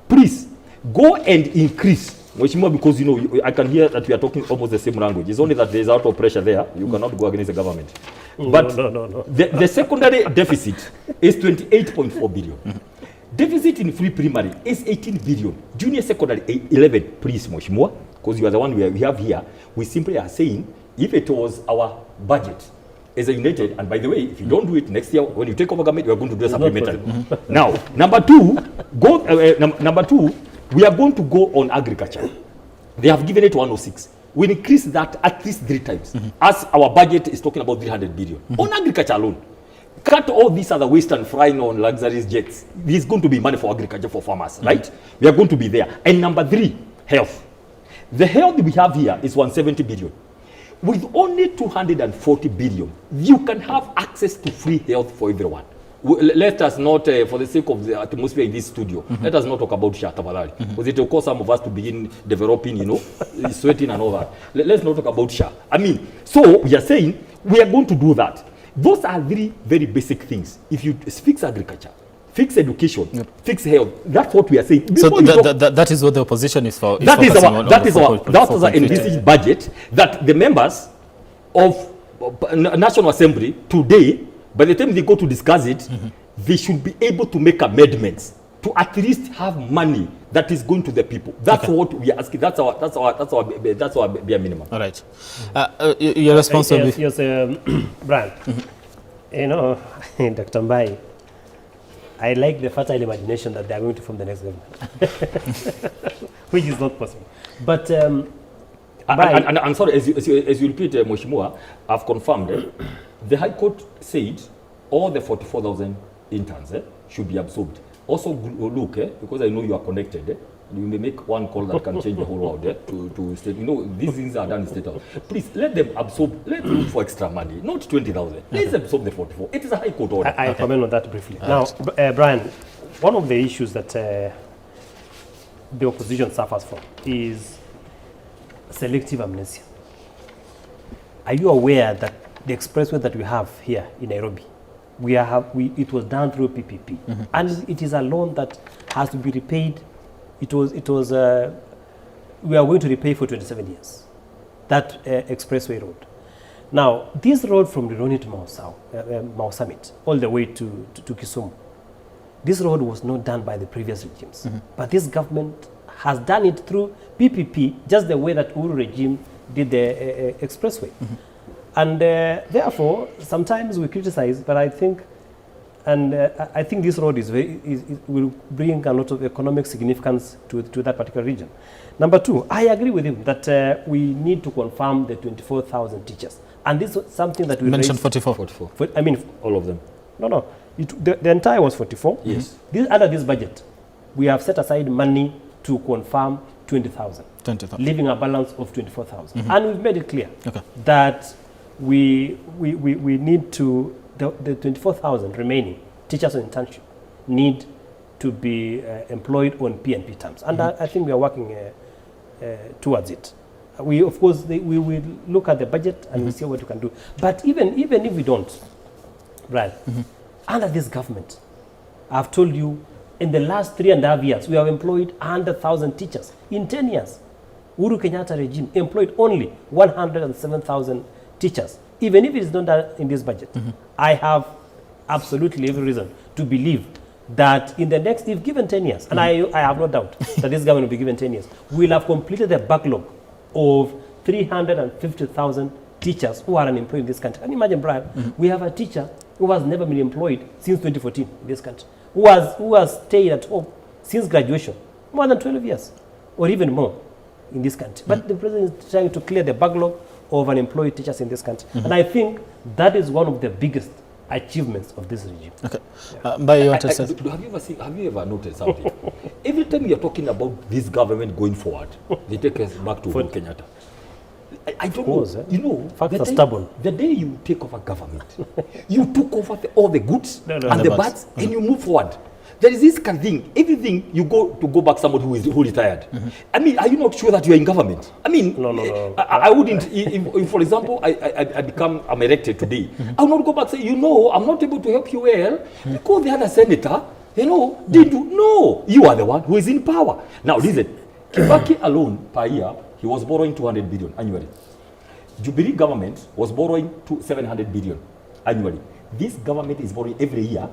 please go and increase. Mheshimiwa, because I can hear that we are talking almost the same language. It's only that there is a lot of pressure there. You cannot go against the government. But no. The secondary deficit is 28.4 billion. Deficit in free primary is 18 billion. Junior secondary 11. Please, Mheshimiwa, because you are the one we have here. We simply are saying, if it was our budget as a united, and by the way, if you don't do it next year, when you take over government, you are going to do a supplementary. Now, number two, we are going to go on agriculture. They have given it 106. We'll increase that at least 3 times. As our budget is talking about 300 billion. On agriculture alone. Cut all these other waste and flying on luxurious jets. There's going to be money for agriculture for farmers, right? We are going to be there. And number 3, health. The health we have here is 170 billion. With only 240 billion, you can have access to free health for everyone. Let us not, for the sake of the atmosphere in this studio, let us not talk about SHA, because it will cause some of us to begin developing, sweating and all that. Let's not talk about SHA. So we are saying we are going to do that. Those are three very basic things. If you fix agriculture, fix education, fix health, that's what we are saying. So that is what the opposition is for. That is our envisaged budget that the members of National Assembly today, by the time they go to discuss it, they should be able to make amendments to at least have money that is going to the people. That's what we are asking. That's our bare minimum. All right. Your response will be... Yes, Brian. You know, Dr. Mbai, I like the fertile imagination that they are going to form the next government, which is not possible. But I'm sorry, as you repeat, Mheshimiwa, I've confirmed the High Court said all the 44,000 interns should be absorbed. Also, look, because I know you are connected, you may make one call that can change the whole world to state. You know, these things are done in state house. Please let them absorb. Let's look for extra money, not 20,000. Let's absorb the 44. It is a High Court order. I comment on that briefly. Now, Brian, one of the issues that the opposition suffers from is selective amnesia. Are you aware that the expressway that we have here in Nairobi, it was done through PPP, and it is a loan that has to be repaid. We are going to repay for 27 years, that expressway road. Now, this road from Rironi to Mau Summit, all the way to Kisumu, this road was not done by the previous regimes, but this government has done it through PPP, just the way that Uhuru regime did the expressway. And therefore, sometimes we criticize, but I think, I think this road will bring a lot of economic significance to that particular region. Number two, I agree with him that we need to confirm the 24,000 teachers. And this is something that we mentioned 44. I mean, all of them. No. The entire was 44. Yes. Under this budget, we have set aside money to confirm 20,000, leaving a balance of 24,000. And we've made it clear that we need to, the 24,000 remaining teachers on internship need to be employed on P&P terms. And I think we are working towards it. We, of course, we will look at the budget and we'll see what we can do. But even if we don't, Brian, under this government, I've told you, in the last 3.5 years, we have employed 100,000 teachers. In 10 years, Uhuru Kenyatta regime employed only 107,000 teachers. Even if it is not done in this budget, I have absolutely every reason to believe that in the next, if given 10 years, and I have no doubt that this government will be given 10 years, we'll have completed the backlog of 350,000 teachers who are unemployed in this country. Can you imagine, Brian? We have a teacher who has never been employed since 2014 in this country, who has stayed at home since graduation, more than 12 years, or even more in this country. But the president is trying to clear the backlog of unemployed teachers in this country. And I think that is one of the biggest achievements of this regime. Okay. Have you ever noticed something? Every time you're talking about this government going forward, they take us back to Uhuru Kenyatta. I don't know. You know, facts are stubborn. The day you take over government, you took over all the goods and the bads, and you move forward. There is this kind of thing. Everything you go back somebody who retired. I mean, are you not sure that you are in government? I mean, no. I wouldn't. If, for example, I'm elected today, I will not go back and say, you know, I'm not able to help you well because the other senator, you know, did do. No, you are the one who is in power. Now, listen, Kibaki alone per year, he was borrowing 200 billion annually. Jubilee government was borrowing 700 billion annually. This government is borrowing every year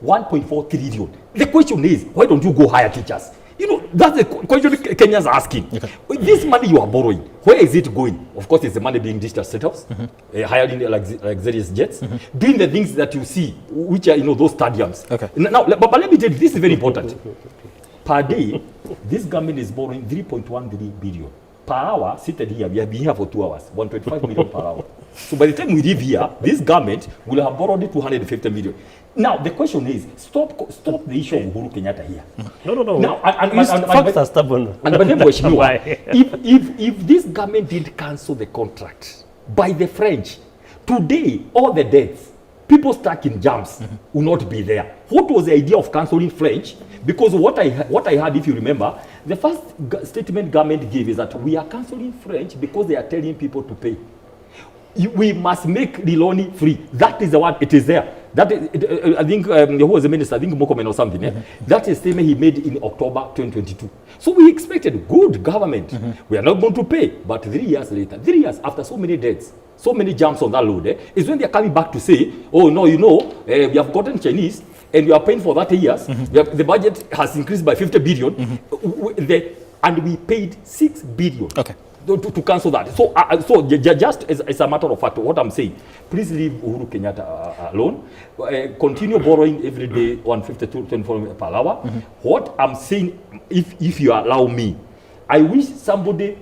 1.4 trillion. The question is, why don't you go hire teachers? You know, that's the question Kenyans are asking. This money you are borrowing, where is it going? Of course, it's the money being digital setups, hiring luxurious jets, doing the things that you see, which are, you know, those stadiums. Now, but let me tell you, this is very important. Per day, this government is borrowing 3.13 billion. Per hour, seated here, we have been here for 2 hours, 125 million per hour. So by the time we leave here, this government will have borrowed 250 million. Now, the question is, stop the issue of Uhuru Kenyatta here. No. Now, facts are stubborn. If this government did cancel the contract by the French, today, all the deaths, people stuck in jams will not be there. What was the idea of cancelling French? Because what I heard, if you remember, the first statement government gave is that we are cancelling French because they are telling people to pay. We must make Liloni free. That is the one. It is there. That is, I think who was the minister? I think Mokomen or something. That is a statement he made in October 2022. So we expected good government. We are not going to pay, but 3 years later, 3 years after so many deaths, so many jumps on that load, is when they are coming back to say, oh no, you know, we have gotten Chinese and you are paying for 30 years. The budget has increased by 50 billion, and we paid 6 billion. Okay. To cancel that. So, just as a matter of fact, what I'm saying, please leave Uhuru Kenyatta alone. Continue borrowing every day 152 per hour. What I'm saying, if you allow me, I wish somebody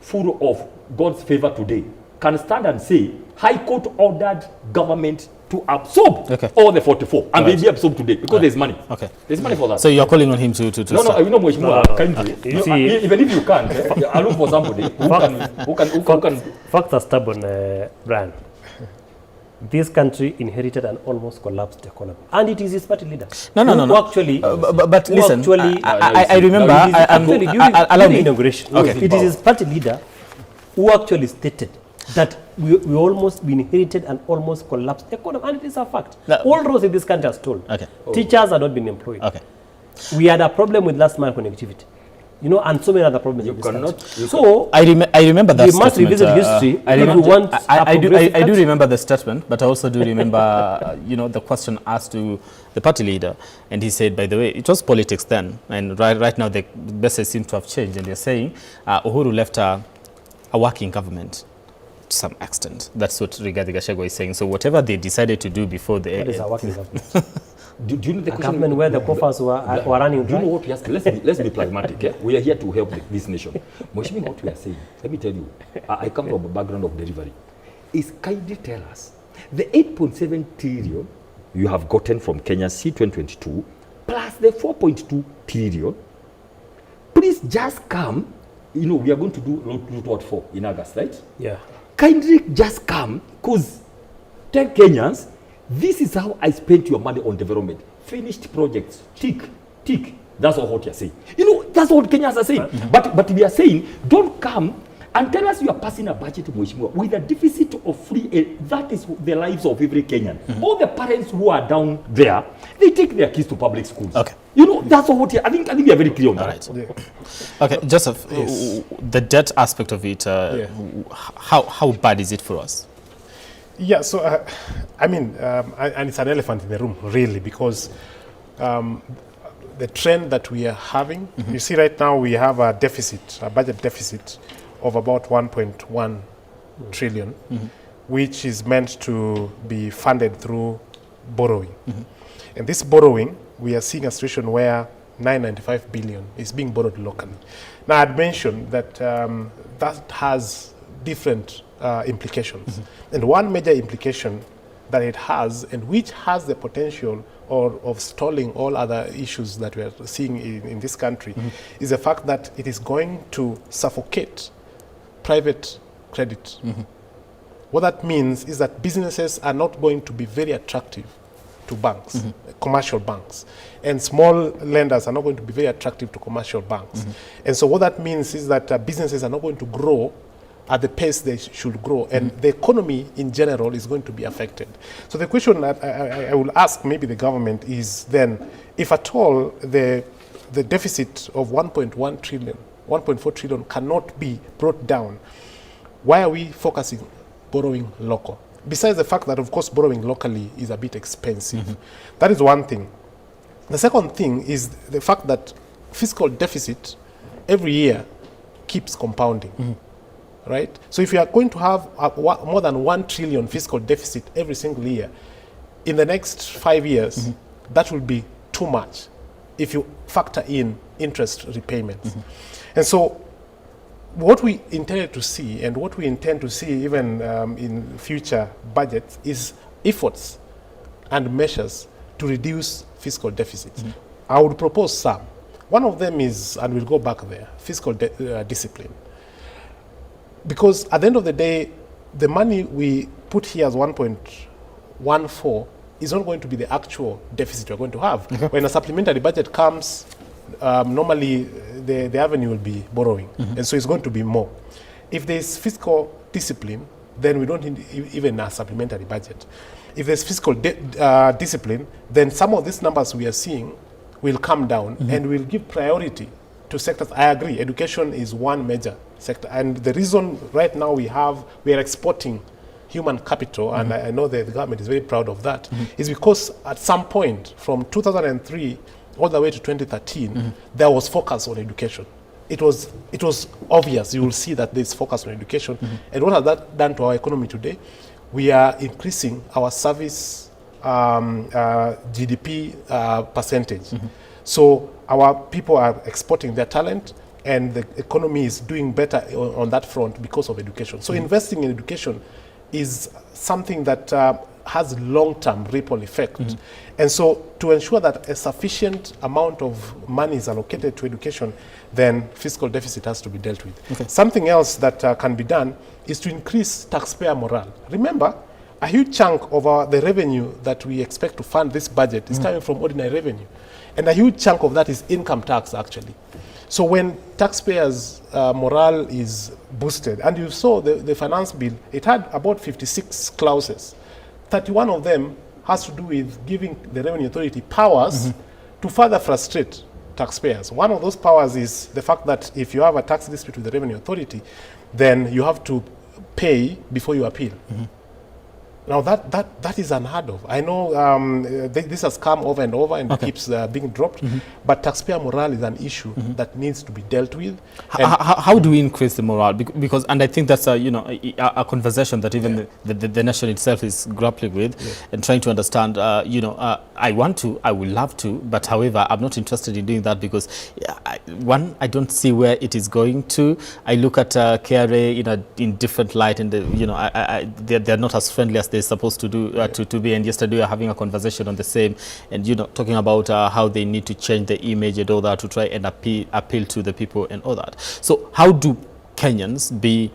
full of God's favor today can stand and say, High Court ordered government to absorb all the 44, and they be absorbed today because there's money. Okay, there's money for that. So you're calling on him to no, you know, kindly. Even if you can't, I look for somebody who can. Facts are stubborn, Brian. This country inherited an almost collapsed economy, and it is his party leader. No. Actually, but listen, actually, I remember. During the inauguration, it is his party leader who actually stated that we almost inherited an almost collapsed economy, and it is a fact. All roads in this country are stolen. Teachers are not being employed. We had a problem with last mile connectivity, you know, and so many other problems in this country. So I remember that. We must revisit history. I do remember the statement, but I also do remember, you know, the question asked to the party leader, and he said, by the way, it was politics then, and right now the message seems to have changed, and they're saying Uhuru left a working government. To some extent, that's what Rigathi Gachagua is saying. So whatever they decided to do before the what is a working government? Do you know the government where the coffers were running dry? Do you know what we ask? Let's be pragmatic. Yeah? We are here to help this nation. Mheshimiwa, what we are saying, let me tell you, I come from a background of delivery. Is kindly tell us the 8.7 trillion you have gotten from Kenya C2022 plus the 4.2 trillion. Please just come. You know, we are going to do Route 4 in August, right? Yeah. Kindly just come, because tell Kenyans, this is how I spent your money on development. Finished projects, tick. That's all what you're saying. You know, that's what Kenyans are saying. But we are saying, don't come and tell us you are passing a budget, Mheshimiwa, with a deficit of free aid. That is the lives of every Kenyan. All the parents who are down there, they take their kids to public schools. Okay. You know, that's what I think we are very clear on that. Okay, Joseph, the debt aspect of it, how bad is it for us? Yeah, so I mean, and it's an elephant in the room, really, because the trend that we are having, you see right now we have a deficit, a budget deficit of about 1.1 trillion, which is meant to be funded through borrowing. And this borrowing, we are seeing a situation where 995 billion is being borrowed locally. Now, I'd mentioned that that has different implications. And one major implication that it has, and which has the potential of stalling all other issues that we are seeing in this country, is the fact that it is going to suffocate private credit. What that means is that businesses are not going to be very attractive to banks, commercial banks, and small lenders are not going to be very attractive to commercial banks. And so what that means is that businesses are not going to grow at the pace they should grow, and the economy in general is going to be affected. So the question that I will ask maybe the government is then, if at all the deficit of 1.1 trillion, 1.4 trillion cannot be brought down, why are we focusing borrowing local? Besides the fact that, of course, borrowing locally is a bit expensive. That is one thing. The second thing is the fact that fiscal deficit every year keeps compounding. Right? So if you are going to have more than 1 trillion fiscal deficit every single year, in the next 5 years, that will be too much if you factor in interest repayments. And so what we intended to see, and what we intend to see even in future budgets, is efforts and measures to reduce fiscal deficits. I would propose some. One of them is, and we'll go back there, fiscal discipline. Because at the end of the day, the money we put here as 1.14 is not going to be the actual deficit we're going to have. When a supplementary budget comes, normally the avenue will be borrowing, and so it's going to be more. If there's fiscal discipline, then we don't need even a supplementary budget. If there's fiscal discipline, then some of these numbers we are seeing will come down and will give priority to sectors. I agree, education is one major sector. And the reason right now we are exporting human capital, and I know that the government is very proud of that, is because at some point from 2003 all the way to 2013, there was focus on education. It was obvious. You will see that there's focus on education. And what has that done to our economy today? We are increasing our service GDP percentage. So our people are exporting their talent, and the economy is doing better on that front because of education. So investing in education is something that has long-term ripple effect. And so to ensure that a sufficient amount of money is allocated to education, then fiscal deficit has to be dealt with. Something else that can be done is to increase taxpayer morale. Remember, a huge chunk of the revenue that we expect to fund this budget is coming from ordinary revenue. And a huge chunk of that is income tax, actually. So when taxpayers' morale is boosted, and you saw the finance bill, it had about 56 clauses. 31 of them has to do with giving the Revenue Authority powers to further frustrate taxpayers. One of those powers is the fact that if you have a tax dispute with the Revenue Authority, then you have to pay before you appeal. Now that is unheard of. I know this has come over and over and keeps being dropped, but taxpayer morale is an issue that needs to be dealt with. How do we increase the morale? Because, and I think that's a conversation that even the nation itself is grappling with and trying to understand. I would love to, but however, I'm not interested in doing that because I don't see where it is going to. I look at KRA in different light, and they're not as friendly as they're supposed to do to be. And yesterday we were having a conversation on the same, and talking about how they need to change the image and all that to try and appeal to the people and all that. So how do Kenyans be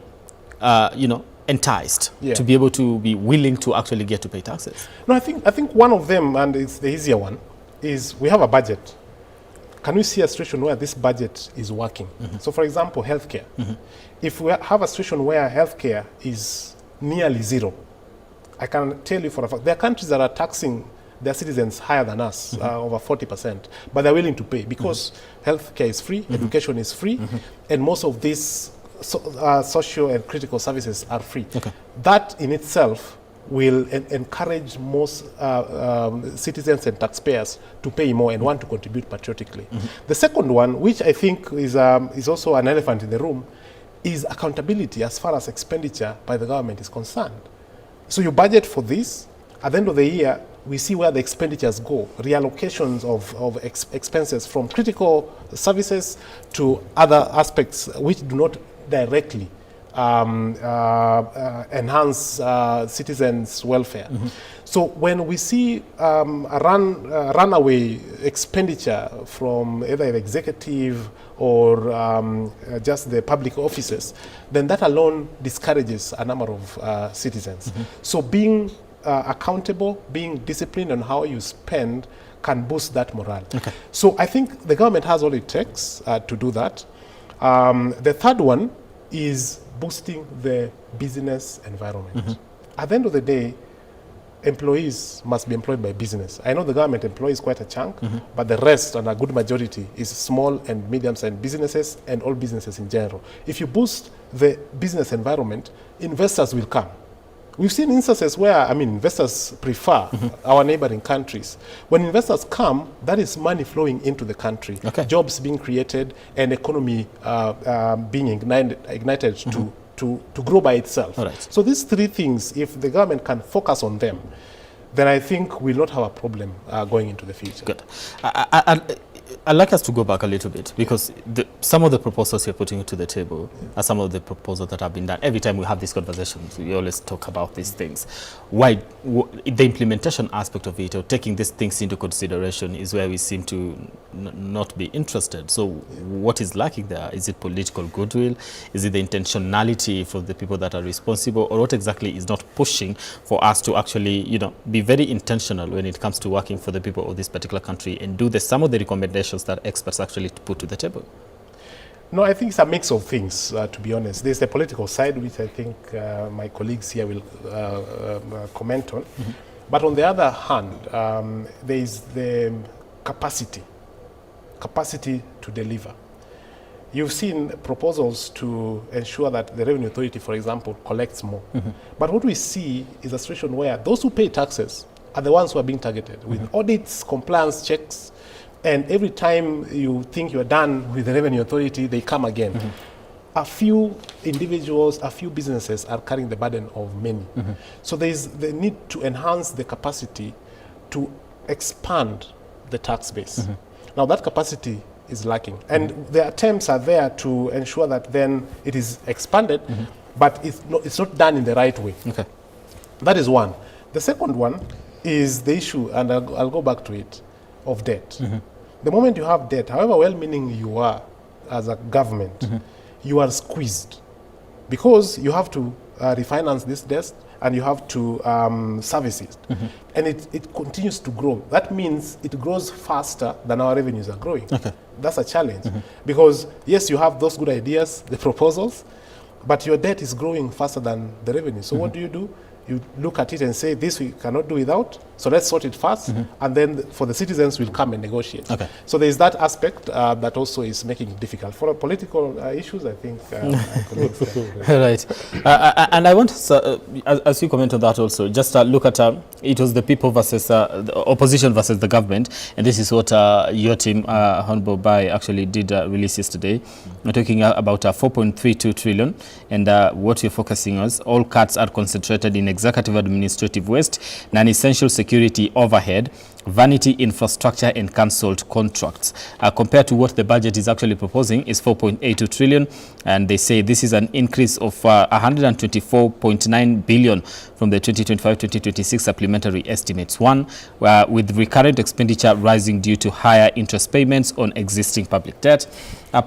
enticed to be able to be willing to actually get to pay taxes? No, I think one of them, and it's the easier one, is we have a budget. Can we see a situation where this budget is working? So for example, healthcare. If we have a situation where healthcare is nearly zero, I can tell you for a fact, there are countries that are taxing their citizens higher than us, over 40%, but they're willing to pay because healthcare is free, education is free, and most of these social and critical services are free. That in itself will encourage most citizens and taxpayers to pay more and want to contribute patriotically. The second one, which I think is also an elephant in the room, is accountability as far as expenditure by the government is concerned. So you budget for this, at the end of the year, we see where the expenditures go, reallocations of expenses from critical services to other aspects which do not directly enhance citizens' welfare. So when we see a runaway expenditure from either the executive or just the public offices, then that alone discourages a number of citizens. So being accountable, being disciplined on how you spend can boost that morale. So I think the government has all it takes to do that. The third one is boosting the business environment. At the end of the day, employees must be employed by business. I know the government employs quite a chunk, but the rest, and a good majority, is small and medium-sized businesses and all businesses in general. If you boost the business environment, investors will come. We've seen instances where, investors prefer our neighboring countries. When investors come, that is money flowing into the country, jobs being created, and economy being ignited to grow by itself. So these three things, if the government can focus on them, then I think we'll not have a problem going into the future. Good. I'd like us to go back a little bit, because some of the proposals you're putting to the table are some of the proposals that have been done. Every time we have these conversations, we always talk about these things. Why the implementation aspect of it, or taking these things into consideration, is where we seem to not be interested. So what is lacking there? Is it political goodwill? Is it the intentionality for the people that are responsible? Or what exactly is not pushing for us to actually, be very intentional when it comes to working for the people of this particular country and do some of the recommendations that experts actually put to the table? No, I think it's a mix of things, to be honest. There's the political side, which I think my colleagues here will comment on. But on the other hand, there is the capacity to deliver. You've seen proposals to ensure that the Revenue Authority, for example, collects more. But what we see is a situation where those who pay taxes are the ones who are being targeted with audits, compliance checks, and every time you think you're done with the Revenue Authority, they come again. A few individuals, a few businesses are carrying the burden of many. So there's the need to enhance the capacity to expand the tax base. Now that capacity is lacking. And the attempts are there to ensure that then it is expanded, but it's not done in the right way. Okay. That is one. The second one is the issue, and I'll go back to it, of debt. The moment you have debt, however well-meaning you are as a government, you are squeezed because you have to refinance this debt and you have to service it. And it continues to grow. That means it grows faster than our revenues are growing. Okay. That's a challenge because, yes, you have those good ideas, the proposals, but your debt is growing faster than the revenue. So what do? You look at it and say, this we cannot do without, so let's sort it first, and then for the citizens, we'll come and negotiate. Okay. So there is that aspect that also is making it difficult. For political issues, I think Right. And I want, as you comment on that also, just look at, it was the people versus, the opposition versus the government, and this is what your team, Honorable Bai, actually did release yesterday. We're talking about 4.32 trillion, and what we're focusing on, all cuts are concentrated in executive administrative waste, non-essential security overhead, vanity infrastructure and cancelled contracts. Compared to what the budget is actually proposing is 4.82 trillion, and they say this is an increase of 124.9 billion from the 2025-2026 supplementary estimates. One, with recurrent expenditure rising due to higher interest payments on existing public debt.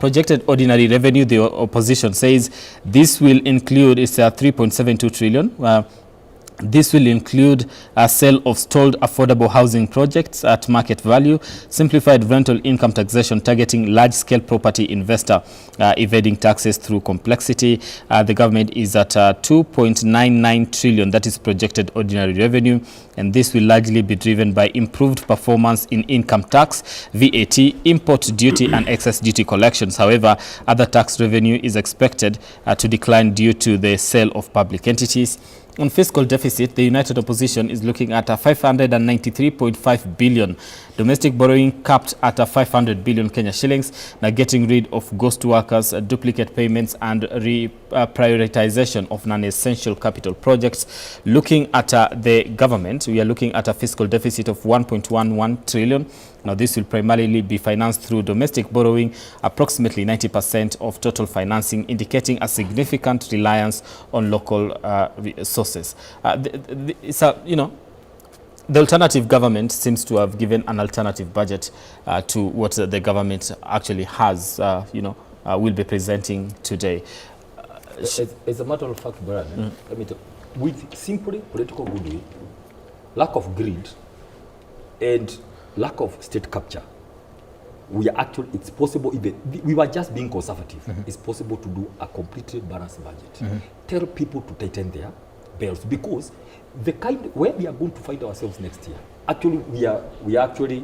Projected ordinary revenue, the opposition says this will include, it's 3.72 trillion. This will include a sale of stalled affordable housing projects at market value, simplified rental income taxation targeting large-scale property investor evading taxes through complexity. The government is at 2.99 trillion, that is projected ordinary revenue, and this will largely be driven by improved performance in income tax, VAT, import duty and excess duty collections. However, other tax revenue is expected to decline due to the sale of public entities. On fiscal deficit, the United Opposition is looking at 593.5 billion. Domestic borrowing capped at 500 billion Kenya shillings. Now getting rid of ghost workers, duplicate payments and prioritization of non-essential capital projects. Looking at the government, we are looking at a fiscal deficit of 1.11 trillion. Now this will primarily be financed through domestic borrowing, approximately 90% of total financing, indicating a significant reliance on local sources. The alternative government seems to have given an alternative budget to what the government actually has, will be presenting today. As a matter of fact, Brad, let me tell you, with simply political goodwill, lack of greed, and lack of state capture, we are actually, it's possible, even we were just being conservative. It's possible to do a completely balanced budget. Tell people to tighten their belts, because the kind where we are going to find ourselves next year, actually we are actually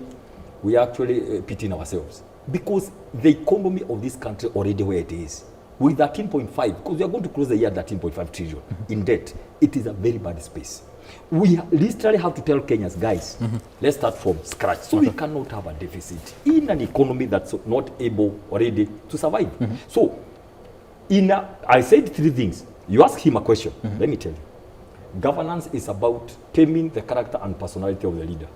pitying ourselves, because the economy of this country already where it is, with 13.5, because we are going to close the year at 13.5 trillion in debt, it is a very bad space. We literally have to tell Kenyans, guys, let's start from scratch. So we cannot have a deficit in an economy that's not able already to survive. So I said three things. You ask him a question. Let me tell you. Governance is about taming the character and personality of the leader.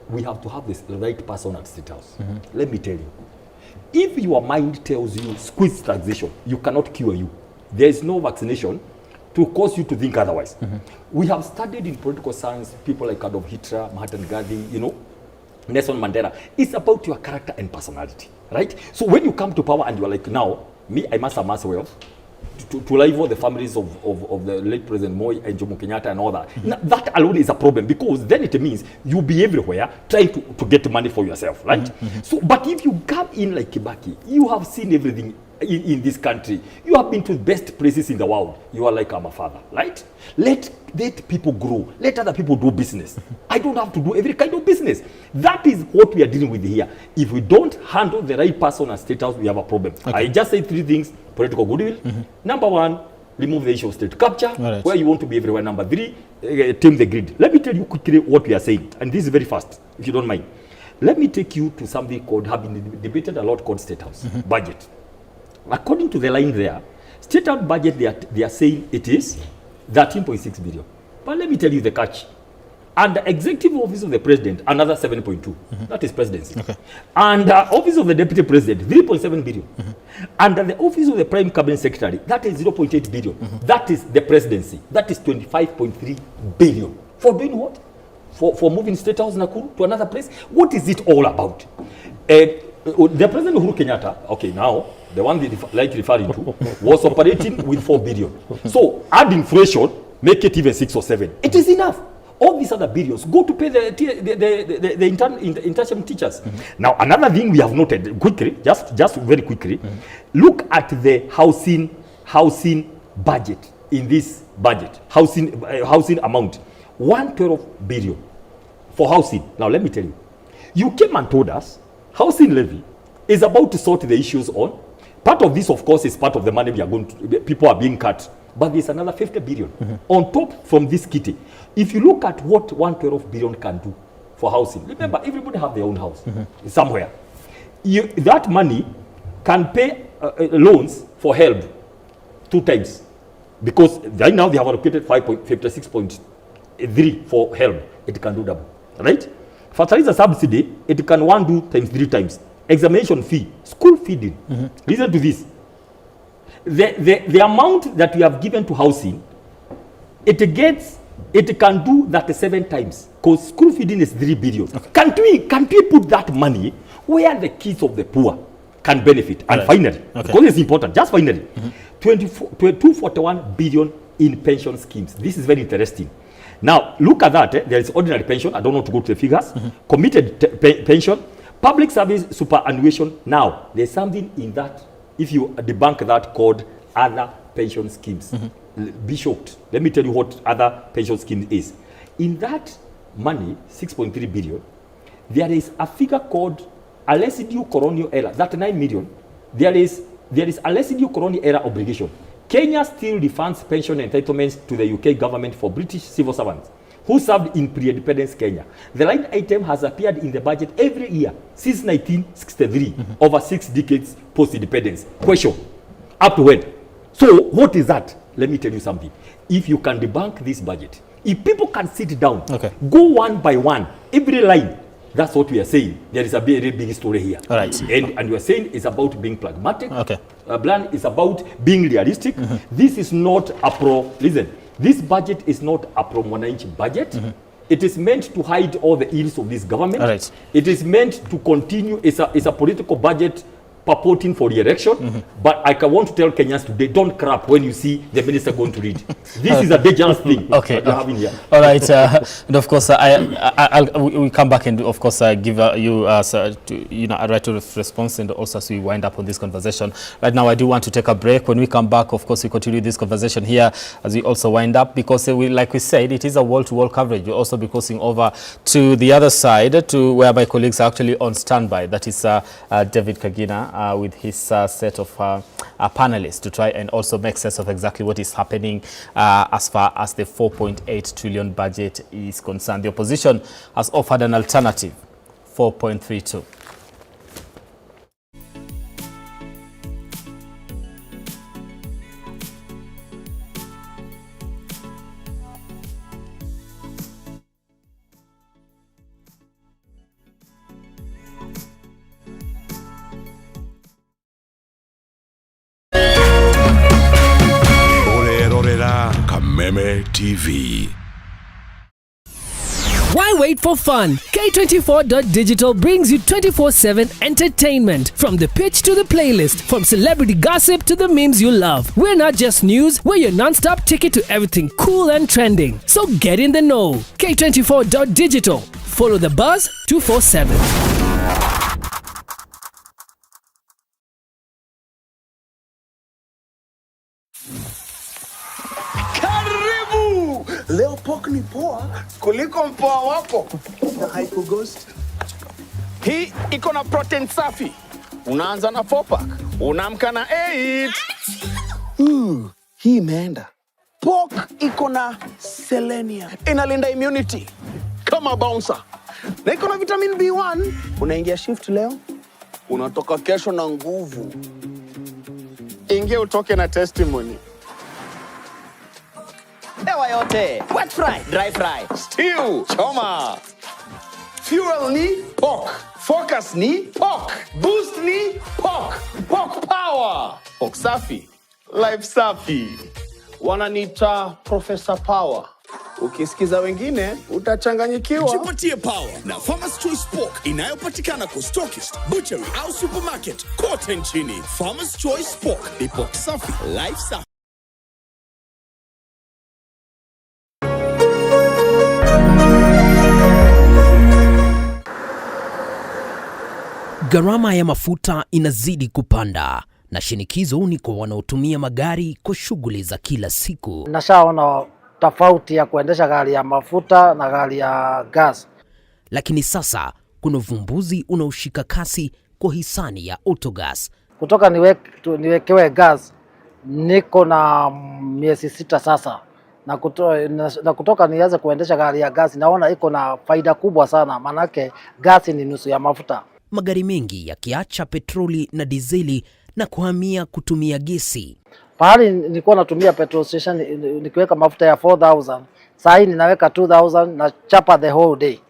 We have to have the right person at State House. Let me tell you. If your mind tells you squeeze taxation, you cannot cure you. There is no vaccination to cause you to think otherwise. We have studied in political science people like Adolf Hitler, Mahatma Gandhi, Nelson Mandela. It's about your character and personality, right? So when you come to power and you're like, now, I must amass wealth to rival the families of the late President Moi and Jomo Kenyatta and all that. Now, that alone is a problem, because then it means you'll be everywhere trying to get money for yourself, right? So, but if you come in like Kibaki, you have seen everything in this country. You have been to the best places in the world. You are like, I'm a father, right? Let people grow. Let other people do business. I don't have to do every kind of business. That is what we are dealing with here. If we don't handle the right person at State House, we have a problem. Okay. I just said 3 things. Political goodwill. Number 1, remove the issue of state capture, Right. where you want to be everywhere. Number 3, tame the grid. Let me tell you quickly what we are saying. And this is very fast, if you don't mind. Let me take you to something called, have been debated a lot, called State House budget. According to the line there, State House budget, they are saying it is 13.6 billion. But let me tell you the catch. And the executive office of the president, another 7.2. That is presidency. Okay. And the office of the deputy president, 3.7 billion. And the office of the prime cabinet secretary, that is 0.8 billion. That is the presidency. That is 25.3 billion. For doing what? For moving State House Nakuru to another place? What is it all about? The President Uhuru Kenyatta, okay, now, the one they like referring to, was operating with 4 billion. So add inflation, make it even 6 or 7. It is enough. All these other billions go to pay the internship teachers. Now, another thing we have noted quickly, just very quickly, look at the housing budget in this budget, housing amount, 112 billion for housing. Now, let me tell you, you came and told us housing levy is about to sort the issues on. Part of this, of course, is part of the money we are going to, people are being cut. But there's another 50 billion on top from this kitty. If you look at what 112 billion can do for housing, remember, everybody have their own house somewhere. That money can pay loans for help 2 times. Because right now they have allocated 56.3 for help. It can do double, right? Fertilizer subsidy, it can 1 do times 3 times. Examination fee, school feeding. Listen to this. The amount that we have given to housing, it can do that 7 times, because school feeding is 3 billion. Okay. Can't we put that money where the kids of the poor can benefit? And finally, because it's important, just finally, 241 billion in pension schemes. This is very interesting. Now, look at that. There is ordinary pension. I don't want to go to the figures. Committed pension, public service superannuation. Now, there's something in that. If you debunk that, called other pension schemes, be shocked. Let me tell you what other pension scheme is. In that money, 6.3 billion, there is a figure called a residue colonial error. That 9 million, there is a residue colonial error obligation. Kenya still refunds pension entitlements to the UK government for British civil servants who served in pre-independence Kenya. The line item has appeared in the budget every year since 1963, over 6 decades post-independence. Question, up to when? So what is that? Let me tell you something. If you can debunk this budget, if people can sit down, go one by one, every line, that's what we are saying. There is a very big story here. All right. And we are saying it's about being pragmatic. Plan is about being realistic. This is not listen, this budget is not a pro-mwananchi budget. It is meant to hide all the ills of this government. All right. It is meant to continue. It's a political budget purporting for the election. But I want to tell Kenyans today, don't crap when you see the minister going to read. This is a dangerous thing that you're having here. All right. And of course, we come back and of course give you a right to response, and also as we wind up on this conversation. Right now, I do want to take a break. When we come back, of course, we continue this conversation here as we also wind up, because like we said, it is a wall-to-wall coverage. We'll also be crossing over to the other side, to where my colleagues are actually on standby. That is David Kagina with his set of panelists to try and also make sense of exactly what is happening as far as the 4.8 trillion budget is concerned. The opposition has offered an alternative, 4.32. Kameme TV. Why wait for fun? K24.digital brings you 24/7 entertainment. From the pitch to the playlist, from celebrity gossip to the memes you love. We're not just news, we're your non-stop ticket to everything cool and trending. So get in the know. K24.digital. Follow the buzz 247. Leo pork ni poa kuliko mpoa wako na haiko ghost. Hii iko na protein safi. Unaanza na 4 pack, unaamka na 8. Hii imeenda. Pork iko na selenium, inalinda immunity kama bouncer. Na iko na vitamin B1, unaingia shift leo, unatoka kesho na nguvu. Ingia utoke na testimony. Ewa yote, wet fry, dry fry, stew, choma. Fuel ni pork, focus ni pork, boost ni pork, pork power. Pork safi, life safi. Wananiita Professor Power. Ukisikiza wengine utachanganyikiwa. Jipatie power na Farmers Choice Pork inayopatikana kwa stockist, butchery au supermarket kote nchini. Farmers Choice Pork ni pork safi, life safi. Gharama ya mafuta inazidi kupanda na shinikizo ni kwa wanaotumia magari kwa shughuli za kila siku. Nashaona tofauti ya kuendesha gari ya mafuta na gari ya gas. Lakini sasa kuna uvumbuzi unaoshika kasi kwa hisani ya autogas. Kutoka niwekewe gas niko na miezi 6 sasa. Na kutoka nianze kuendesha gari ya gas naona iko na faida kubwa sana, manake gas ni nusu ya mafuta. Magari mengi yakiacha petroli na dizeli na kuhamia kutumia gesi. Pahali nilikuwa natumia petrol station nikiweka mafuta ya 4000, sasa hivi ninaweka 2000 na chapa the whole day.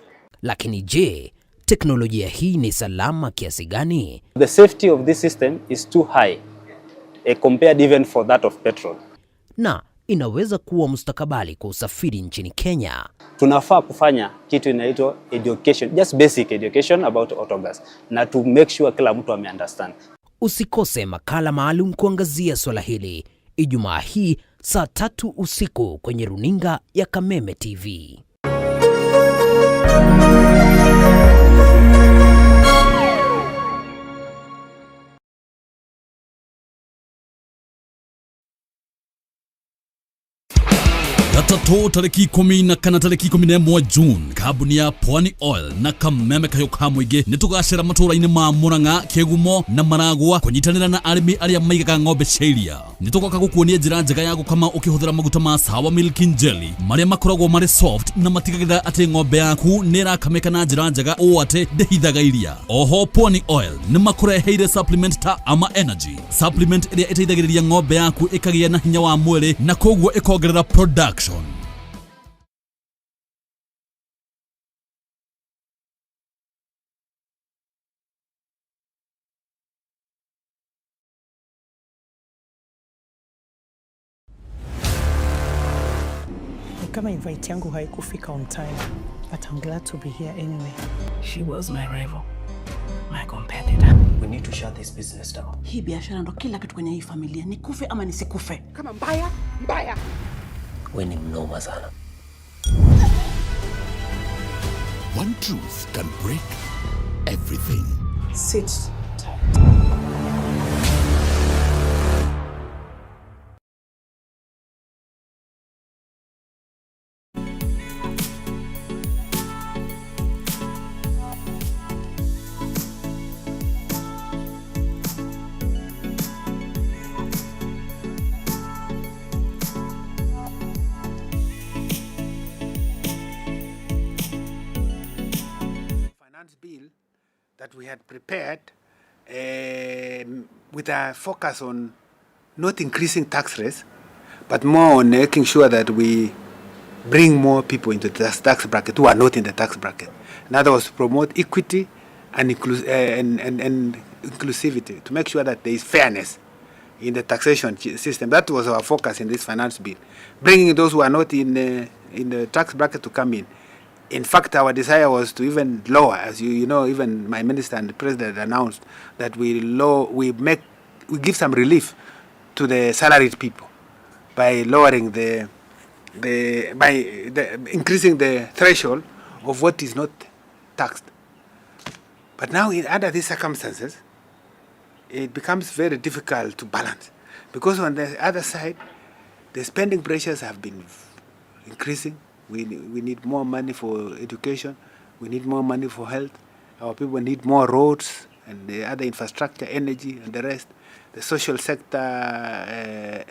Lakini je, teknolojia hii ni salama kiasi gani? The safety of this system is too high compared even for that of petrol. Na inaweza kuwa mustakabali kwa usafiri nchini Kenya. Tunafaa kufanya kitu inaitwa education, just basic education about autogas, na to make sure kila mtu ameunderstand. Usikose makala maalum kuangazia swala hili Ijumaa hii saa 3 usiku kwenye runinga ya Kameme TV. Gatatu tariki 10 na kana tariki 11 June, kambuni ya Pwani Oil na Kameme kayo kamwige nitugacira matura-ini ma Murang'a, Kegumo na Maragwa kunyitanira na arimi aria maigaga ng'ombe ciria. Nitugoka gukuonia njira njega ya gukama ukihuthira maguta ma Sawa Milk Jelly maria makoragwo mari soft na matigagira ati ng'ombe yaku nirakameka na njira njega o ate ndehithaga iria. Oho Pwani Oil ni makureheire supplement ta Ama Energy, supplement iria iteithagiriria ng'ombe yaku ikagia na hinya wa mwiri na koguo ikongerera production. Kama invite yangu haikufika on time, but I'm glad to be here anyway. She was my rival, my competitor. We need to shut this business down. Hii biashara ndo kila kitu kwenye hii familia, nikufe ama nisikufe. Kama mbaya, mbaya. We ni mnoma sana. One truth can break everything. Sit tight. Bill that we had prepared with a focus on not increasing tax rates, but more on making sure that we bring more people into the tax bracket who are not in the tax bracket. In other words, to promote equity and inclusivity, to make sure that there is fairness in the taxation system. That was our focus in this finance bill, bringing those who are not in the tax bracket to come in. In fact, our desire was to even lower, as you know, even my minister and the president announced that we give some relief to the salaried people by lowering increasing the threshold of what is not taxed. But now, under these circumstances, it becomes very difficult to balance, because on the other side, the spending pressures have been increasing. We need more money for education. We need more money for health. Our people need more roads and the other infrastructure, energy, and the rest. The social sector,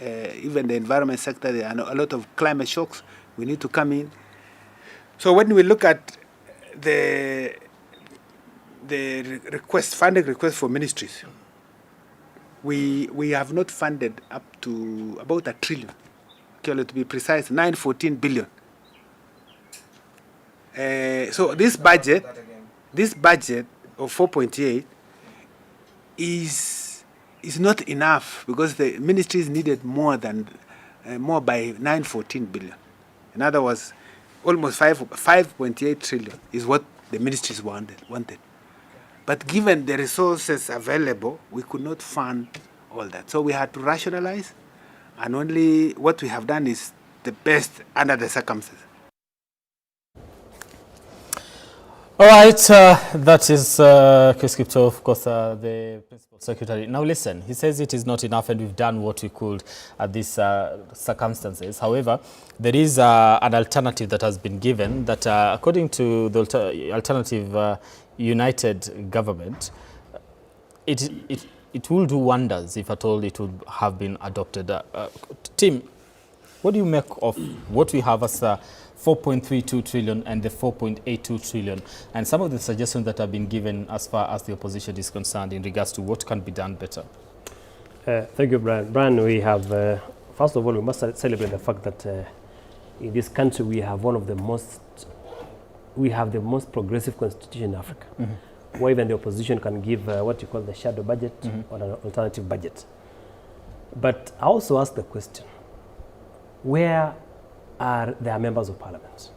even the environment sector, there are a lot of climate shocks. We need to come in. So when we look at the funding request for ministries, we have not funded up to about $1 trillion. Okay, to be precise, 914 billion. So this budget of 4.8 is not enough because the ministries needed more by 914 billion. In other words, almost 5.8 trillion is what the ministries wanted. But given the resources available, we could not fund all that. So we had to rationalize, and only what we have done is the best under the circumstances. All right, that is Chris Kipto, of course, the Principal Secretary. Now listen, he says it is not enough and we've done what we could at these circumstances. However, there is an alternative that has been given that according to the alternative united government, it will do wonders if at all it would have been adopted. Tim, what do you make of what we have as 4.32 trillion and the 4.82 trillion, and some of the suggestions that have been given as far as the opposition is concerned in regards to what can be done better? Thank you, Brian. Brian, we have, first of all, we must celebrate the fact that in this country we have the most progressive constitution in Africa, where even the opposition can give what you call the shadow budget or an alternative budget. But I also ask the question, where are their members of parliament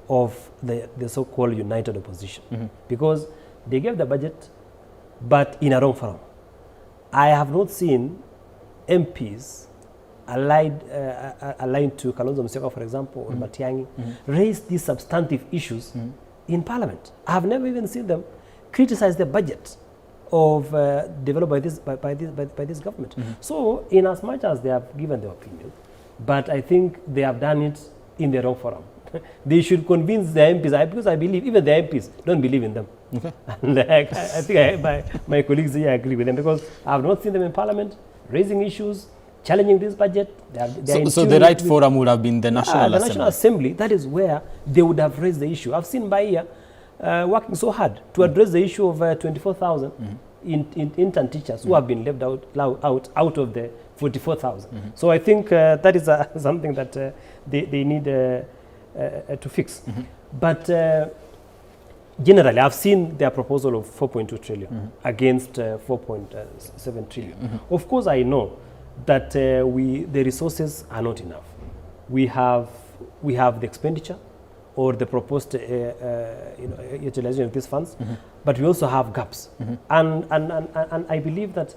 of the so-called united opposition? Because they gave the budget, but in a wrong forum. I have not seen MPs allied to Kalonzo Musyoka, for example, or Matiang'i, raise these substantive issues in parliament. I have never even seen them criticize the budget of developed by this government. So, in as much as they have given their opinion, but I think they have done it in the wrong forum. They should convince the MPs, because I believe even the MPs don't believe in them. Okay. And I think my colleagues here agree with them, because I have not seen them in parliament raising issues, challenging this budget. So the right forum would have been the National Assembly. The National Assembly, that is where they would have raised the issue. I've seen Bahia working so hard to address the issue of 24,000 intern teachers who have been left out of the 44,000. So I think that is something that they need to fix. But generally, I've seen their proposal of 4.2 trillion against 4.7 trillion. Of course, I know that the resources are not enough. We have the expenditure or the proposed utilization of these funds, but we also have gaps. And I believe that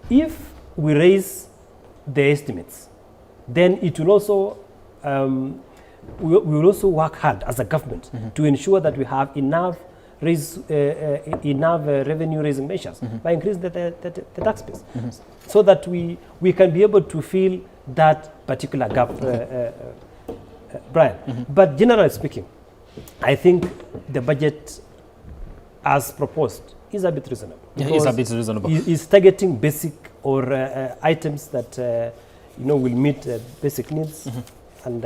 if we raise the estimates, then it will also we will also work hard as a government to ensure that we have enough revenue raising measures by increasing the tax base, so that we can be able to fill that particular gap, Brian. But generally speaking, I think the budget as proposed is a bit reasonable. Yeah, it's a bit reasonable. It's targeting basic or items that will meet basic needs and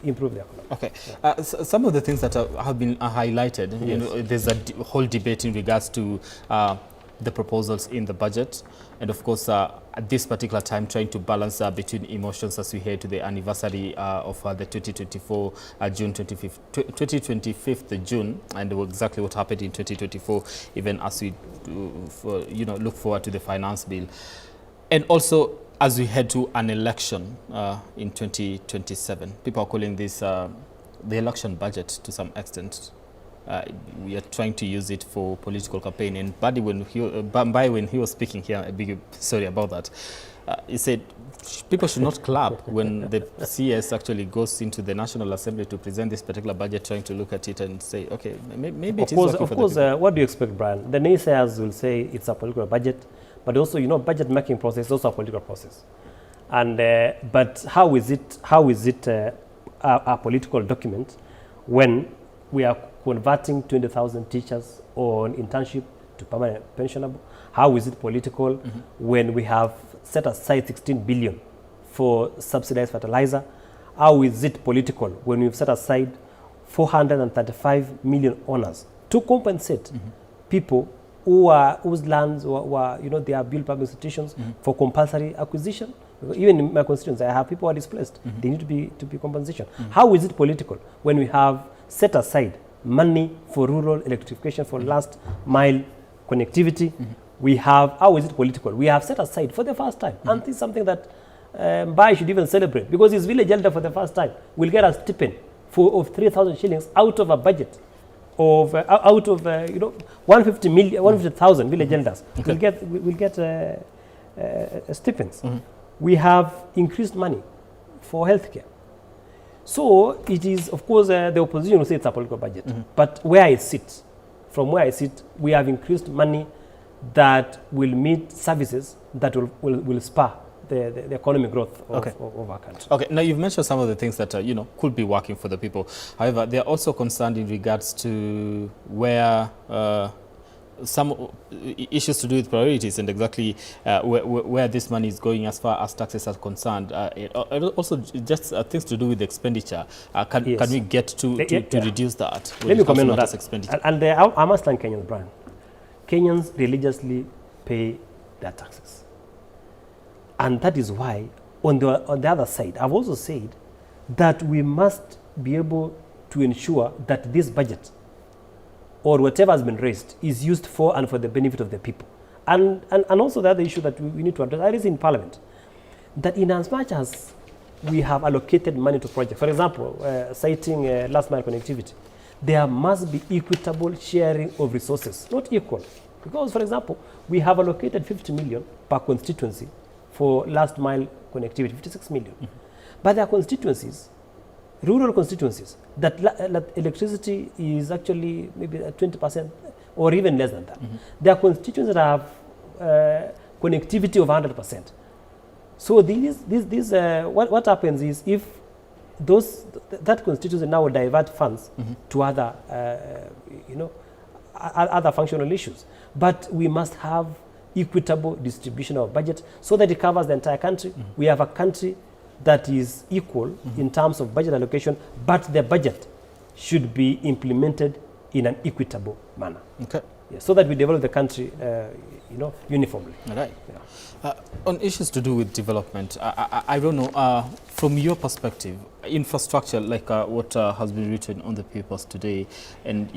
improve the economy. Okay. Some of the things that have been highlighted, there's a whole debate in regards to the proposals in the budget, and of course at this particular time trying to balance between emotions as we head to the anniversary of the 2024 June 25th June, and exactly what happened in 2024, even as we look forward to the finance bill, and also as we head to an election in 2027. People are calling this the election budget to some extent. We are trying to use it for political campaign. And Buddy, when he was speaking here, a big sorry about that, he said people should not clap when the CS actually goes into the National Assembly to present this particular budget, trying to look at it and say, okay, maybe it is working for the people. Of course, what do you expect, Brian? The naysayers will say it's a political budget, but also, budget making process is also a political process. And but how is it a political document when we are converting 20,000 teachers on internship to permanent pensionable? How is it political when we have set aside 16 billion for subsidized fertilizer? How is it political when we've set aside 435 million owners to compensate people whose lands were, they are built public institutions for compulsory acquisition? Even in my constituency, I have people who are displaced. They need to be compensation. How is it political when we have set aside money for rural electrification, for last mile connectivity? We have, how is it political? We have set aside for the first time, and this is something that Mbai should even celebrate, because his village elder for the first time will get a stipend of 3,000 shillings out of a budget of 150,000 village elders will get stipends. We have increased money for healthcare. So it is, of course, the opposition will say it's a political budget, but where I sit, from where I sit, we have increased money that will meet services that will spur the economic growth of our country. Okay, now you've mentioned some of the things that could be working for the people. However, they are also concerned in regards to where some issues to do with priorities and exactly where this money is going as far as taxes are concerned. Also, just things to do with expenditure. Can we get to reduce that? Let me comment on that. Expenditure? And I must thank Kenyans, Brian. Kenyans religiously pay their taxes. And that is why, on the other side, I've also said that we must be able to ensure that this budget, or whatever has been raised, is used for and for the benefit of the people. And also the other issue that we need to address, that is in Parliament, that in as much as we have allocated money to projects, for example, citing last mile connectivity, there must be equitable sharing of resources, not equal. Because, for example, we have allocated 50 million per constituency for last mile connectivity, 56 million. But there are constituencies, rural constituencies, that electricity is actually maybe 20% or even less than that. There are constituencies that have connectivity of 100%. So what happens is, if that constituency now divert funds to other, other functional issues, but we must have equitable distribution of budget so that it covers the entire country. We have a country that is equal in terms of budget allocation, but the budget should be implemented in an equitable manner. Okay. Yeah, so that we develop the country, uniformly. All right. Yeah. On issues to do with development, I don't know, from your perspective, infrastructure like what has been written on the papers today, and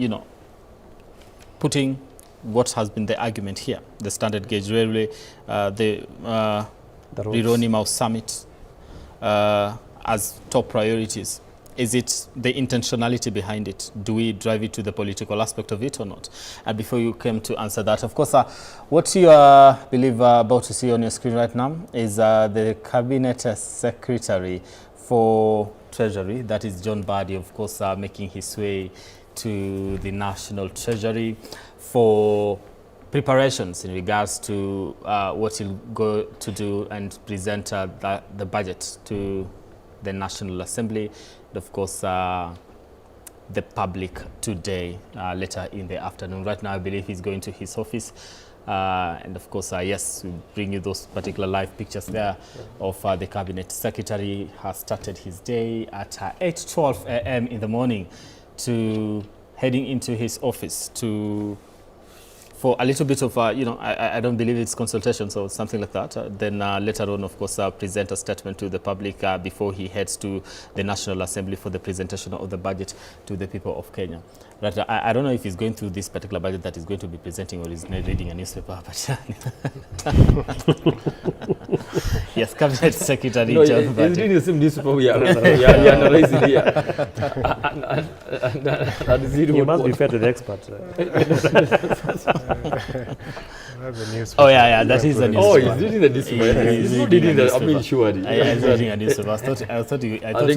putting what has been the argument here, the standard gauge railway, the Rironi Mau summit as top priorities. Is it the intentionality behind it? Do we drive it to the political aspect of it or not? And before you came to answer that, of course, what you believe about to see on your screen right now is the Cabinet Secretary for Treasury, that is John Badi, of course, making his way to the National Treasury for preparations in regards to what he'll go to do and present the budget to the National Assembly, and of course the public today, later in the afternoon. Right now I believe he's going to his office, and of course yes, we'll bring you those particular live pictures there of the Cabinet Secretary. Has started his day at 8:12 a.m. in the morning to heading into his office for a little bit of, I don't believe it's consultation, so something like that. Then later on, of course, present a statement to the public before he heads to the National Assembly for the presentation of the budget to the people of Kenya. Right, I don't know if he's going through this particular budget that he's going to be presenting, or he's reading a newspaper. But yes, Cabinet Secretary John Badi. He's reading the same newspaper we are analyzing here. You must be fair to the experts. Oh yeah, that is a newspaper. Oh, he's reading the newspaper. He's not reading the, I mean, surely. He's reading a newspaper. I thought I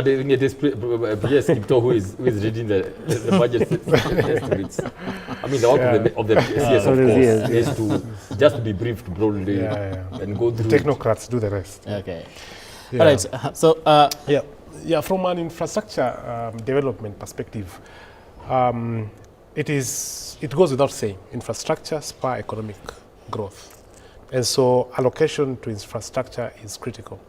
didn't get this PS Kipto who is reading the budget estimates. I mean, the work of the CS, of course, is to just be briefed broadly and go through. The technocrats do the rest. Okay. Yeah. All right. So Yeah, from an infrastructure development perspective, it goes without saying, infrastructure spur economic growth. And so allocation to infrastructure is critical.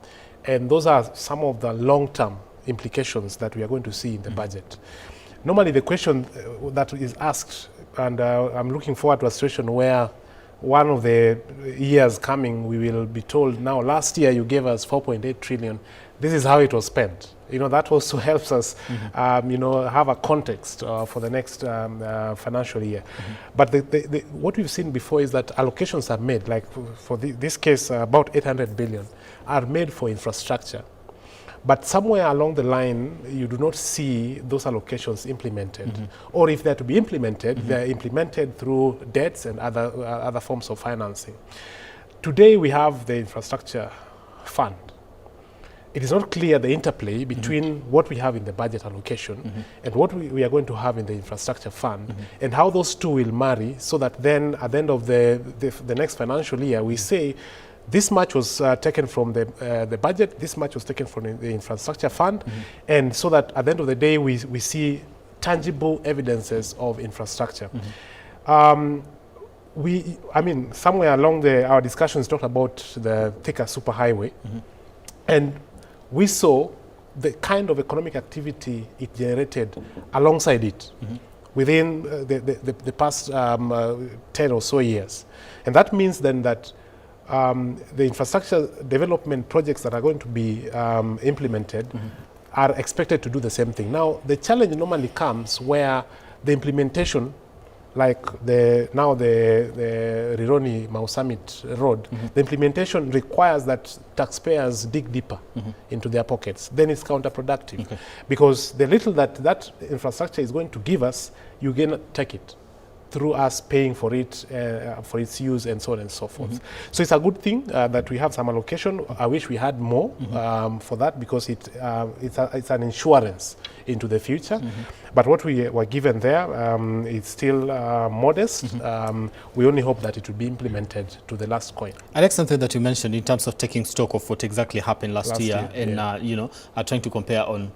And those are some of the long-term implications that we are going to see in the budget. Normally the question that is asked, and I'm looking forward to a situation where one of the years coming, we will be told, now last year you gave us 4.8 trillion. This is how it was spent. You know, that also helps us, you know, have a context for the next financial year. But what we've seen before is that allocations are made, like for this case, about 800 billion are made for infrastructure. But somewhere along the line, you do not see those allocations implemented. Or if they're to be implemented, they're implemented through debts and other forms of financing. Today, we have the infrastructure fund. It is not clear the interplay between what we have in the budget allocation and what we are going to have in the infrastructure fund, and how those two will marry, so that then at the end of the next financial year, we say, this much was taken from the budget, this much was taken from the infrastructure fund, and so that at the end of the day, we see tangible evidences of infrastructure. I mean, somewhere along our discussions talked about the Thika superhighway, and we saw the kind of economic activity it generated alongside it within the past 10 or so years. And that means then that the infrastructure development projects that are going to be implemented are expected to do the same thing. Now, the challenge normally comes where the implementation, like the Rironi Mau Summit Road, the implementation requires that taxpayers dig deeper into their pockets. Then it's counterproductive, because the little that infrastructure is going to give us, you can take it through us paying for it, for its use, and so on and so forth. So it's a good thing that we have some allocation. I wish we had more for that, because it's an insurance into the future. But what we were given there is still modest. We only hope that it will be implemented to the last coin. I like something that you mentioned in terms of taking stock of what exactly happened last year and you know, trying to compare on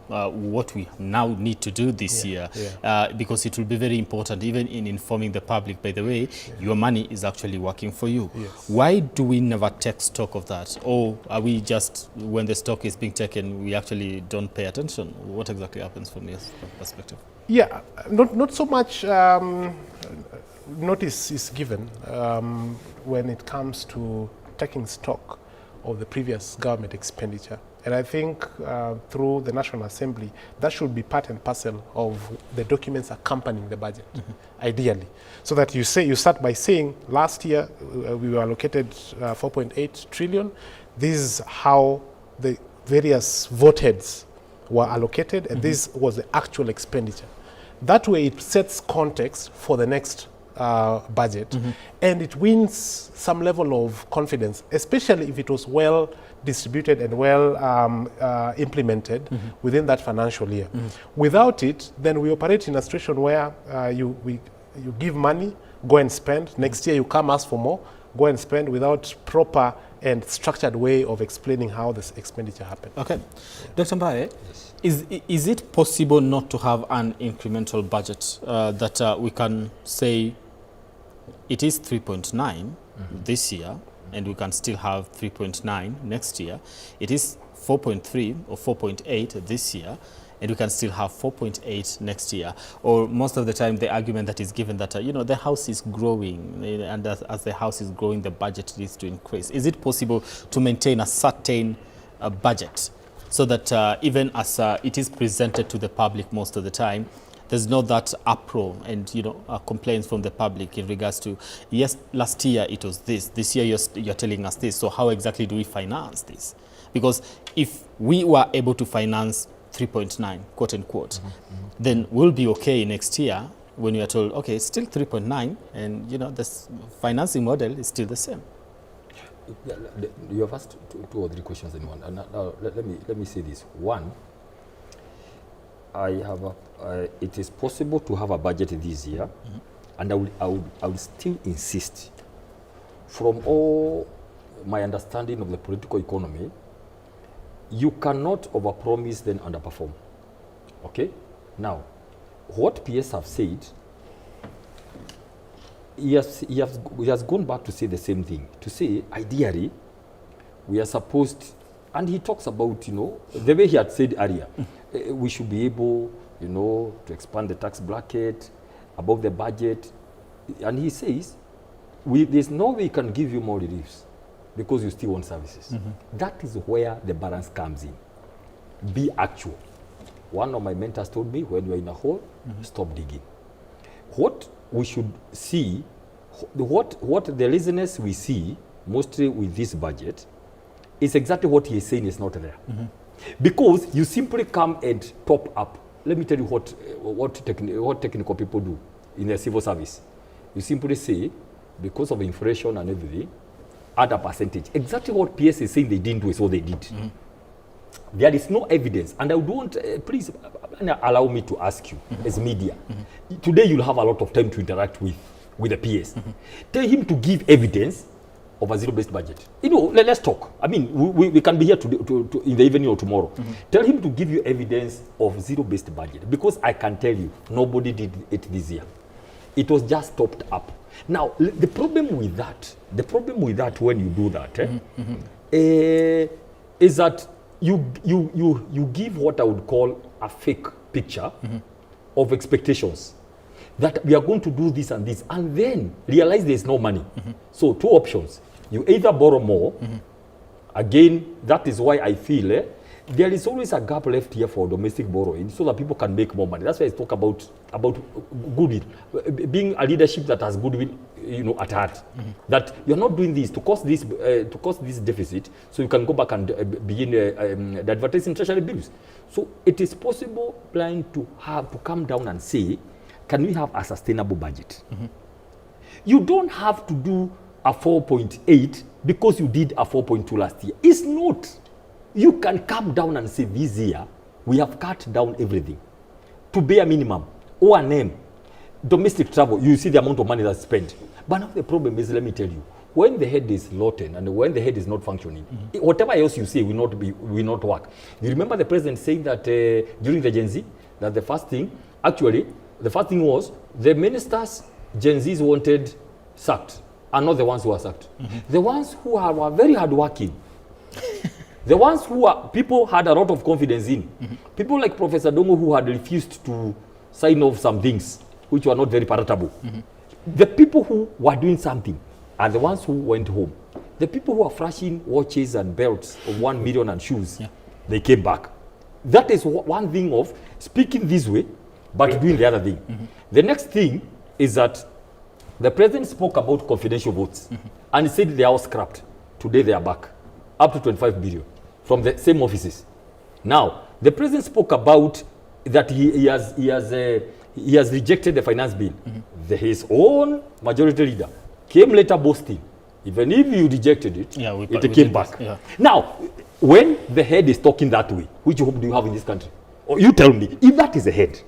what we now need to do this year, because it will be very important, even in informing the public, by the way, your money is actually working for you. Why do we never take stock of that? Or are we just, when the stock is being taken, we actually don't pay attention? What exactly happens from your perspective? Yeah, not so much notice is given when it comes to taking stock of the previous government expenditure. And I think through the National Assembly, that should be part and parcel of the documents accompanying the budget, ideally. So that you start by saying, last year we were allocated 4.8 trillion. This is how the various vote heads were allocated, and this was the actual expenditure. That way it sets context for the next budget, and it wins some level of confidence, especially if it was well distributed and well implemented within that financial year. Without it, then we operate in a situation where you give money, go and spend. Next year you come ask for more, go and spend, without proper and structured way of explaining how this expenditure happened. Okay. Dr. Mbaye, is it possible not to have an incremental budget that we can say it is 3.9 this year, and we can still have 3.9 next year. It is 4.3 or 4.8 this year, and we can still have 4.8 next year. Or most of the time, the argument that is given that, you know, the house is growing, and as the house is growing, the budget needs to increase. Is it possible to maintain a certain budget so that even as it is presented to the public most of the time, there's not that uproar and, you know, complaints from the public in regards to, yes, last year it was this year you're telling us this, so how exactly do we finance this? Because if we were able to finance 3.9, quote unquote, then we'll be okay next year when we are told, okay, it's still 3.9, and, you know, this financing model is still the same. You have asked two or three questions in one. And now let me say this. One, it is possible to have a budget this year, and I would still insist, from all my understanding of the political economy, you cannot overpromise then underperform. Okay? Now, what PS have said, he has gone back to say the same thing. To say, ideally, we are supposed, and he talks about, you know, the way he had said earlier, we should be able, you know, to expand the tax bracket above the budget. And he says, there's no way we can give you more reliefs because you still want services. That is where the balance comes in. Be actual. One of my mentors told me, when you're in a hole, stop digging. What we should see, what the laziness we see, mostly with this budget, is exactly what he is saying is not there. Because you simply come and top up. Let me tell you what technical people do in the civil service. You simply say, because of inflation and everything, add a percentage. Exactly what PS is saying they didn't do is what they did. There is no evidence, and I don't, please allow me to ask you, as media, today you'll have a lot of time to interact with the PS. Tell him to give evidence of a zero-based budget. You know, let's talk. I mean, we can be here today, in the evening or tomorrow. Tell him to give you evidence of zero-based budget, because I can tell you, nobody did it this year. It was just topped up. Now, the problem with that when you do that, is that you give what I would call a fake picture of expectations. That we are going to do this, and then realize there's no money. So 2 options. You either borrow more. Again, that is why I feel there is always a gap left here for domestic borrowing so that people can make more money. That's why I talk about goodwill, being a leadership that has goodwill, you know, at heart. That you're not doing this to cause this deficit, so you can go back and begin the advertising treasury bills. So it is possible, Brian, to come down and say, can we have a sustainable budget? You don't have to do a 4.8 because you did a 4.2 last year. It's not. You can come down and say, this year, we have cut down everything to bare minimum. O&M, domestic travel, you see the amount of money that's spent. But now the problem is, let me tell you, when the head is rotten and when the head is not functioning, whatever else you say will not work. You remember the president saying that during the Gen Z, that the first thing was the ministers Gen Zs wanted sacked are not the ones who are sacked. The ones who were very hardworking, the ones who people had a lot of confidence in, people like Professor Dongo, who had refused to sign off some things which were not very palatable. The people who were doing something are the ones who went home. The people who are flashing watches and belts of 1 million and shoes, they came back. That is one thing of speaking this way, but doing the other thing. The next thing is that the president spoke about confidential votes and he said they are all scrapped. Today they are back, up to 25 billion from the same offices. Now, the president spoke about that he has rejected the finance bill. His own majority leader came later boasting, even if you rejected it, it came back. Now, when the head is talking that way, which hope do you have in this country? Or you tell me, if that is the head.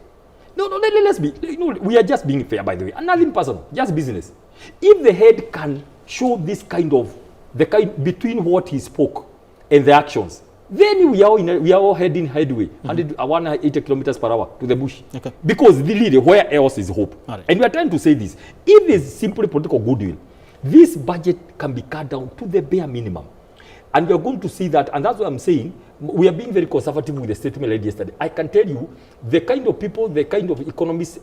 No, let's be, we are just being fair, by the way, and nothing personal, just business. If the head can show this between what he spoke and the actions, then we are all heading headway, 180 kilometers per hour to the bush. Because really, where else is hope? And we are trying to say this. If there's simply political goodwill, this budget can be cut down to the bare minimum. And we are going to see that, and that's what I'm saying. We are being very conservative with the statement made yesterday. I can tell you, the kind of people, the kind of economists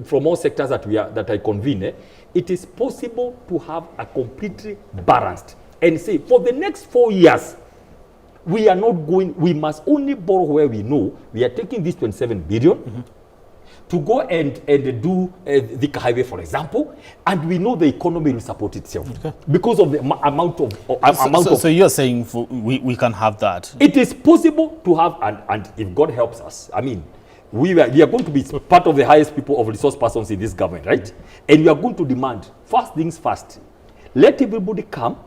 from all sectors that I convene, it is possible to have a completely balanced and say, for the next 4 years, we are not going, we must only borrow where we know we are taking this 27 billion to go and do the highway, for example, and we know the economy will support itself because of the amount of. So you're saying we can have that? It is possible to have, and if God helps us, I mean, we are going to be part of the highest people of resource persons in this government, right? And we are going to demand, first things first, let everybody come,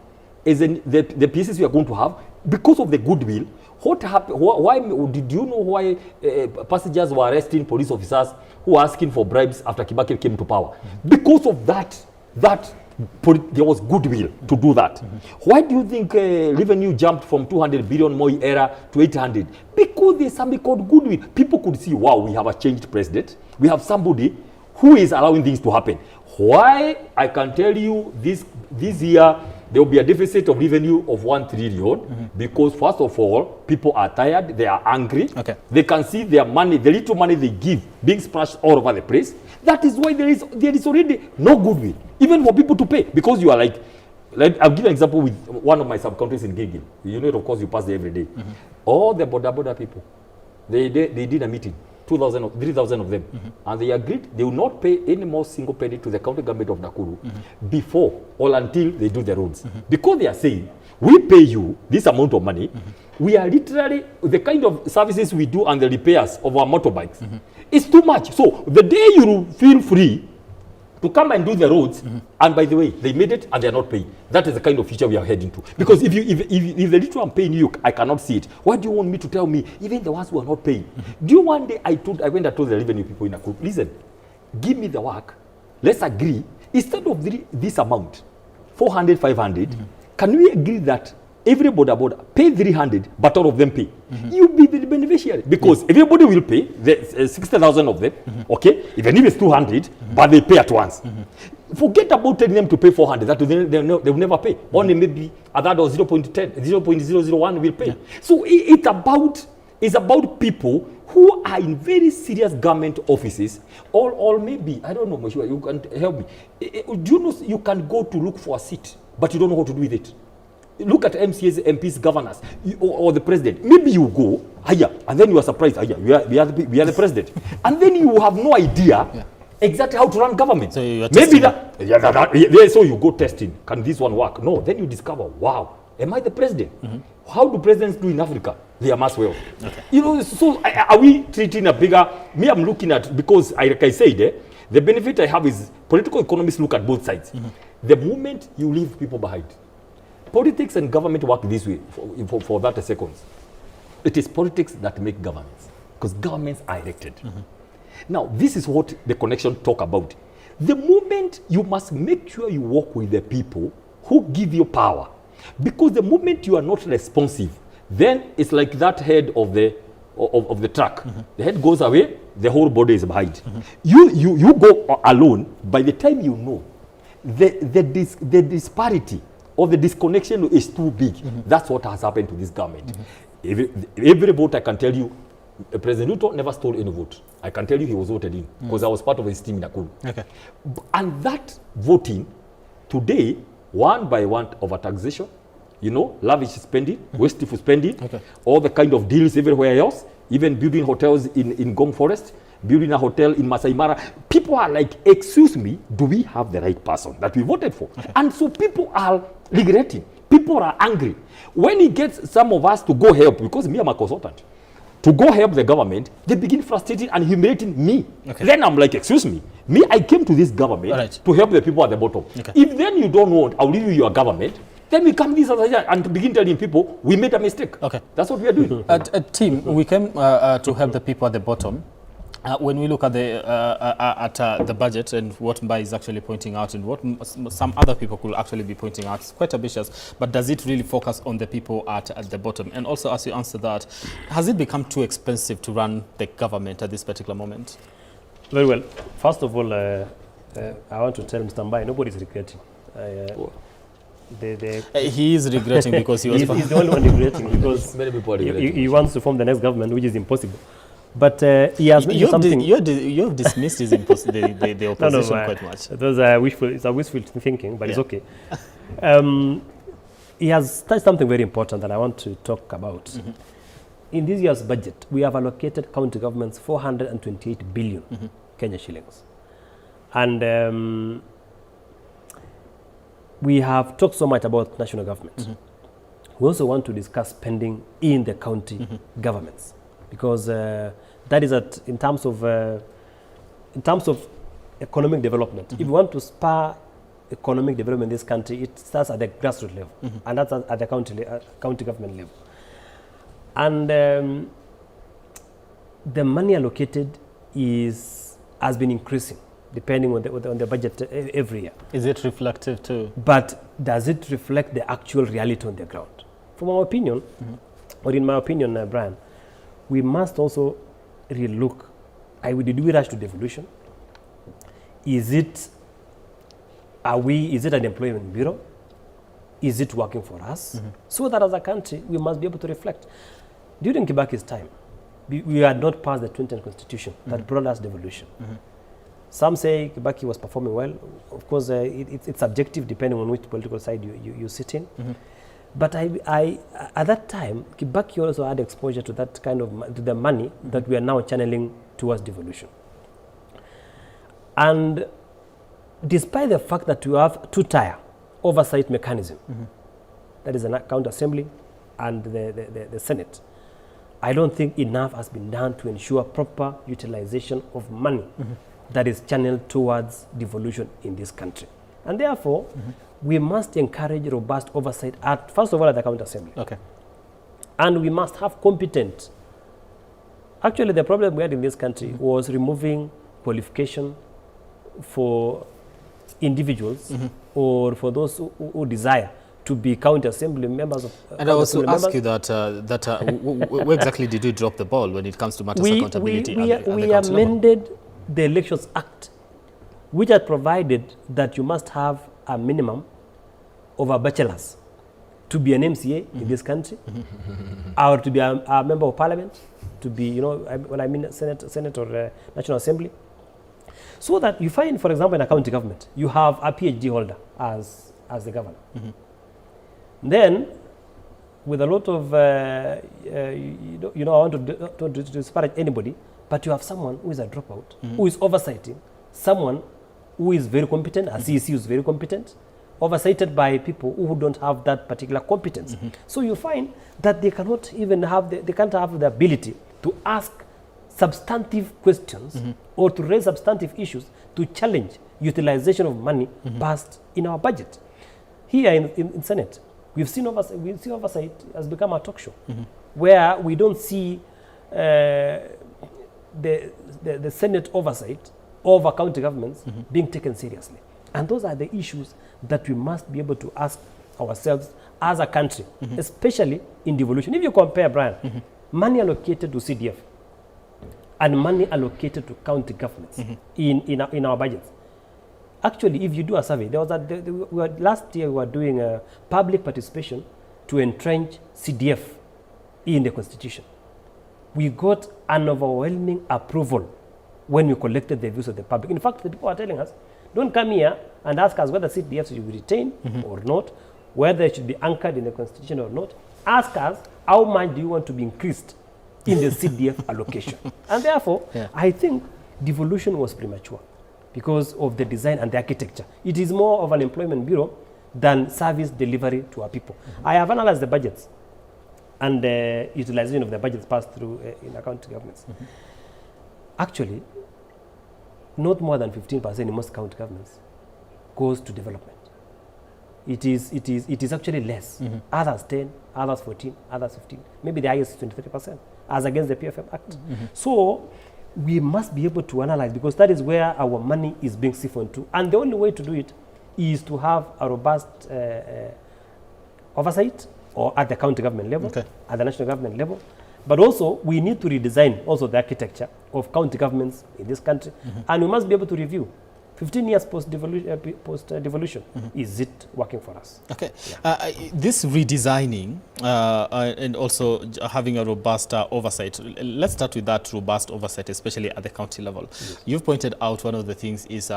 as in the pieces we are going to have, because of the goodwill. What happened? Why did you know why passengers were arresting police officers who were asking for bribes after Kibaki came to power? Because of that there was goodwill to do that. Why do you think revenue jumped from 200 billion Moi era to 800? Because there's something called goodwill. People could see, wow, we have a changed president. We have somebody who is allowing things to happen. Why? I can tell you this year, there will be a deficit of revenue of 1 trillion because, first of all, people are tired, they are angry. Okay. They can see their money, the little money they give, being splashed all over the place. That is why there is already no goodwill, even for people to pay. Because you are like I'll give an example with one of my sub-countries in Gilgil. You know it, of course, you pass there every day. All the border people, they did a meeting. 3,000 of them, and they agreed they will not pay any more single penny to the county government of Nakuru before or until they do the roads. Because they are saying, we pay you this amount of money, we are literally, the kind of services we do and the repairs of our motorbikes is too much. So the day you feel free to come and do the roads, and by the way, they made it and they are not paying. That is the kind of future we are heading to. Because if the little I'm paying you, I cannot see it. Why do you want me to tell me, even the ones who are not paying? Do you one day I went and told the revenue people in Nakuru, listen, give me the work, let's agree, instead of this amount, 400, 500, can we agree that every border pay 300, but all of them pay? You'll be the beneficiary because everybody will pay, the 60,000 of them, okay? Even if it's 200, but they pay at once. Forget about telling them to pay 400, that they will never pay. Only maybe a third or 0.001 will pay. So it's about people who are in very serious government offices, or maybe, I don't know, Mheshimiwa, you can help me. Do you know you can go to look for a seat, but you don't know how to do with it? Look at MCAs, MPs, governors, or the president. Maybe you go, and then you are surprised, we are the president. And then you have no idea exactly how to run government. So you are maybe so you go testing, can this one work? No, then you discover, wow, am I the president? How do presidents do in Africa? They are mass well. You know, so are we treating a bigger, me I'm looking at, because like I said, the benefit I have is political economists look at both sides. The moment you leave people behind, politics and government work this way for 30 seconds. It is politics that make governments, because governments are elected. Now, this is what the connection talk about. The moment you must make sure you work with the people who give you power, because the moment you are not responsive, then it's like that head of the truck. The head goes away, the whole body is behind. You go alone. By the time you know the disparity or the disconnection is too big. That's what has happened to this government. Every vote, I can tell you, President Ruto never stole any vote. I can tell you he was voted in because I was part of his team in Nakuru. Okay. And that voting today, one by one, over taxation, you know, lavish spending, wasteful spending, all the kind of deals everywhere else, even building hotels in Gong Forest, building a hotel in Masai Mara. People are like, excuse me, do we have the right person that we voted for? And so people are regretting. People are angry. When he gets some of us to go help, because me, I'm a consultant, to go help the government, they begin frustrating and humiliating me. Then I'm like, excuse me, I came to this government to help the people at the bottom. If then you don't want, I'll leave you your government, then we come this and begin telling people we made a mistake. That's what we are doing. Team, we came to help the people at the bottom. When we look at the budget and what Mba is actually pointing out and what some other people could actually be pointing out, it's quite ambitious, but does it really focus on the people at the bottom? And also, as you answer that, has it become too expensive to run the government at this particular moment? Very well. First of all, I want to tell Mr. Mba, nobody's regretting. He is regretting because he was... he's the only one regretting because many people are regretting. He wants to form the next government, which is impossible. But he has mentioned something. You've dismissed his the opposition quite much. It's a wishful thinking, but it's okay. He has touched something very important that I want to talk about. In this year's budget, we have allocated county governments 428 billion Kenya shillings. And we have talked so much about national government. We also want to discuss spending in the county governments, because that is in terms of economic development. If you want to spur economic development in this country, it starts at the grassroots level, and that's at the county government level. And the money allocated has been increasing depending on the budget every year. Is it reflective too? But does it reflect the actual reality on the ground? From our opinion, or in my opinion, Brian, we must also relook. Did we rush to devolution? Is it an employment bureau? Is it working for us? So that as a country, we must be able to reflect. During Kibaki's time, we had not passed the 2010 constitution that brought us devolution. Some say Kibaki was performing well. Of course, it's subjective depending on which political side you sit in. But at that time, Kibaki also had exposure to that kind of to the money that we are now channeling towards devolution. And despite the fact that we have two-tier oversight mechanism, that is an county assembly and the Senate, I don't think enough has been done to ensure proper utilization of money that is channeled towards devolution in this country. And therefore, we must encourage robust oversight at, first of all, at the county assembly. Okay. And we must have competent. Actually, the problem we had in this country was removing qualification for individuals or for those who desire to be county assembly members of. And I was to ask you that where exactly did you drop the ball when it comes to matters of accountability? We amended the Elections Act, which had provided that you must have a minimum of a bachelor's to be an MCA in this country, or to be a member of parliament, to be, when I mean Senate or National Assembly. So that you find, for example, in a county government, you have a PhD holder as the governor. Then, with a lot of, I want to disparage anybody, but you have someone who is a dropout, who is oversighting, someone who is very competent, a CEC who is very competent, oversighted by people who don't have that particular competence. So you find that they cannot even have, they can't have the ability to ask substantive questions or to raise substantive issues to challenge utilization of money passed in our budget. Here in Senate, we've seen oversight has become a talk show where we don't see the Senate oversight over county governments being taken seriously. And those are the issues that we must be able to ask ourselves as a country, especially in devolution. If you compare, Brian, money allocated to CDF and money allocated to county governments in our budgets. Actually, if you do a survey, last year we were doing public participation to entrench CDF in the constitution. We got an overwhelming approval when we collected the views of the public. In fact, the people are telling us, don't come here and ask us whether CDF should be retained or not, whether it should be anchored in the constitution or not. Ask us, how much do you want to be increased in the CDF allocation? And therefore, I think devolution was premature because of the design and the architecture. It is more of an employment bureau than service delivery to our people. I have analyzed the budgets and the utilization of the budgets passed through in county governments. Actually, not more than 15% in most county governments goes to development. It is actually less. Others 10, others 14, others 15. Maybe the highest is 23%, as against the PFM Act. So we must be able to analyze, because that is where our money is being siphoned to. And the only way to do it is to have a robust oversight, or at the county government level, at the national government level. But also, we need to redesign also the architecture of county governments in this country. And we must be able to review 15 years post-devolution, is it working for us? Okay. Yeah. This redesigning and also having a robust oversight, let's start with that robust oversight, especially at the county level. Yes. You've pointed out one of the things is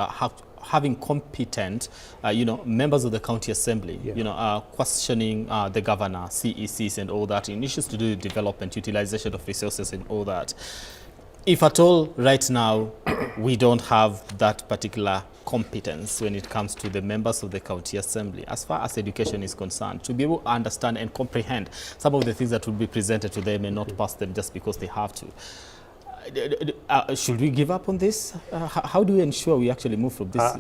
having competent, members of the county assembly, questioning the governor, CECs and all that, in issues to do with development, utilization of resources and all that. If at all, right now, we don't have that particular competence when it comes to the members of the county assembly, as far as education is concerned, to be able to understand and comprehend some of the things that will be presented to them and not pass them just because they have to. Should we give up on this? How do we ensure we actually move from this?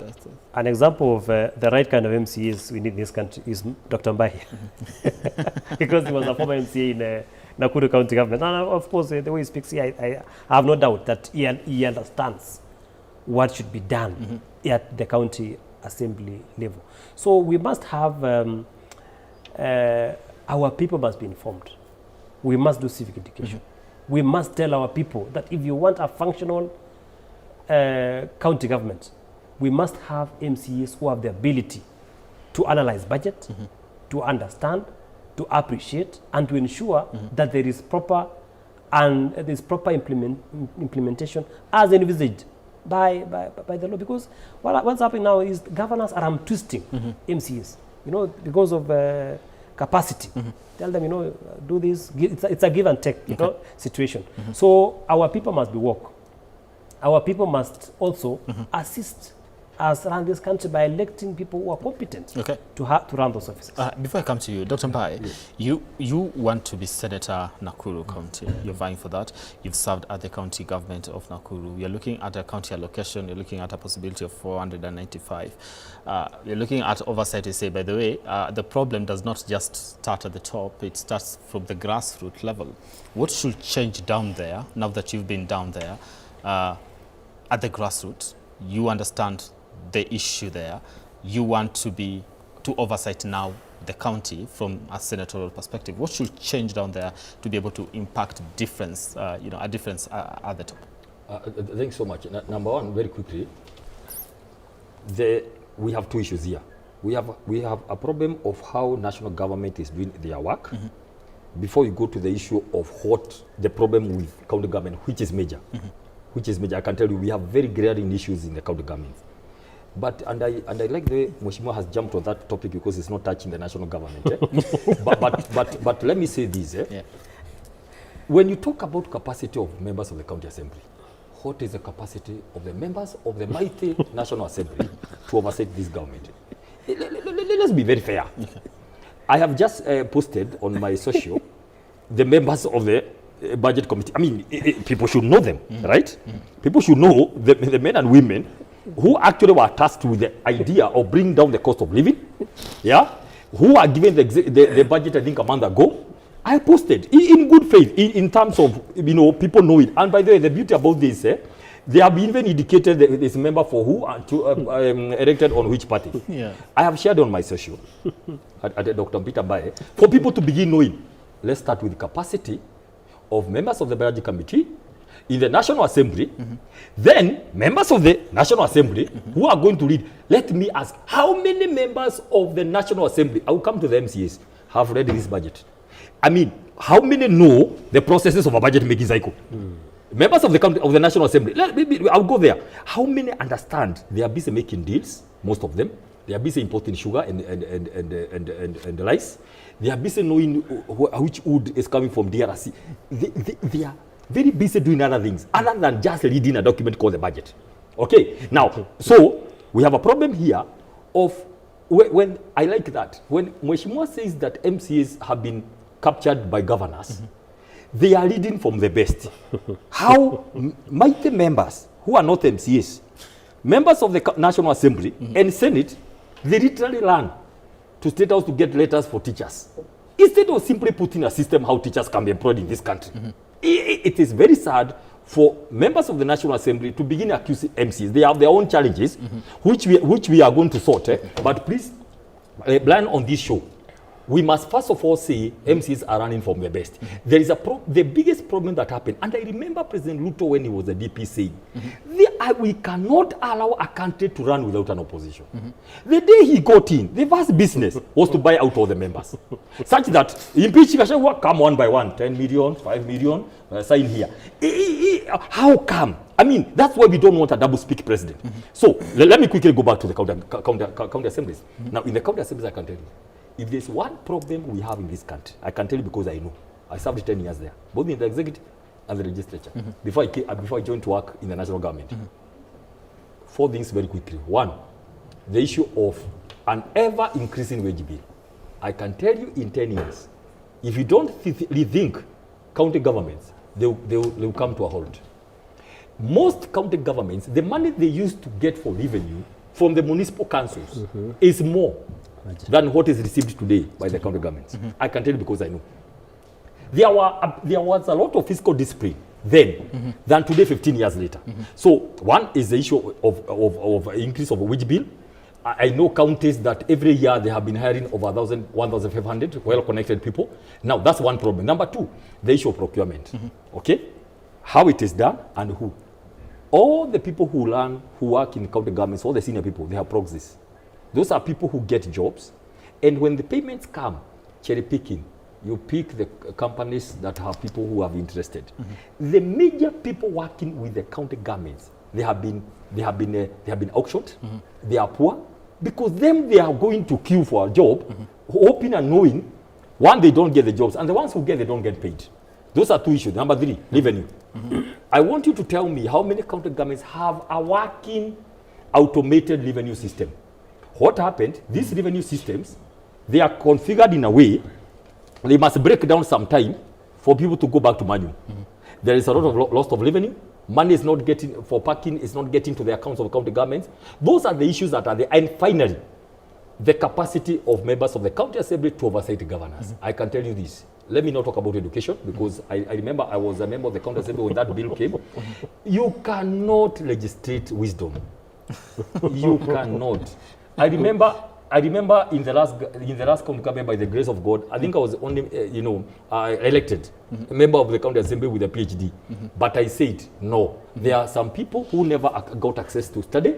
An example of the right kind of MCAs we need in this country is Dr. Mbahi, because he was a former MCA in Nakuru County Government. And of course, the way he speaks here, I have no doubt that he understands what should be done at the county assembly level. So we must have, our people must be informed. We must do civic education. We must tell our people that if you want a functional county government, we must have MCAs who have the ability to analyze budget, to understand, to appreciate, and to ensure that there is proper implementation as envisaged by the law. Because what's happening now is governors are twisting MCAs, you know, because of capacity. Tell them, you know, do this. It's a give and take, you know, situation. So our people must be woke. Our people must also assist us run this country by electing people who are competent to run those offices. Before I come to you, Dr. Mbai, you want to be Senator Nakuru County. You're vying for that. You've served at the county government of Nakuru. You're looking at a county allocation. You're looking at a possibility of 495. You're looking at oversight. You say, by the way, the problem does not just start at the top. It starts from the grassroots level. What should change down there, now that you've been down there, at the grassroots? You understand the issue there. You want to oversight now the county from a senatorial perspective. What should change down there to be able to impact difference, you know, a difference at the top? Thanks so much. Number one, very quickly, we have two issues here. We have a problem of how national government is doing their work. Before you go to the issue of what the problem with county government, which is major. Which is major. I can tell you we have very glaring issues in the county government. But I like the way Mheshimiwa has jumped on that topic because it's not touching the national government. But let me say this. When you talk about capacity of members of the county assembly, what is the capacity of the members of the mighty National Assembly to oversight this government? Let's be very fair. I have just posted on my social the members of the budget committee. I mean, people should know them, right? People should know the men and women who actually were tasked with the idea of bringing down the cost of living, who are given the budget, I think, a month ago. I posted in good faith, in terms of, you know, people know it. And by the way, the beauty about this, they have even indicated this member for who elected on which party. I have shared on my social at Dr. Peter Bae for people to begin knowing. Let's start with the capacity of members of the budget committee in the National Assembly, then members of the National Assembly who are going to read. Let me ask, how many members of the National Assembly, I will come to the MCAs, have read this budget? I mean, how many know the processes of a budget making cycle? Members of the National Assembly, I'll go there. How many understand they are busy making deals? Most of them. They are busy importing sugar and rice. They are busy knowing which wood is coming from DRC. They are very busy doing other things other than just reading a document called the budget. Okay, now, so we have a problem here of when I like that. When Mheshimiwa says that MCAs have been captured by governors, they are reading from the best. How mighty members who are not MCAs, members of the National Assembly and Senate, they literally learn to State House to get letters for teachers. Instead of simply putting a system how teachers can be employed in this country. It is very sad for members of the National Assembly to begin accusing MCs. They have their own challenges, which we are going to sort. But please, plan on this show. We must first of all say MCs are running from the best. There is the biggest problem that happened, and I remember President Ruto when he was the DP saying, we cannot allow a country to run without an opposition. The day he got in, the first business was to buy out all the members. Such that impeachment will come one by one, 10 million, 5 million, sign here. How come? I mean, that's why we don't want a double-speak president. So, let me quickly go back to the county assemblies. Now, in the county assemblies, I can tell you, if there's one problem we have in this country, I can tell you because I know. I served 10 years there, both in the executive and the legislature, before I joined to work in the national government. 4 things very quickly. One, the issue of an ever-increasing wage bill. I can tell you in 10 years, if you don't rethink county governments, they will come to a halt. Most county governments, the money they used to get for revenue from the municipal councils is more than what is received today by the county governments. I can tell you because I know. There was a lot of fiscal discipline then than today 15 years later. So one is the issue of increase of a wage bill. I know counties that every year they have been hiring over 1,500 well-connected people. Now that's one problem. Number two, the issue of procurement. Okay, how it is done and who. All the people who work in county governments, all the senior people, they have proxies. Those are people who get jobs, and when the payments come, cherry picking, you pick the companies that have people who are interested. The major people working with the county governments, they have been auctioned. They are poor because them they are going to queue for a job, hoping and knowing, one, they don't get the jobs, and the ones who get, they don't get paid. Those are two issues. Number three, revenue. I want you to tell me how many county governments have a working automated revenue system. What happened? These revenue systems, they are configured in a way they must break down some time for people to go back to manual. There is a lot of loss of revenue. Money is not getting, for parking is not getting to the accounts of county governments. Those are the issues that are there. And finally, the capacity of members of the county assembly to oversight the governors. I can tell you this. Let me not talk about education because I remember I was a member of the county assembly when that bill came. You cannot legislate wisdom. You cannot. I remember in the last county government, by the grace of God, I think I was only elected a member of the county assembly with a PhD. But I said no. There are some people who never got access to study,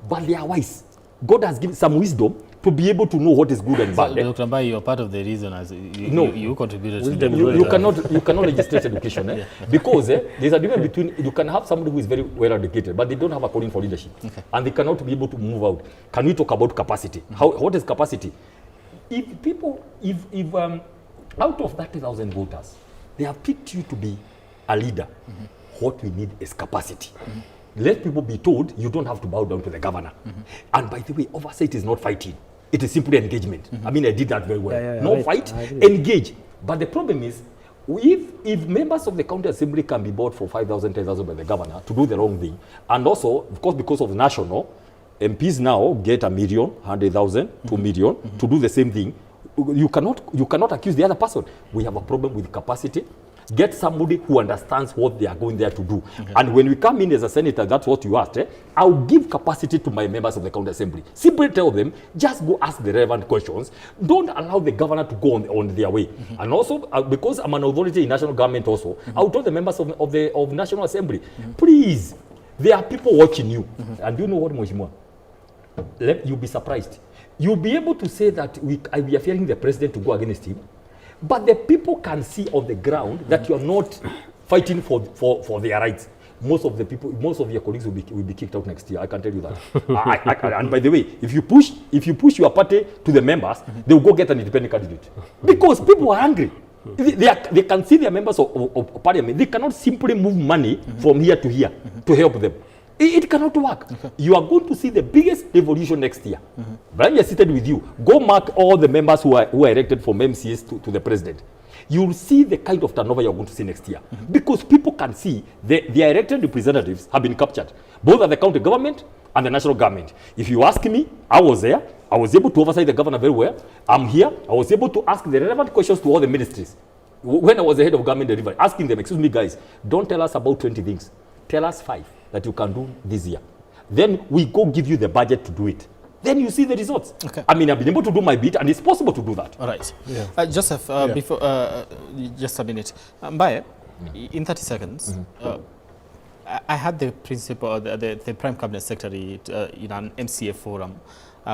but they are wise. God has given some wisdom to be able to know what is good and bad. So, Dr. Mbai, you are part of the reason as you contributed to you cannot legislate education because there's a difference between you can have somebody who is very well educated but they don't have a calling for leadership and they cannot be able to move out. Can we talk about capacity? What is capacity? If out of 30,000 voters they have picked you to be a leader, what we need is capacity. Let people be told you don't have to bow down to the governor. And by the way, oversight is not fighting. It is simply engagement. I mean, I did that very well. No fight, engage. But the problem is, if members of the county assembly can be bought for 5,000, 10,000 by the governor to do the wrong thing, and also, of course, because of national, MPs now get 1 million, 100,000, 2 million to do the same thing. You cannot accuse the other person. We have a problem with capacity. Get somebody who understands what they are going there to do. And when we come in as a senator, that's what you asked. I'll give capacity to my members of the county assembly. Simply tell them, just go ask the relevant questions. Don't allow the governor to go on their way. And also, because I'm an authority in national government also, I'll tell the members of the National Assembly, please, there are people watching you. And do you know what, Mheshimiwa? You'll be surprised. You'll be able to say that we are fearing the president to go against him. But the people can see on the ground that you are not fighting for their rights. Most of your colleagues will be kicked out next year. I can tell you that. And by the way, if you push your party to the members, they will go get an independent candidate because people are angry. They can see their members of parliament. They cannot simply move money from here to here to help them. It cannot work. You are going to see the biggest revolution next year. But I'm seated with you. Go mark all the members who are elected from MCS to the president. You will see the kind of turnover you're going to see next year. Because people can see the elected representatives have been captured, both at the county government and the national government. If you ask me, I was there. I was able to oversight the governor very well. I'm here. I was able to ask the relevant questions to all the ministries. When I was the head of government delivery, asking them, excuse me guys, don't tell us about 20 things. Tell us 5 that you can do this year. Then we go give you the budget to do it. Then you see the results. I mean, I've been able to do my bit, and it's possible to do that. All right. Joseph, before just a minute. Mbaye, in 30 seconds, I had the principal, the Prime Cabinet Secretary in an MCA forum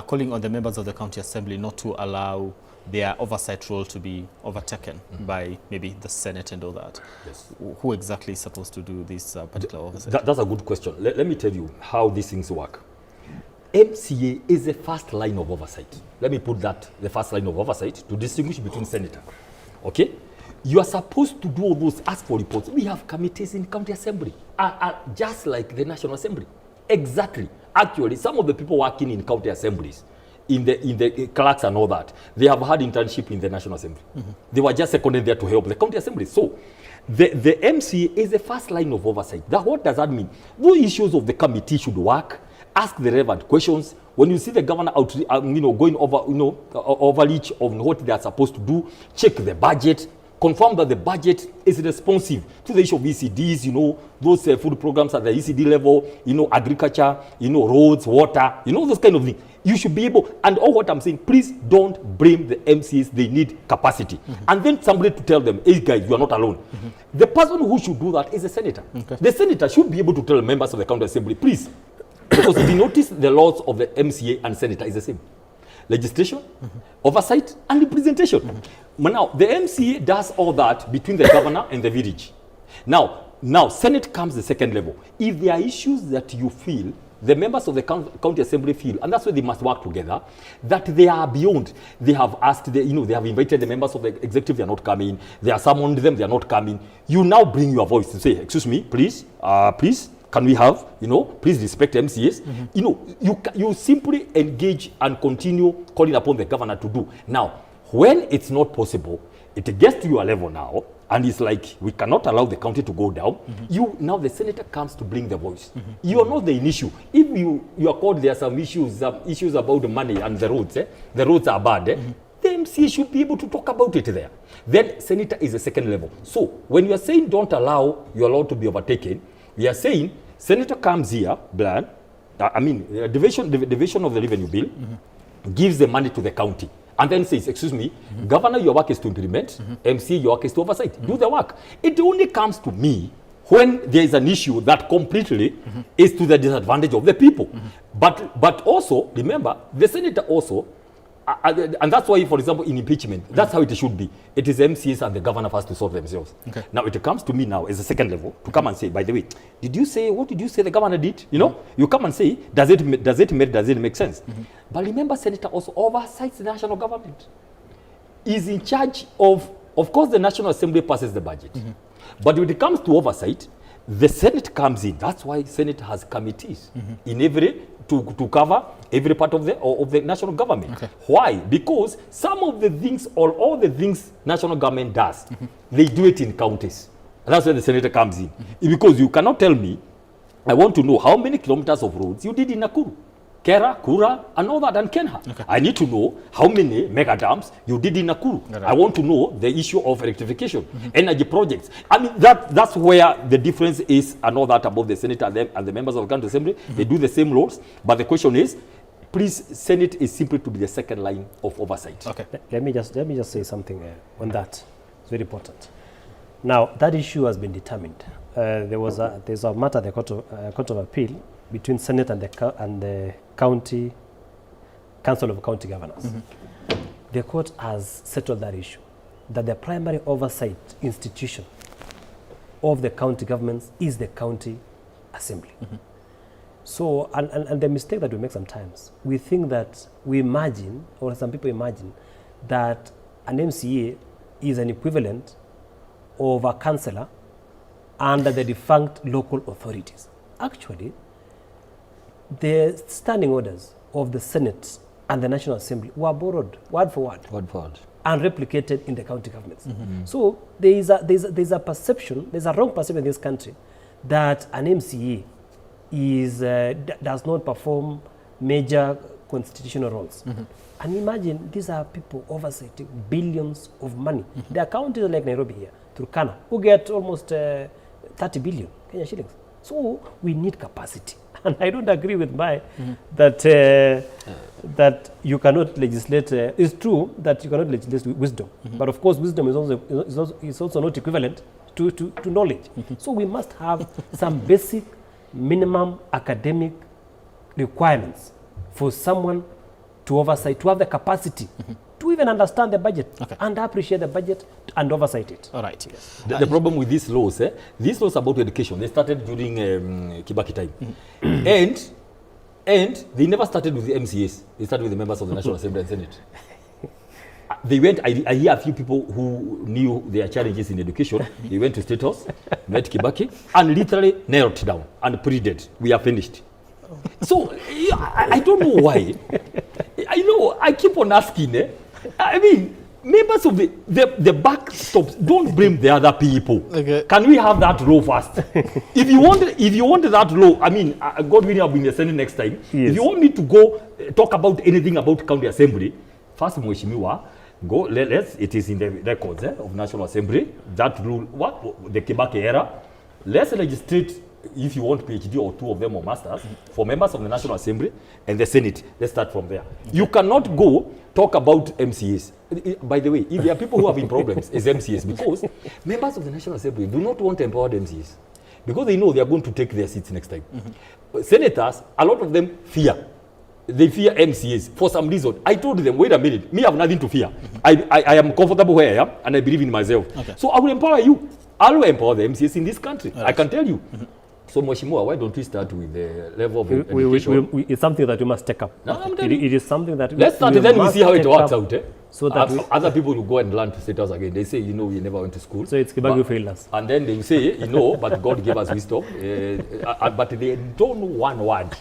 calling on the members of the County Assembly not to allow their oversight role to be overtaken by maybe the Senate and all that. Yes. Who exactly is supposed to do this particular oversight? That's a good question. Let me tell you how these things work. MCA is the first line of oversight. Let me put that, the first line of oversight, to distinguish between senator. Okay? You are supposed to do all those, ask for reports. We have committees in county assembly, just like the National Assembly. Exactly. Actually, some of the people working in county assemblies, in the clerks and all that, they have had internship in the National Assembly. They were just seconded there to help the county assembly. So the MCA is the first line of oversight. What does that mean? Those issues of the committee should work. Ask the relevant questions. When you see the governor out, going over, overreach of what they are supposed to do, check the budget. confirm that the budget is responsive to the issue of ECDs, you know, those food programs at the ECD level, you know, agriculture, you know, roads, water, you know, those kind of things. You should be able, and all what I'm saying, please don't blame the MCAs, they need capacity. And then somebody to tell them, hey guys, you are not alone. The person who should do that is the senator. The senator should be able to tell members of the county assembly, please, because if you notice the laws of the MCA and senator is the same. Legislation, oversight, and representation. Now, the MCA does all that between the governor and the village. Now, Senate comes the second level. If there are issues that you feel, the members of the county assembly feel, and that's why they must work together, that they are beyond. They have asked, they have invited the members of the executive, they are not coming. They are summoned them, they are not coming. You now bring your voice and say, excuse me, please, can we have, please respect MCAs. You simply engage and continue calling upon the governor to do. Now, when it's not possible, it gets to your level now, and it's like, we cannot allow the county to go down. Now the senator comes to bring the voice. You are not the issue. If you are called, there are some issues about the money and the roads. The roads are bad. The MCA should be able to talk about it there. Then senator is the second level. So when you are saying don't allow your law to be overtaken, we are saying senator comes here, the division of the revenue bill, gives the money to the county. And then says, excuse me, governor, your work is to implement, MCA, your work is to oversight. Do the work. It only comes to me when there is an issue that completely is to the disadvantage of the people. But also, remember, the senator also, and that's why, for example, in impeachment, that's how it should be. It is MCAs and the governor first to sort themselves. Now, it comes to me now as a second level to come and say, by the way, what did you say the governor did? You come and say, does it make sense? But remember, senator also oversights the national government. Is in charge of course, the National Assembly passes the budget. But when it comes to oversight, the Senate comes in. That's why Senate has committees in every to cover every part of the national government. Why? Because some of the things or all the things national government does, they do it in counties. That's where the senator comes in. Because you cannot tell me, I want to know how many kilometers of roads you did in Nakuru, Kera, Kura, and all that, and Kenha. I need to know how many mega dams you did in Nakuru. I want to know the issue of electrification, energy projects. I mean, that's where the difference is, and all that about the Senate and the members of the County Assembly. They do the same roles, but the question is, please, Senate is simply to be the second line of oversight. Let me just say something on that. It's very important. Now, that issue has been determined. There's a matter at the Court of Appeal between Senate and the County Council of County Governors. The court has settled that issue, that the primary oversight institution of the county governments is the county assembly. So, and the mistake that we make sometimes, we think that we imagine, or some people imagine, that an MCA is an equivalent of a councillor under the defunct local authorities. Actually, the standing orders of the Senate and the National Assembly were borrowed word for word, and replicated in the county governments. So there's a perception, there's a wrong perception in this country that an MCA does not perform major constitutional roles. And imagine, these are people oversighting billions of money. There are counties like Nairobi here, Turkana, who get almost 30 billion Kenya shillings. So we need capacity. And I don't agree with that you cannot legislate. It's true that you cannot legislate wisdom, but of course wisdom is also not equivalent to knowledge. So we must have some basic minimum academic requirements for someone to oversight, to have the capacity to even understand the budget and appreciate the budget and oversight it. All right. The problem with these laws about education, they started during Kibaki time. And they never started with the MCAs. They started with the members of the National Assembly and Senate. They went, I hear a few people who knew their challenges in education. They went to State House, met Kibaki, and literally nailed it down and pleaded, we are finished. So, I don't know why. I keep on asking, I mean, members of the backstops, don't blame the other people. Can we have that law first? If you want that law, I mean, God willing, I'll be in the Senate next time. If you want me to go talk about anything about county assembly, first, Mheshimiwa, Go, let's, it is in the records of National Assembly, that rule, the Kibaki era. Let's legislate, if you want PhD or 2 of them or masters, for members of the National Assembly and the Senate. Let's start from there. Okay. You cannot go talk about MCAs. By the way, if there are people who are having problems, it's MCAs, because members of the National Assembly do not want empowered MCAs, because they know they are going to take their seats next time. Senators, a lot of them fear. They fear MCAs for some reason. I told them, wait a minute, me have nothing to fear. I am comfortable where I am, and I believe in myself. Okay. So I will empower you. I will empower the MCAs in this country. Right. I can tell you. So, Mheshimiwa, why don't we start with the level of education? It's something that we must take up. No, it is something that let's start, then we see how it works out. So that other people will go and learn to sit us again. They say, you know, we never went to school. So it's Kibaki failed us. And then they will say, you know, but God gave us wisdom. But they don't know one word.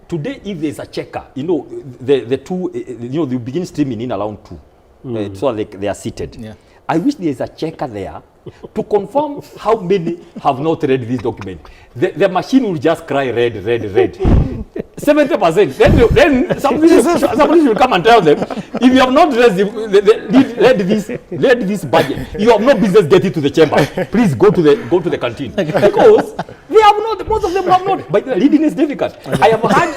Today, if there's a checker, you know, the two, you know, they begin streaming in around 2. So they are seated. Yeah. I wish there's a checker there to confirm how many have not read this document. The machine will just cry read. 70%. Then somebody should come and tell them, if you have not read this budget, you have no business getting to the chamber. Please go to the canteen. Because they have not, most of them have not. But reading is difficult. I have had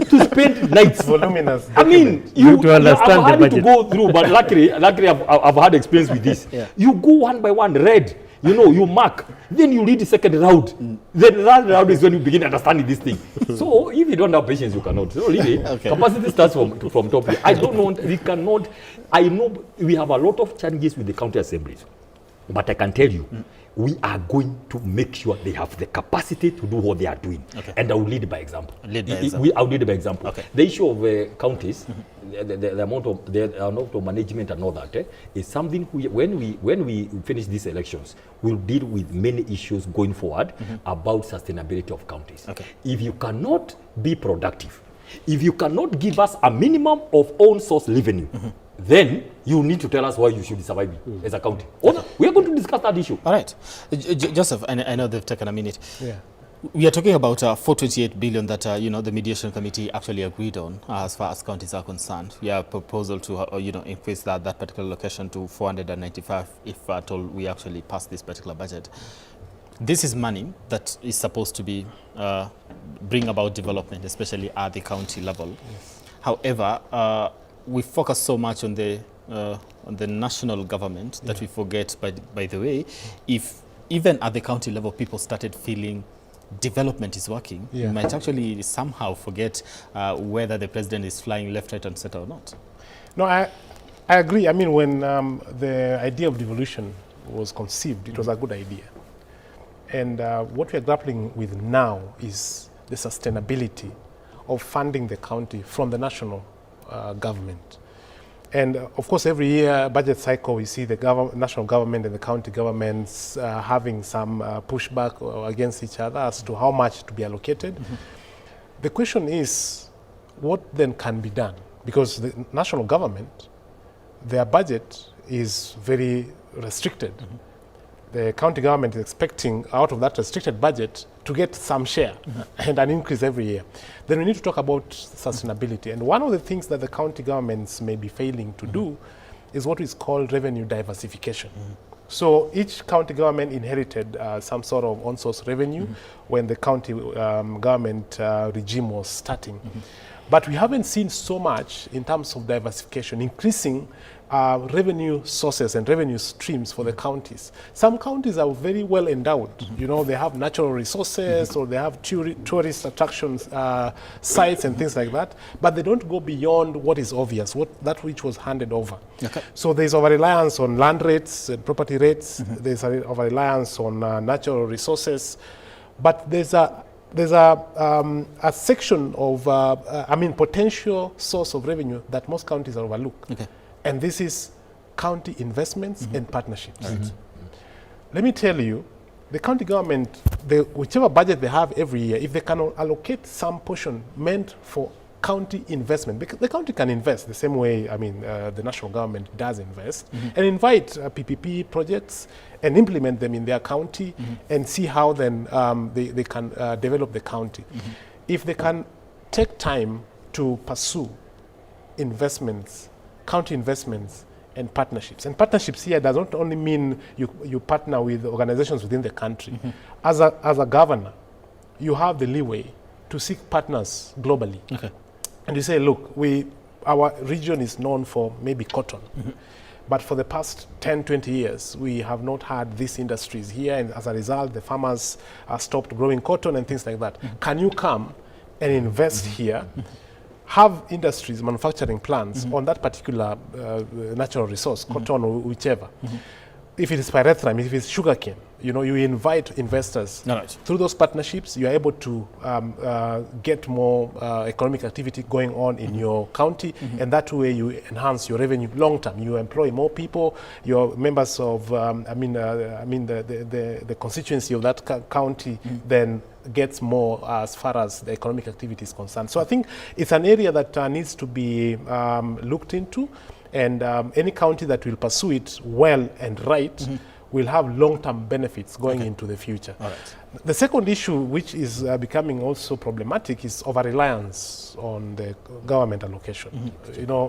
to spend nights. Voluminous. I mean, you have had to go through, but luckily I've had experience with this. Yeah. You go one by one, read. You know, you mark, then you read the second round. Then the third round is when you begin understanding this thing. So if you don't have patience, you cannot. So really, capacity starts from top. I don't know, we cannot. I know we have a lot of challenges with the county assemblies, but I can tell you, we are going to make sure they have the capacity to do what they are doing. Okay. And I will lead by example. I will lead by example. Okay. The issue of counties, the amount of management and all that is something when we finish these elections, we'll deal with many issues going forward about sustainability of counties. Okay. If you cannot be productive, if you cannot give us a minimum of own source revenue, then you need to tell us why you should survive as a county. We are going to discuss that issue. All right. Joseph, I know they've taken a minute. Yeah. We are talking about 428 billion that the mediation committee actually agreed on as far as counties are concerned. We have a proposal to increase that particular location to 495 if at all we actually pass this particular budget. This is money that is supposed to be bring about development, especially at the county level. Yes. However, we focus so much on the national government that we forget, by the way, if even at the county level people started feeling development is working, we might actually somehow forget whether the president is flying left, right, and center or not. No, I agree. I mean, when the idea of devolution was conceived, it was a good idea. And what we are grappling with now is the sustainability of funding the county from the national government. And of course, every year, budget cycle, we see the national government and the county governments having some pushback against each other as to how much to be allocated. The question is, what then can be done? Because the national government, their budget is very restricted. The county government is expecting out of that restricted budget to get some share and an increase every year. Then we need to talk about sustainability. And one of the things that the county governments may be failing to do is what is called revenue diversification. So each county government inherited some sort of on-source revenue when the county government regime was starting. But we haven't seen so much in terms of diversification, increasing revenue sources and revenue streams for the counties. Some counties are very well endowed. You know, they have natural resources or they have tourist attractions, sites and things like that, but they don't go beyond what is obvious, that which was handed over. Okay. So there's over-reliance on land rates and property rates. There's a over-reliance on natural resources, but there's a section of, potential source of revenue that most counties are overlooked. Okay. And this is county investments and partnerships. Let me tell you, the county government, whichever budget they have every year, if they can allocate some portion meant for county investment, because the county can invest the same way, the national government does invest, and invite PPP projects and implement them in their county and see how then they can develop the county. If they can take time to pursue investments, county investments and partnerships. And partnerships here does not only mean you partner with organizations within the country. As a governor, you have the leeway to seek partners globally. Okay. And you say, look, our region is known for maybe cotton. But for the past 10, 20 years, we have not had these industries here. And as a result, the farmers stopped growing cotton and things like that. Can you come and invest here, have industries, manufacturing plants on that particular natural resource, cotton or whichever? If it is pyrethrum, if it's sugarcane, you invite investors. Through those partnerships, you are able to get more economic activity going on in your county, and that way you enhance your revenue long term. You employ more people. Your members of, the constituency of that county then gets more as far as the economic activity is concerned. So I think it's an area that needs to be looked into. And any county that will pursue it well and right will have long-term benefits going into the future. All right. The second issue, which is becoming also problematic, is over-reliance on the government allocation.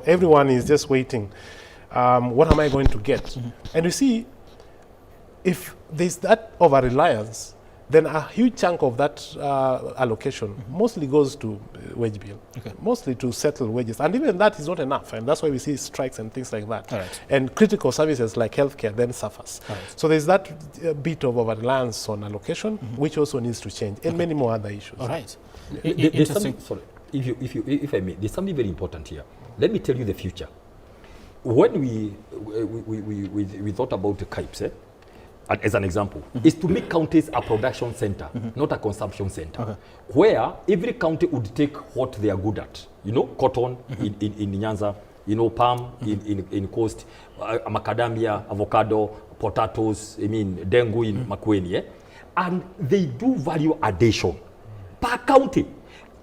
Everyone is just waiting. What am I going to get? And you see, if there's that over-reliance, then a huge chunk of that allocation mostly goes to wage bill, mostly to settle wages. And even that is not enough. And that's why we see strikes and things like that. And critical services like healthcare then suffers. So there's that bit of over-reliance on allocation, which also needs to change, and many more other issues. All right. Interesting. Sorry, if I may, there's something very important here. Let me tell you the future. When we thought about the KIPES, as an example, is to make counties a production center, not a consumption center, where every county would take what they are good at. Cotton in Nyanza, palm in coast, macadamia, avocado, potatoes, dengu in Makueni, and they do value addition per county.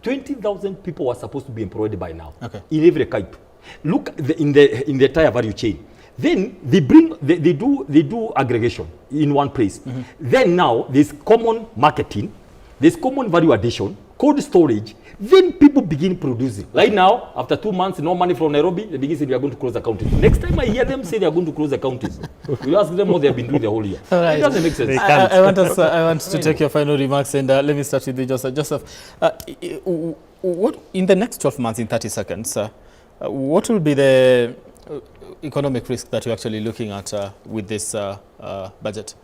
20,000 people were supposed to be employed by now in every KIPE. Look in the entire value chain. Then they do aggregation in one place. Then now there's common marketing, there's common value addition, cold storage. Then people begin producing. Right now, after 2 months, no money from Nairobi, they begin saying we are going to close the counties. Next time I hear them say they are going to close the counties, we ask them what they have been doing the whole year. All right. It doesn't make sense. I want to take your final remarks, and let me start with you, Joseph. Joseph, what in the next 12 months, in 30 seconds, what will be the economic risk that you're actually looking at with this budget?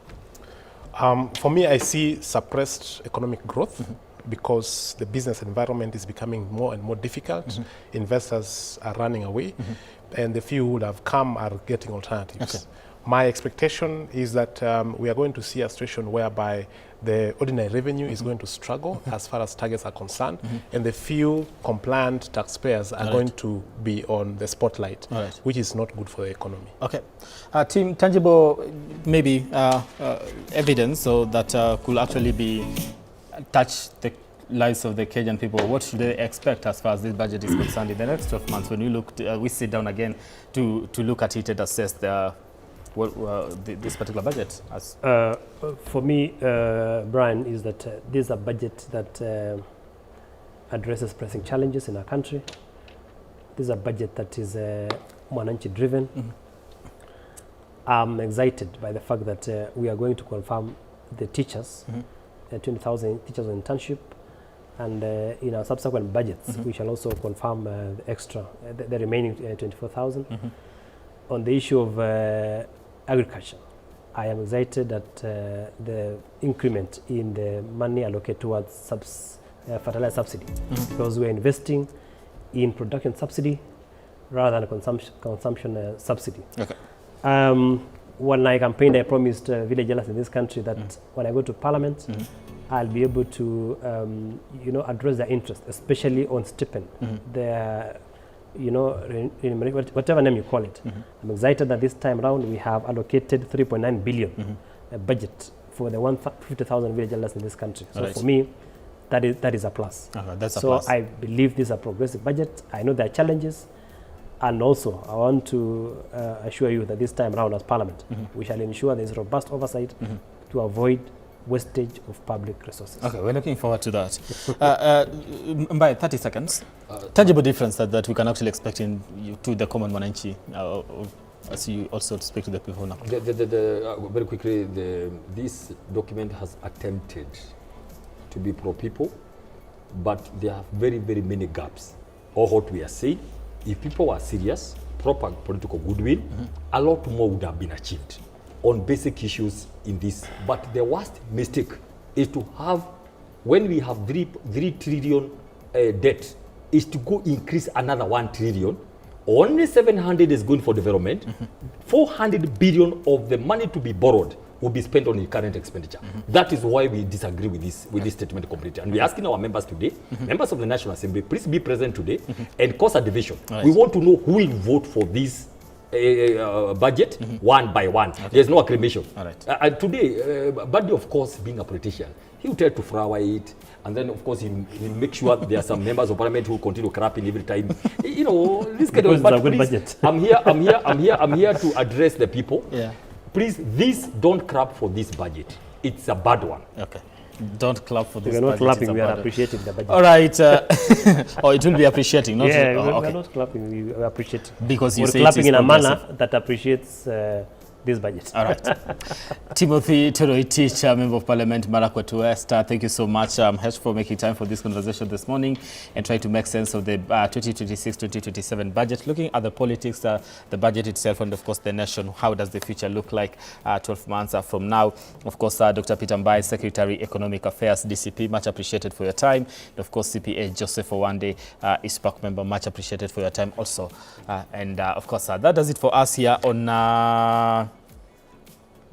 For me, I see suppressed economic growth because the business environment is becoming more and more difficult. Investors are running away, and the few who would have come are getting alternatives. My expectation is that we are going to see a situation whereby the ordinary revenue is going to struggle as far as targets are concerned, and the few compliant taxpayers are going to be on the spotlight, which is not good for the economy. Okay. Team, tangible maybe evidence so that could actually be touch the lives of the Kenyan people. What should they expect as far as this budget is concerned in the next 12 months when we sit down again to look at it and assess this particular budget? For me, Brian, is that this is a budget that addresses pressing challenges in our country. This is a budget that is Mwananchi driven. I'm excited by the fact that we are going to confirm the teachers, 20,000 teachers on internship, and in our subsequent budgets, we shall also confirm the extra, the remaining 24,000. On the issue of agriculture, I am excited that the increment in the money allocated towards fertilizer subsidy, because we are investing in production subsidy rather than consumption subsidy. When I campaigned, I promised village elders in this country that when I go to Parliament, I'll be able to, address their interest, especially on stipend. Their, whatever name you call it. I'm excited that this time around we have allocated 3.9 billion budget for the 150,000 village elders in this country. So for me, that is a plus. That's a plus. I believe this is a progressive budget. I know there are challenges. And also, I want to assure you that this time around as Parliament, we shall ensure there is robust oversight to avoid wastage of public resources. Okay, we're looking forward to that. By 30 seconds, tangible difference that we can actually expect to the common Mwananchi as you also speak to the people now? Very quickly, this document has attempted to be pro-people, but there are very, very many gaps. Or what we are saying, if people were serious, proper political goodwill, a lot more would have been achieved on basic issues in this. But the worst mistake is to have, when we have 3 trillion debt, is to go increase another 1 trillion. Only 700 is going for development. 400 billion of the money to be borrowed will be spent on the current expenditure. That is why we disagree with this statement completely. And we're asking our members today, members of the National Assembly, please be present today and cause a division. We want to know who will vote for this budget one by one. There's no acclamation. Today, Buddy, of course, being a politician, he will try to flower it, and then of course he'll make sure there are some members of parliament who continue crapping every time. You know, this kind of. But please, I'm here to address the people. Yeah. Please, don't clap for this budget. It's a bad one. Okay. Don't clap for this budget. We're not clapping, we are appreciating the budget. All right. It will be appreciating, not yeah, okay. We're not clapping, we appreciate. Because we're clapping in a manner that appreciates this budget. All right. Timothy Toroitich, Member of Parliament, Marakwet West, thank you so much, Hesh, for making time for this conversation this morning and trying to make sense of the 2026-2027 budget, looking at the politics, the budget itself, and of course the nation. How does the future look like 12 months from now? Of course, Dr. Peter Mbai, Secretary, Economic Affairs, DCP, much appreciated for your time. And of course, CPA Joseph Owande, ISPAC member, much appreciated for your time also. And of course, that does it for us here on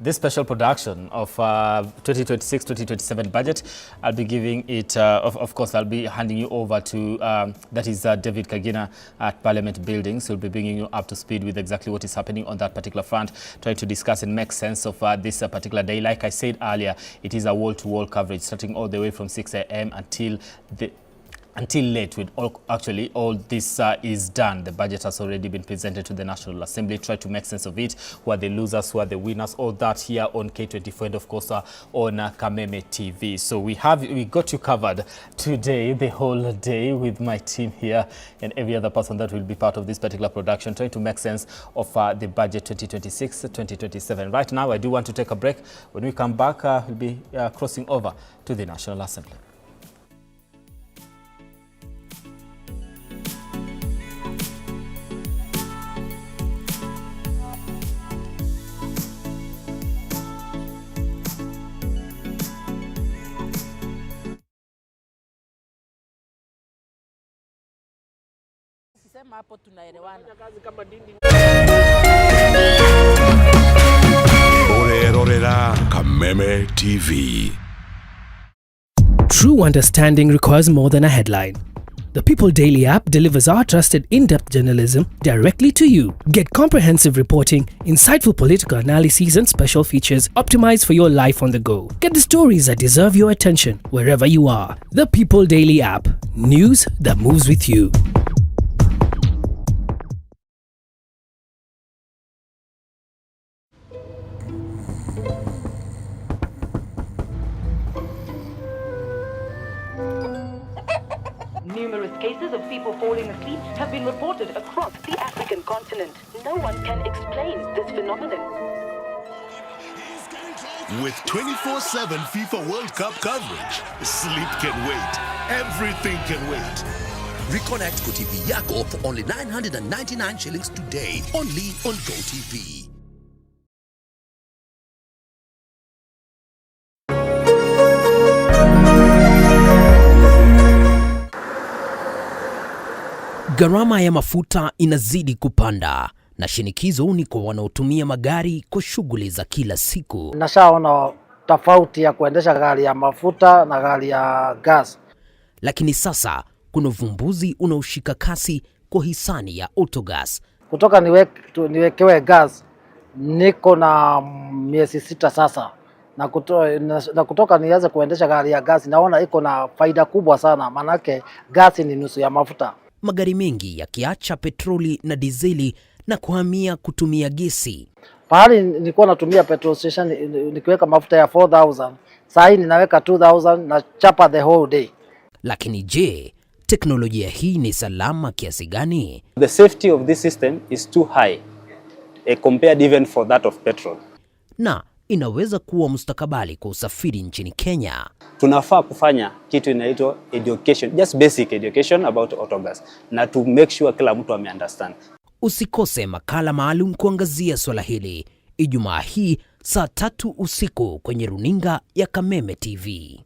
this special production of 2026-2027 budget. I'll be giving it, of course, I'll be handing you over to, that is David Kagina at Parliament Buildings. He'll be bringing you up to speed with exactly what is happening on that particular front, trying to discuss and make sense of this particular day. Like I said earlier, it is a wall-to-wall coverage, starting all the way from 6 a.m. until late. With all this is done. The budget has already been presented to the National Assembly. Try to make sense of it. Who are the losers, who are the winners, all that here on K24 and of course on Kameme TV. So we got you covered today, the whole day, with my team here and every other person that will be part of this particular production, trying to make sense of the budget 2026-2027. Right now, I do want to take a break. When we come back, we'll be crossing over to the National Assembly. Hapo tunaelewana. Orerorera Kameme TV. True understanding requires more than a headline. The People Daily app delivers our trusted in-depth journalism directly to you. Get comprehensive reporting, insightful political analyses and special features optimized for your life on the go. Get the stories that deserve your attention wherever you are. The People Daily app. News that moves with you. Numerous cases of people falling asleep have been reported across the African continent. No one can explain this phenomenon. With 24/7 FIFA World Cup coverage, sleep can wait. Everything can wait. Reconnect GoTV yako for only 999 shillings today, only on GoTV. Gharama ya mafuta inazidi kupanda na shinikizo ni kwa wanaotumia magari kwa shughuli za kila siku. Nashaona tofauti ya kuendesha gari ya mafuta na gari ya gas. Lakini sasa kuna uvumbuzi unaoshika kasi kwa hisani ya autogas. Kutoka niwekewe gas niko na miezi 6 sasa. Na kutoka nianze kuendesha gari ya gas naona iko na faida kubwa sana, manake gas ni nusu ya mafuta. Magari mengi yakiacha petroli na dizeli na kuhamia kutumia gesi. Pahali nilikuwa natumia petrol station nikiweka mafuta ya 4000, sasa hivi ninaweka 2000 na chapa the whole day. Lakini je, teknolojia hii ni salama kiasi gani? The safety of this system is too high. compared even for that of petrol. Na inaweza kuwa mustakabali kwa usafiri nchini Kenya. Tunafaa kufanya kitu inaitwa education, just basic education about autogas, na to make sure kila mtu understand. Usikose makala maalum kuangazia swala hili Ijumaa hii saa 3 usiku kwenye runinga ya Kameme TV.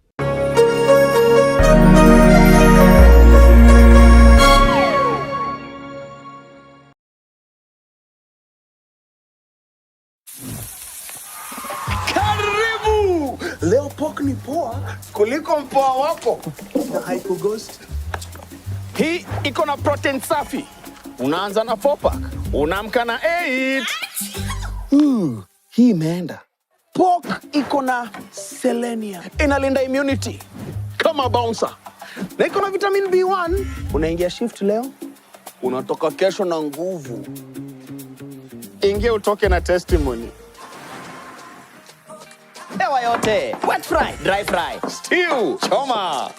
Karibu! Leo pork ni poa kuliko mpoa wako. Na haikughost. Hii iko na protein safi. Unaanza na 4 pack, unaamka na 8. Hii imeenda. Pork iko na selenium. Inalinda immunity kama bouncer. Na iko na vitamin B1. Unaingia shift leo, unatoka kesho na nguvu. Ingia utoke na testimony. Ewa yote, wet fry, dry fry, stew, choma.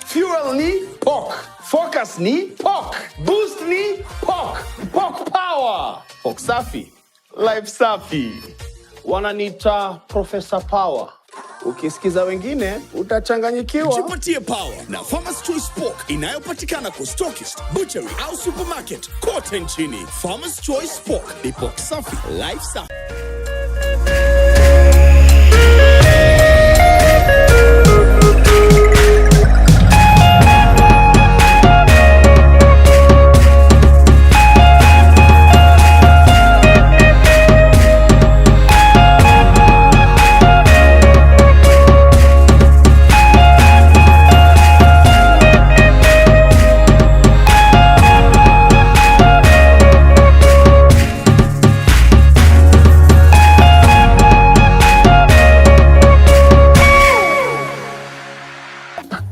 Fuel ni pork, focus ni pork, boost ni pork, pork power. Pork safi, life safi. Wananiita Professor Power. Ukisikiza wengine utachanganyikiwa. Jipatie power na Farmer's Choice Pork inayopatikana kwa stockist, butchery au supermarket kote nchini. Farmer's Choice Pork ni pork safi, life safi.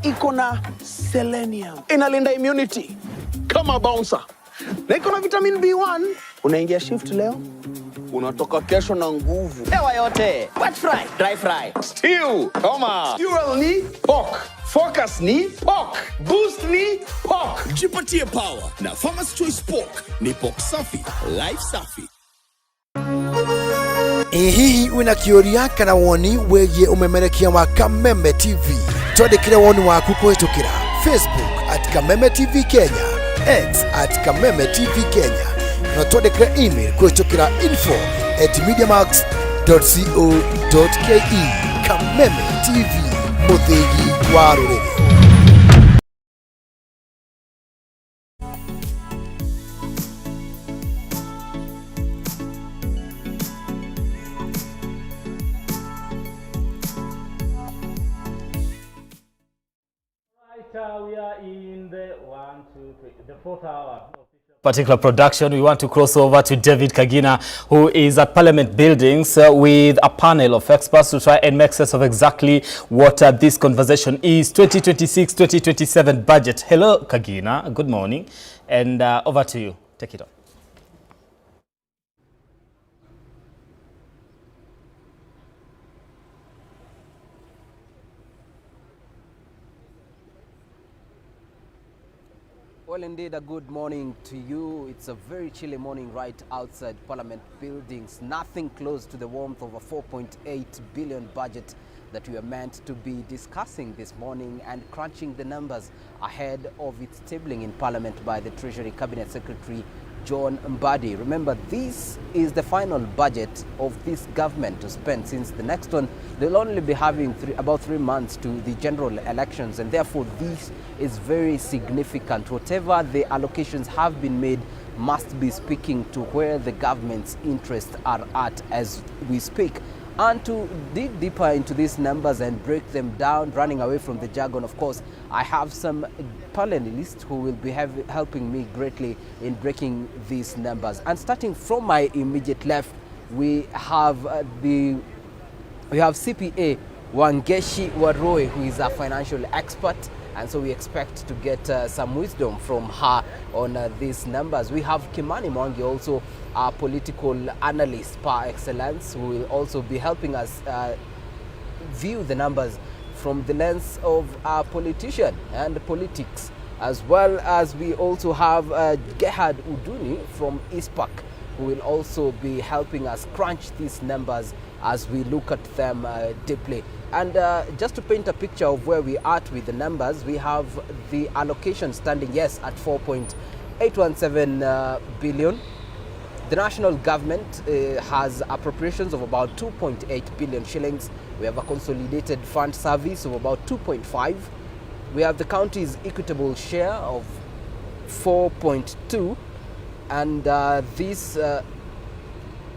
Iko na selenium. Inalinda immunity kama bouncer. Na iko na vitamin B1. Unaingia shift leo, unatoka kesho na nguvu. Ewa yote, wet fry, dry fry, stew, choma. Fuel ni pork, focus ni pork, boost ni pork. Jipatie power na Farmer's Choice Pork ni pork safi, life safi. Hihi wina kĩũria kana woni wĩgiĩ ũmemerekia wa Kameme TV, twandĩkĩre woni waku kũhĩtũkĩra Facebook @Kameme TV Kenya, X @Kameme TV Kenya, na twandĩkĩre email kũhĩtũkĩra info@mediamax.co.ke. Kameme TV, mũthĩgi wa rũrĩrĩ. We are in the 4th hour. Particular production. We want to cross over to David Kagina, who is at Parliament Buildings with a panel of experts to try and make sense of exactly what this conversation is. 2026-2027 budget. Hello, Kagina. Good morning. And over to you. Take it on. Well, indeed, a good morning to you. It's a very chilly morning right outside Parliament Buildings. Nothing close to the warmth of a 4.8 billion budget that we are meant to be discussing this morning and crunching the numbers ahead of its tabling in Parliament by the Treasury Cabinet Secretary John Mbanjeti. Remember, this is the final budget of this government to spend, since the next one, they'll only be having about 3 months to the general elections, and therefore this is very significant. Whatever the allocations have been made must be speaking to where the government's interests are at as we speak. And to dig deeper into these numbers and break them down, running away from the jargon, of course, I have some panelists who will be helping me greatly in breaking these numbers. And starting from my immediate left, we have CPA Wangeshi Waroe, who is a financial expert, and so we expect to get some wisdom from her on these numbers. We have Kimani Mwangi, also a political analyst par excellence, who will also be helping us view the numbers from the lens of a politician and politics, as well as we also have Gerhard Uduni from ISPAC, who will also be helping us crunch these numbers as we look at them deeply. And just to paint a picture of where we are with the numbers, we have the allocation standing, yes, at 4.817 billion. The national government has appropriations of about 2.8 billion shillings. We have a consolidated fund service of about 2.5. We have the county's equitable share of 4.2, and this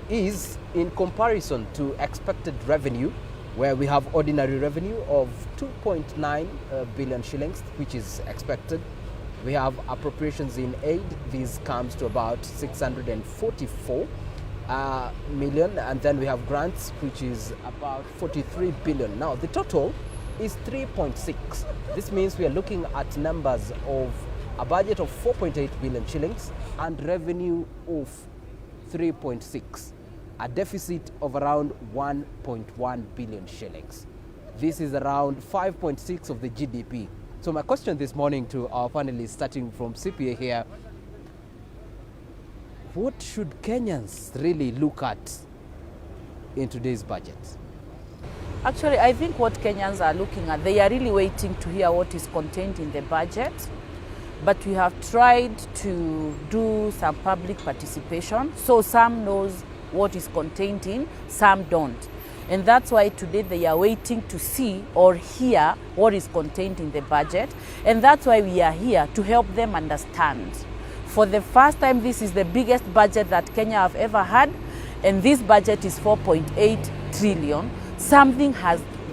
is in comparison to expected revenue, where we have ordinary revenue of 2.9 billion shillings, which is expected. We have appropriations in aid. This comes to about 644 million, and then we have grants, which is about 43 billion. Now, the total is 3.6. This means we are looking at numbers of a budget of 4.8 billion shillings and revenue of 3.6, a deficit of around 1.1 billion shillings. This is around 5.6 of the GDP. So my question this morning to our panelists, starting from CPA here, what should Kenyans really look at in today's budget? Actually, I think what Kenyans are looking at, they are really waiting to hear what is contained in the budget. But we have tried to do some public participation, so some knows what is contained in, some don't. And that's why today they are waiting to see or hear what is contained in the budget. And that's why we are here to help them understand. For the first time, this is the biggest budget that Kenya have ever had. And this budget is 4.8 trillion. Something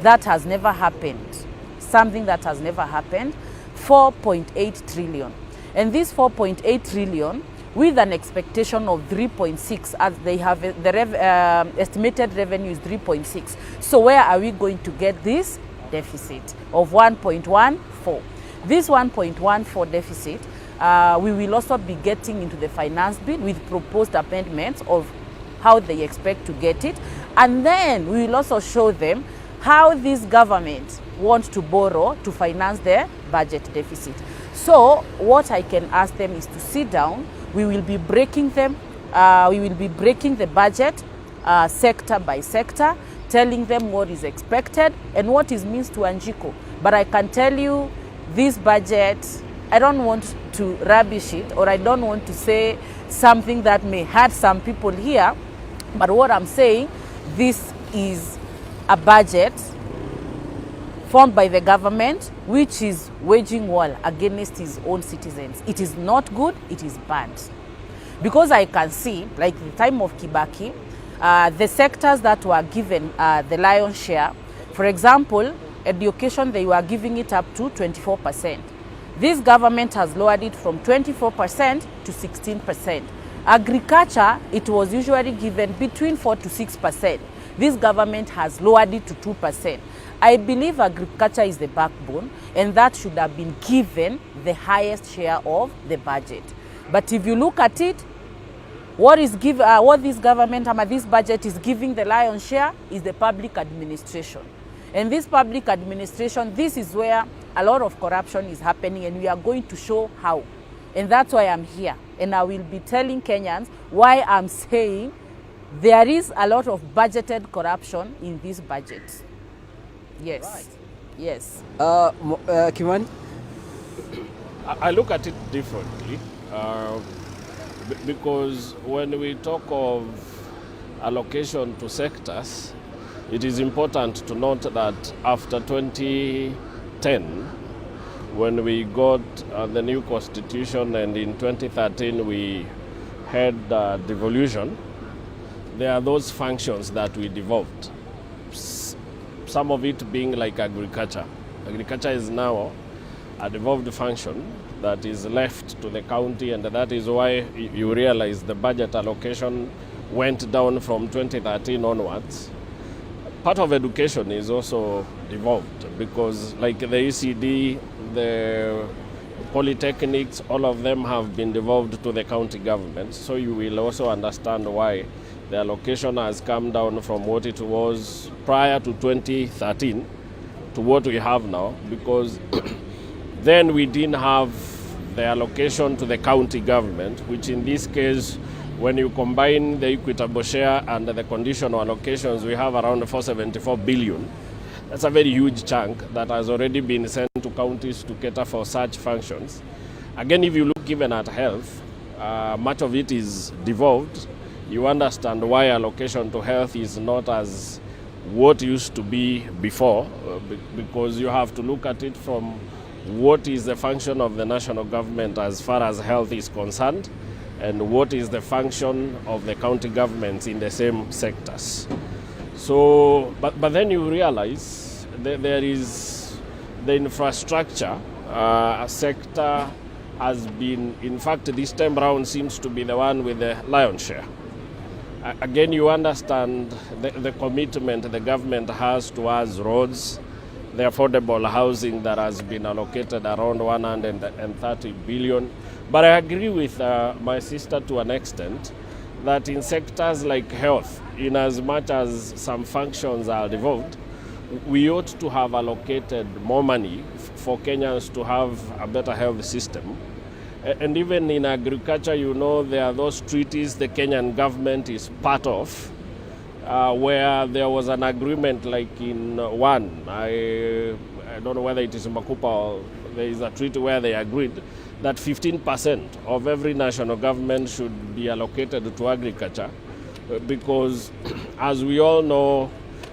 that has never happened. Something that has never happened. 4.8 trillion. And this 4.8 trillion with an expectation of 3.6, as they have the estimated revenue is 3.6. So where are we going to get this deficit of 1.14? This 1.14 deficit, we will also be getting into the finance bill with proposed amendments of how they expect to get it. And then we will also show them how this government wants to borrow to finance their budget deficit. So what I can ask them is to sit down. We will be breaking them. We will be breaking the budget sector by sector, telling them what is expected and what is means to Anjiko. But I can tell you this budget, I don't want to rubbish it, or I don't want to say something that may hurt some people here. But what I'm saying, this is a budget formed by the government, which is waging war against its own citizens. It is not good, it is bad. Because I can see, like the time of Kibaki, the sectors that were given the lion's share, for example, education, they were giving it up to 24%. This government has lowered it from 24% to 16%. Agriculture, it was usually given between 4 to 6%. This government has lowered it to 2%. I believe agriculture is the backbone, and that should have been given the highest share of the budget. But if you look at it, what this government, this budget is giving the lion's share is the public administration. And this public administration, this is where a lot of corruption is happening, and we are going to show how. And that's why I'm here. And I will be telling Kenyans why I'm saying there is a lot of budgeted corruption in this budget. Yes. Right. Yes. Kimani? I look at it differently because when we talk of allocation to sectors, it is important to note that after 2010, when we got the new constitution, and in 2013 we had devolution, there are those functions that we devolved. Some of it being like agriculture. Agriculture is now a devolved function that is left to the county, and that is why you realize the budget allocation went down from 2013 onwards. Part of education is also devolved because like the ECD, the polytechnics, all of them have been devolved to the county government. So you will also understand why the allocation has come down from what it was prior to 2013 to what we have now, because then we didn't have the allocation to the county government, which in this case When you combine the equitable share and the conditional allocations, we have around 474 billion. That's a very huge chunk that has already been sent to counties to cater for such functions. Again, if you look even at health, much of it is devolved. You understand why allocation to health is not as what used to be before, because you have to look at it from what is the function of the national government as far as health is concerned, and what is the function of the county governments in the same sectors. So, but then you realize that there is the infrastructure sector has been, in fact, this time round seems to be the one with the lion's share. Again, you understand the commitment the government has towards roads, the affordable housing that has been allocated around 130 billion. But I agree with my sister to an extent that in sectors like health, in as much as some functions are devolved, we ought to have allocated more money for Kenyans to have a better health system. And even in agriculture, you know, there are those treaties the Kenyan government is part of, where there was an agreement like in one, I don't know whether it is in Makupa or there is a treaty where they agreed that 15% of every national government should be allocated to agriculture, because as we all know,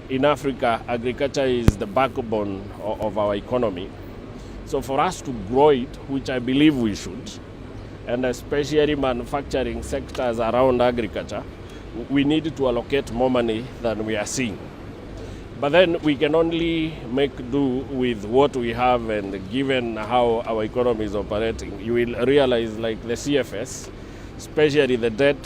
in Africa, agriculture is the backbone of our economy. So for us to grow it, which I believe we should, and especially manufacturing sectors around agriculture, we need to allocate more money than we are seeing. But then we can only make do with what we have, and given how our economy is operating, you will realize like the CFS, especially the debt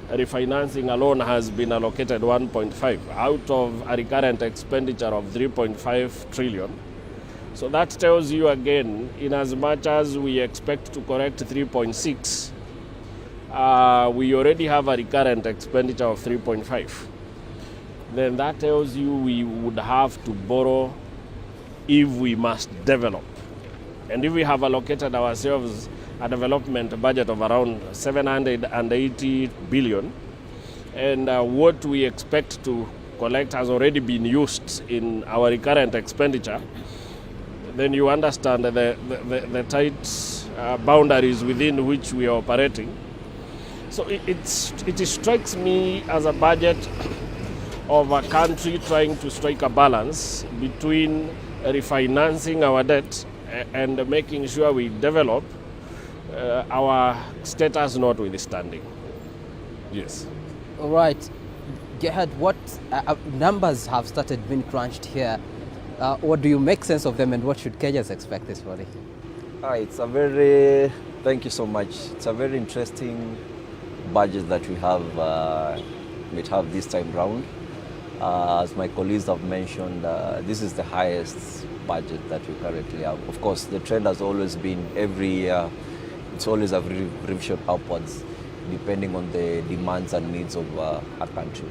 refinancing alone has been allocated 1.5 out of a recurrent expenditure of 3.5 trillion. So that tells you again, in as much as we expect to correct 3.6, we already have a recurrent expenditure of 3.5. Then that tells you we would have to borrow if we must develop. And if we have allocated ourselves a development budget of around 780 billion, and what we expect to collect has already been used in our recurrent expenditure, then you understand the tight boundaries within which we are operating. So it strikes me as a budget of a country trying to strike a balance between refinancing our debt and making sure we develop, our status notwithstanding. Yes. All right. Gerhard, what numbers have started being crunched here? What do you make sense of them, and what should Kenyans expect this morning? Thank you so much. It's a very interesting budget that we have this time round. As my colleagues have mentioned, this is the highest budget that we currently have. Of course, the trend has always been every year, it's always a revision upwards, depending on the demands and needs of our country.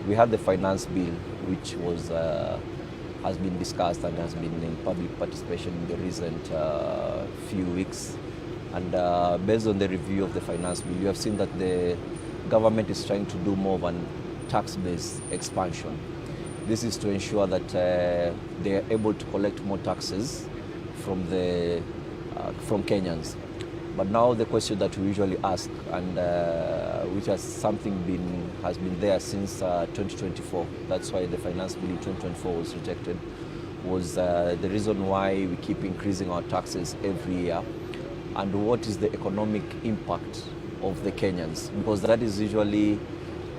We had the finance bill, which has been discussed and has been in public participation in the recent few weeks. And based on the review of the finance bill, you have seen that the government is trying to do more of an tax-based expansion. This is to ensure that they are able to collect more taxes from Kenyans. But now the question that we usually ask, and which has been there since 2024, that's why the finance bill in 2024 was rejected, was the reason why we keep increasing our taxes every year, and what is the economic impact of the Kenyans, because that is usually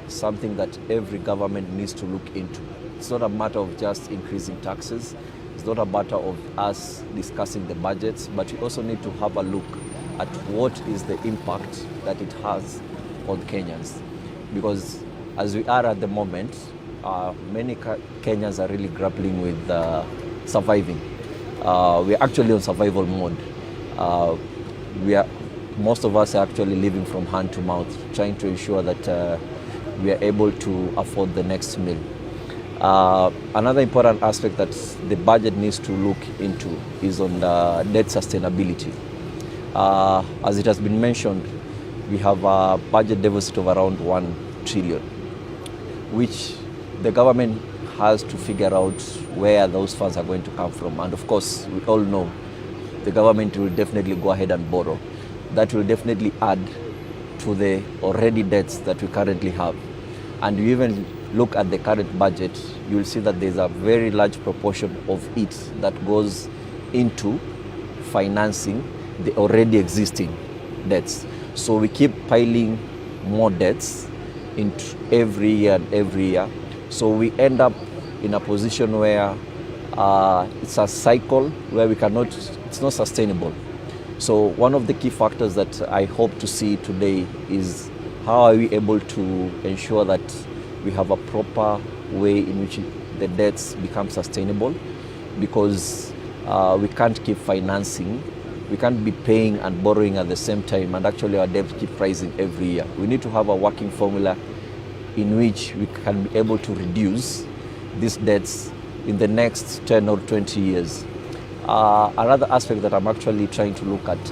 something that every government needs to look into. It's not a matter of just increasing taxes, it's not a matter of us discussing the budgets, but we also need to have a look at what is the impact that it has on Kenyans. Because as we are at the moment, many Kenyans are really grappling with surviving. We're actually on survival mode. Most of us are actually living from hand to mouth, trying to ensure that we are able to afford the next meal. Another important aspect that the budget needs to look into is on debt sustainability. As it has been mentioned, we have a budget deficit of around 1 trillion, which the government has to figure out where those funds are going to come from. And of course, we all know the government will definitely go ahead and borrow. That will definitely add to the already debts that we currently have. And you even look at the current budget, you will see that there's a very large proportion of it that goes into financing the already existing debts. So we keep piling more debts into every year. So we end up in a position where it's a cycle where it's not sustainable. So one of the key factors that I hope to see today is how are we able to ensure that we have a proper way in which the debts become sustainable, because we can't keep financing, we can't be paying and borrowing at the same time, and actually our debts keep rising every year. We need to have a working formula in which we can be able to reduce these debts in the next 10 or 20 years. Another aspect that I'm actually trying to look at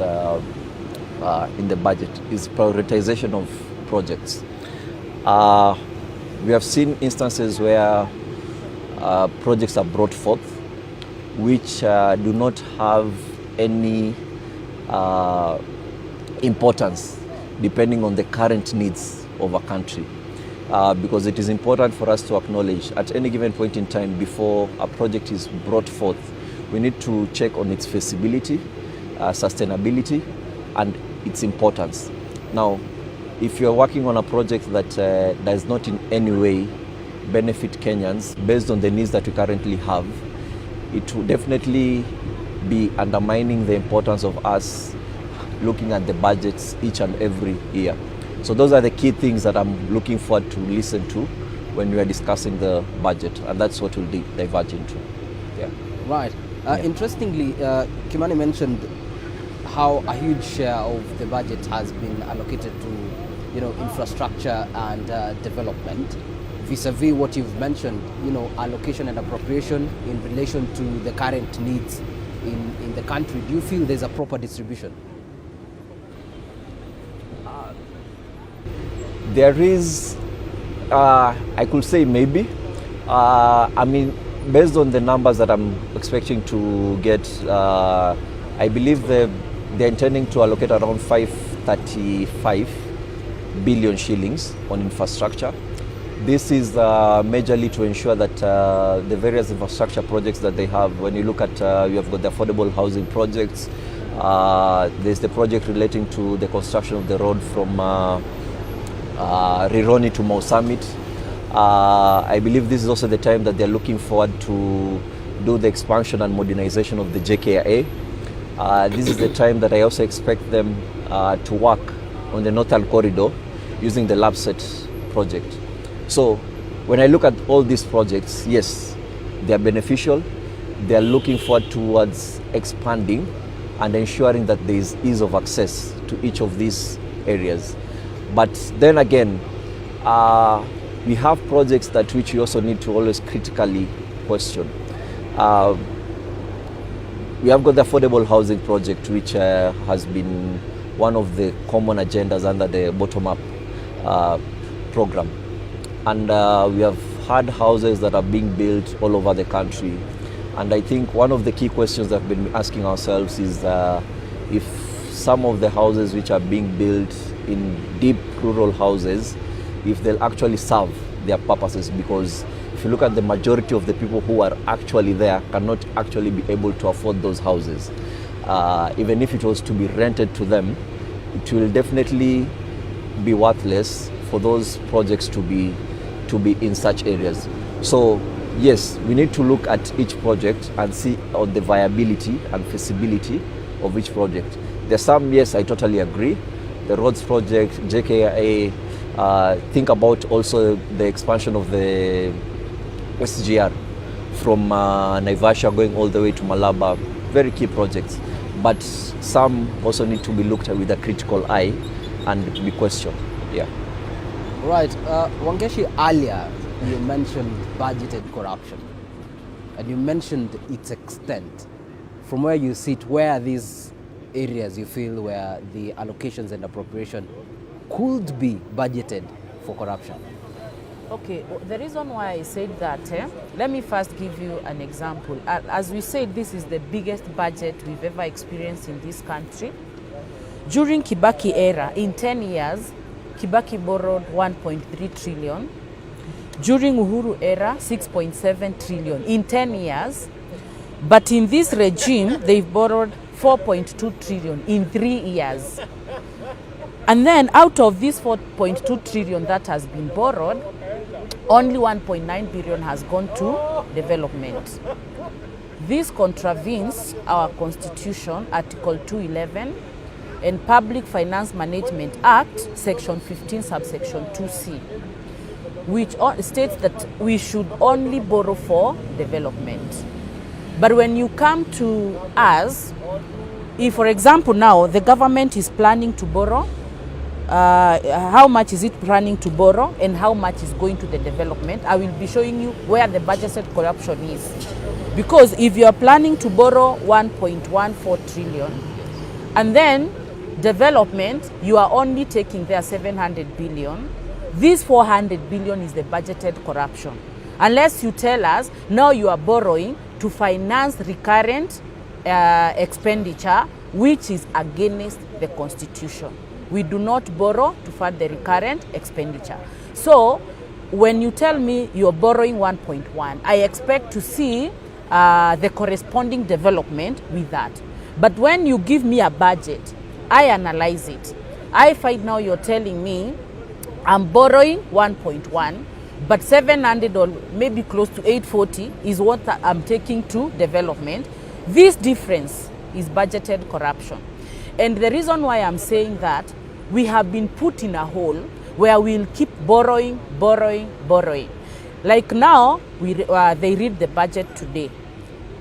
in the budget is prioritization of projects. We have seen instances where projects are brought forth which do not have any importance depending on the current needs of a country. Because it is important for us to acknowledge at any given point in time before a project is brought forth, we need to check on its feasibility, sustainability, and its importance. Now, if you're working on a project that does not in any way benefit Kenyans based on the needs that we currently have, it will definitely be undermining the importance of us looking at the budgets each and every year. So those are the key things that I'm looking forward to listen to when we are discussing the budget, and that's what we'll diverge into. Yeah. Right. Interestingly, Kimani mentioned how a huge share of the budget has been allocated to, infrastructure and development, vis-a-vis what you've mentioned, allocation and appropriation in relation to the current needs in the country. Do you feel there's a proper distribution? There is, I could say maybe. Based on the numbers that I'm expecting to get, I believe they're intending to allocate around 535 billion shillings on infrastructure. This is majorly to ensure that the various infrastructure projects that they have, when you look at, you have got the affordable housing projects, there's the project relating to the construction of the road from Rironi to Mau Summit. I believe this is also the time that they're looking forward to do the expansion and modernization of the JKIA. This is the time that I also expect them to work on the Northern Corridor using the LabSet project. So when I look at all these projects, yes, they are beneficial. They are looking forward towards expanding and ensuring that there is ease of access to each of these areas. But then again, we have projects that which we also need to always critically question. We have got the affordable housing project, which has been one of the common agendas under the bottom-up program. And we have had houses that are being built all over the country. And I think one of the key questions that we've been asking ourselves is if some of the houses which are being built in deep rural houses, if they'll actually serve their purposes, because if you look at the majority of the people who are actually there cannot actually be able to afford those houses. Even if it was to be rented to them, it will definitely be worthless for those projects to be in such areas. So yes, we need to look at each project and see on the viability and feasibility of each project. There's some, yes, I totally agree. The roads project, JKIA, think about also the expansion of the SGR from Naivasha going all the way to Malaba, very key projects. But some also need to be looked at with a critical eye and be questioned. Yeah. Right. Wangeshi, earlier you mentioned budgeted corruption, and you mentioned its extent. From where you sit, where are these areas you feel where the allocations and appropriation could be budgeted for corruption? Okay, the reason why I said that, let me first give you an example. As we said, this is the biggest budget we've ever experienced in this country. During Kibaki era, in 10 years, Kibaki borrowed 1.3 trillion. During Uhuru era, 6.7 trillion in 10 years. But in this regime, they've borrowed 4.2 trillion in 3 years. And then out of this 4.2 trillion that has been borrowed, only 1.9 billion has gone to development. This contravenes our constitution, Article 211, and Public Finance Management Act, Section 15, subsection 2C, which states that we should only borrow for development. But when you come to us, if, for example, now the government is planning to borrow, how much is it planning to borrow and how much is going to the development, I will be showing you where the budgeted corruption is. Because if you are planning to borrow 1.14 trillion and then development, you are only taking there 700 billion, this 400 billion is the budgeted corruption. Unless you tell us now you are borrowing to finance recurrent expenditure, which is against the constitution. We do not borrow to fund the recurrent expenditure. So when you tell me you're borrowing 1.1, I expect to see the corresponding development with that. But when you give me a budget, I analyze it. I find now you're telling me I'm borrowing 1.1, but 700 or maybe close to 840 is what I'm taking to development. This difference is budgeted corruption. And the reason why I'm saying that, we have been put in a hole where we'll keep borrowing. Like now, they read the budget today.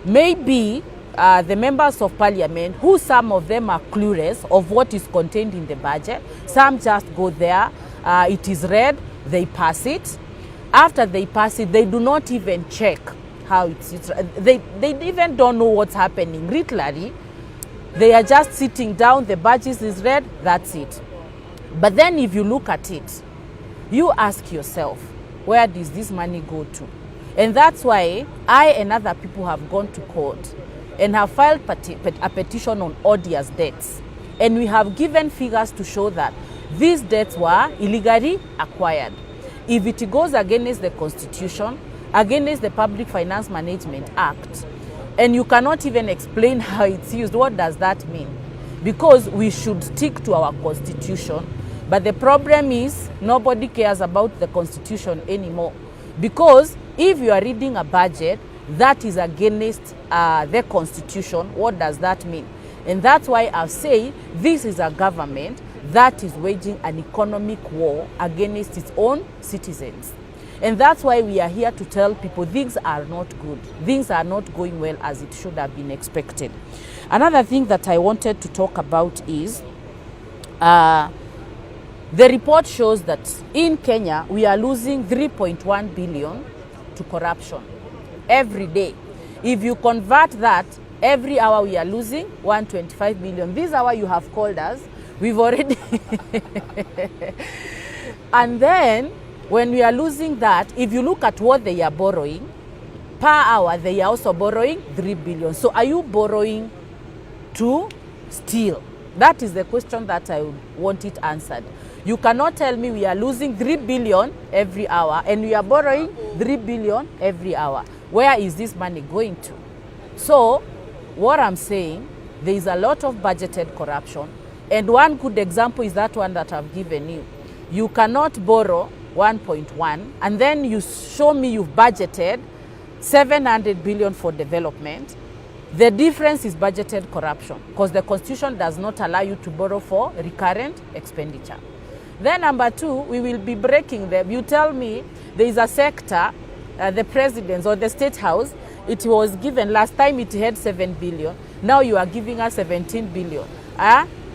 Maybe the members of parliament, who some of them are clueless of what is contained in the budget, some just go there, it is read, they pass it. After they pass it, they do not even check how it's they even don't know what's happening. Literally, they are just sitting down, the budget is read, that's it. But then if you look at it, you ask yourself, where does this money go to? And that's why I and other people have gone to court and have filed a petition on odious debts. And we have given figures to show that these debts were illegally acquired. If it goes against the Constitution, against the Public Finance Management Act, and you cannot even explain how it's used, what does that mean? Because we should stick to our Constitution. But the problem is nobody cares about the Constitution anymore. Because if you are reading a budget that is against the Constitution, what does that mean? And that's why I say this is a government that is waging an economic war against its own citizens. And that's why we are here to tell people things are not good. Things are not going well as it should have been expected. Another thing that I wanted to talk about is the report shows that in Kenya, we are losing 3.1 billion to corruption every day. If you convert that, every hour we are losing 125 billion. This hour you have called us, we've already... And then, when we are losing that, if you look at what they are borrowing, per hour they are also borrowing 3 billion. So are you borrowing to steal? That is the question that I want it answered. You cannot tell me we are losing 3 billion every hour and we are borrowing 3 billion every hour. Where is this money going to? So, what I'm saying, there is a lot of budgeted corruption. And one good example is that one that I've given you. You cannot borrow 1.1 and then you show me you've budgeted 700 billion for development. The difference is budgeted corruption because the Constitution does not allow you to borrow for recurrent expenditure. Then number two, we will be breaking them. You tell me there is a sector, the presidents or the state house, it was given, last time it had 7 billion. Now you are giving us 17 billion.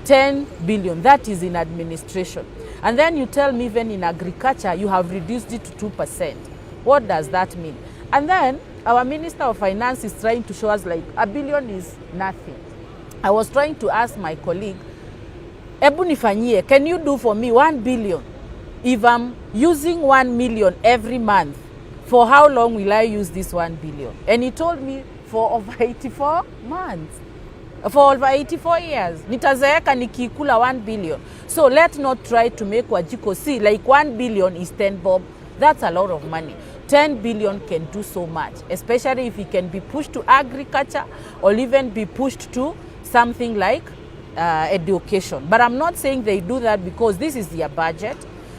10 billion, that is in administration. And then you tell me even in agriculture, you have reduced it to 2%. What does that mean? And then our Minister of Finance is trying to show us like 1 billion is nothing. I was trying to ask my colleague, Ebu nifanyie, can you do for me 1 billion? If I'm using 1 million every month, for how long will I use this 1 billion? And he told me for over 84 months. For over 84 years. Nitazeeka nikikula 1 billion. So let's not try to make Wajiko see like 1 billion is 10 bob. That's a lot of money. 10 billion can do so much, especially if it can be pushed to agriculture or even be pushed to something like education. But I'm not saying they do that because this is their budget.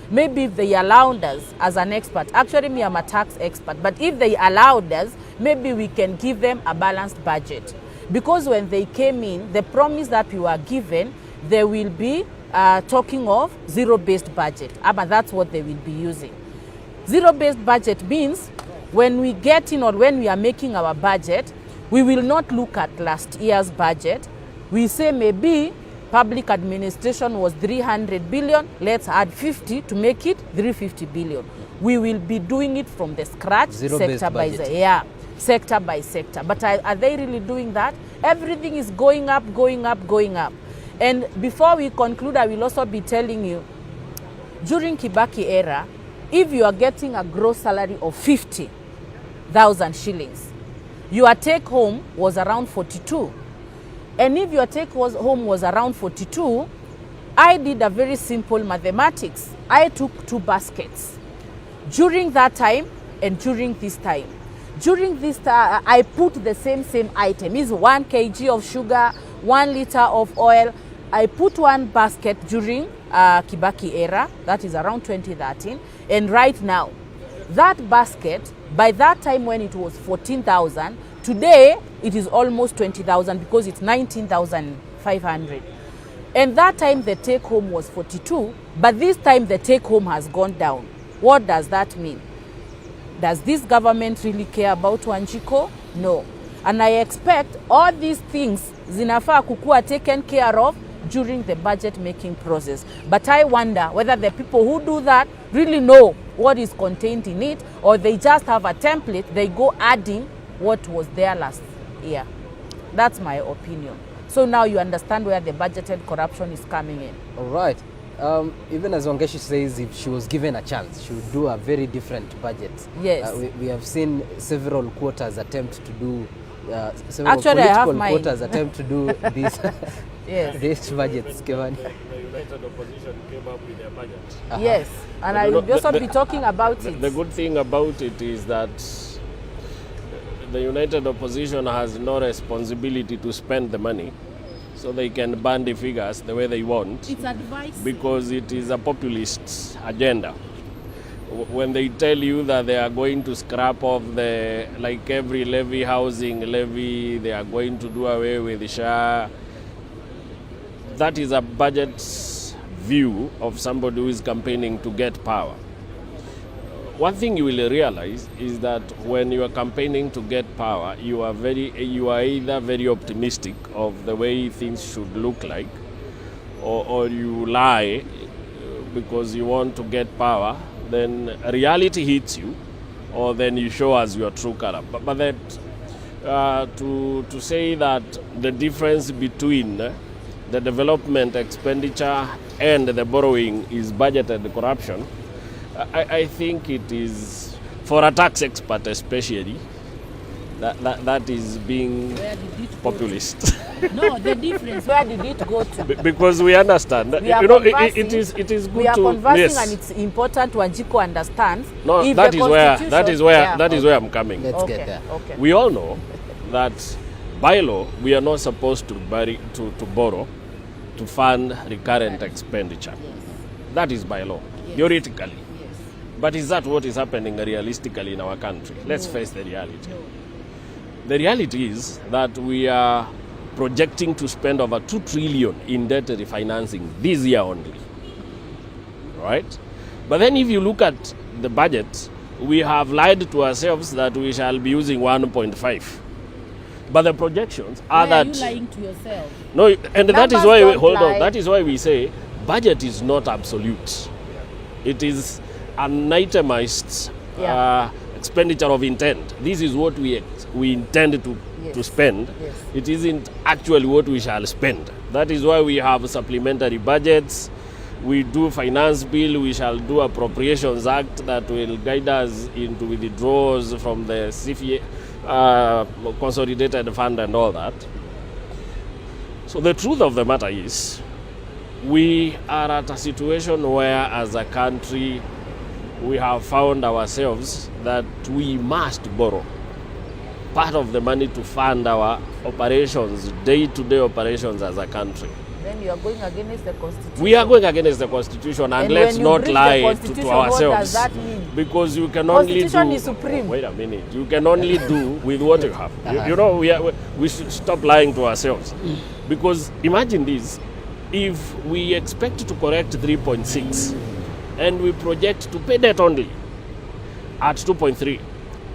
Maybe if they allowed us as an expert, actually me, I'm a tax expert, but if they allowed us, maybe we can give them a balanced budget. Because when they came in, the promise that we were given, they will be talking of zero-based budget. But that's what they will be using. Zero-based budget means when we get in or when we are making our budget, we will not look at last year's budget. We say maybe public administration was 300 billion, let's add 50 to make it 350 billion. We will be doing it from the scratch, sector by sector by sector. But are they really doing that? Everything is going up, going up, going up. And before we conclude, I will also be telling you, during Kibaki era, if you are getting a gross salary of 50,000 shillings, your take home was around 42. And if your take home was around 42, I did a very simple mathematics. I took 2 baskets. During that time and during this time. During this time, I put the same item. It's 1 kg of sugar, 1 liter of oil. I put 1 basket during Kibaki era, that is around 2013. And right now, that basket, by that time when it was 14,000, today it is almost 20,000 because it's 19,500. And that time the take home was 42, but this time the take home has gone down. What does that mean? Does this government really care about Wanjiko? No. And I expect all these things zinafaa kukua taken care of during the budget making process. But I wonder whether the people who do that really know what is contained in it, or they just have a template, they go adding what was there last year. That's my opinion. So now you understand where the budgeted corruption is coming in. All right. Even as Wangeshi says, if she was given a chance, she would do a very different budget. Yes. We have seen several quarters attempt to do, several Actually, political quarters attempt to do this, yes. this budget. The United Opposition came up with their budget. Yes, and I will also be talking about it. The good thing about it is that the United Opposition has no responsibility to spend the money, so they can burn the figures the way they want. It's advice. Because it is a populist agenda. When they tell you that they are going to scrap off the, like every levy, housing levy, they are going to do away with the SHA, that is a budget view of somebody who is campaigning to get power. One thing you will realize is that when you are campaigning to get power, you are either very optimistic of the way things should look like, or you lie because you want to get power. Then reality hits you, or then you show us your true color. But that to say that the difference between the development expenditure and the borrowing is budgeted corruption, I think it is, for a tax expert especially, that is being populist. No, the difference, where did it go to? Because we understand that, it is good to... We are conversing, and it's important Wanjiko understands. No, if that is where I'm coming. Let's get there. Okay. We all know that by law, we are not supposed to borrow to fund recurrent expenditure. Yes. That is by law, theoretically. Yes. But is that what is happening realistically in our country? Let's face the reality. The reality is that we are projecting to spend over 2 trillion in debt refinancing this year only, right? But then if you look at the budget, we have lied to ourselves that we shall be using 1.5. But the projections are that... Why are you lying to yourself? No, and that is why, hold lie. on, that is why we say budget is not absolute. It is an itemized expenditure of intent. This is what we intend to spend. Yes. It isn't actually what we shall spend. That is why we have supplementary budgets. We do finance bill, we shall do appropriations act that will guide us into withdrawals from the CFA consolidated fund and all that. So the truth of the matter is, we are at a situation where as a country we have found ourselves that we must borrow part of the money to fund our operations, day-to-day operations as a country. Then you are going against the Constitution. We are going against the Constitution, and let's not lie to ourselves. What does that mean? Because you can only Constitution do... is supreme. Wait a minute. You can only do with what you have. You know, we should stop lying to ourselves. Because imagine this. If we expect to correct 3.6 and we project to pay debt only at 2.3,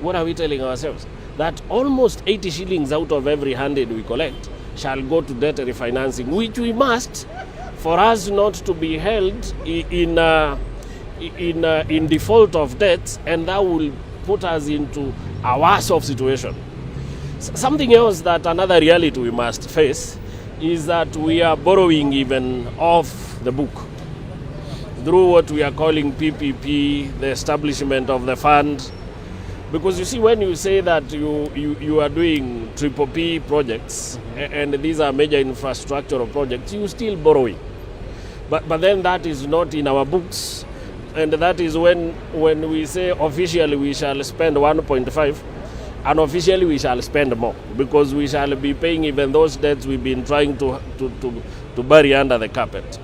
what are we telling ourselves? That almost 80 shillings out of every 100 we collect shall go to debt refinancing, which we must, for us not to be held in default of debt, and that will put us into a worse off situation. Something else, that another reality we must face, is that we are borrowing even off the book through what we are calling PPP, the establishment of the fund. Because you see, when you say that you are doing P projects, and these are major infrastructural projects, you still borrowing. But then that is not in our books. And that is when we say officially we shall spend 1.5, unofficially we shall spend more, because we shall be paying even those debts we've been trying to bury under the carpet.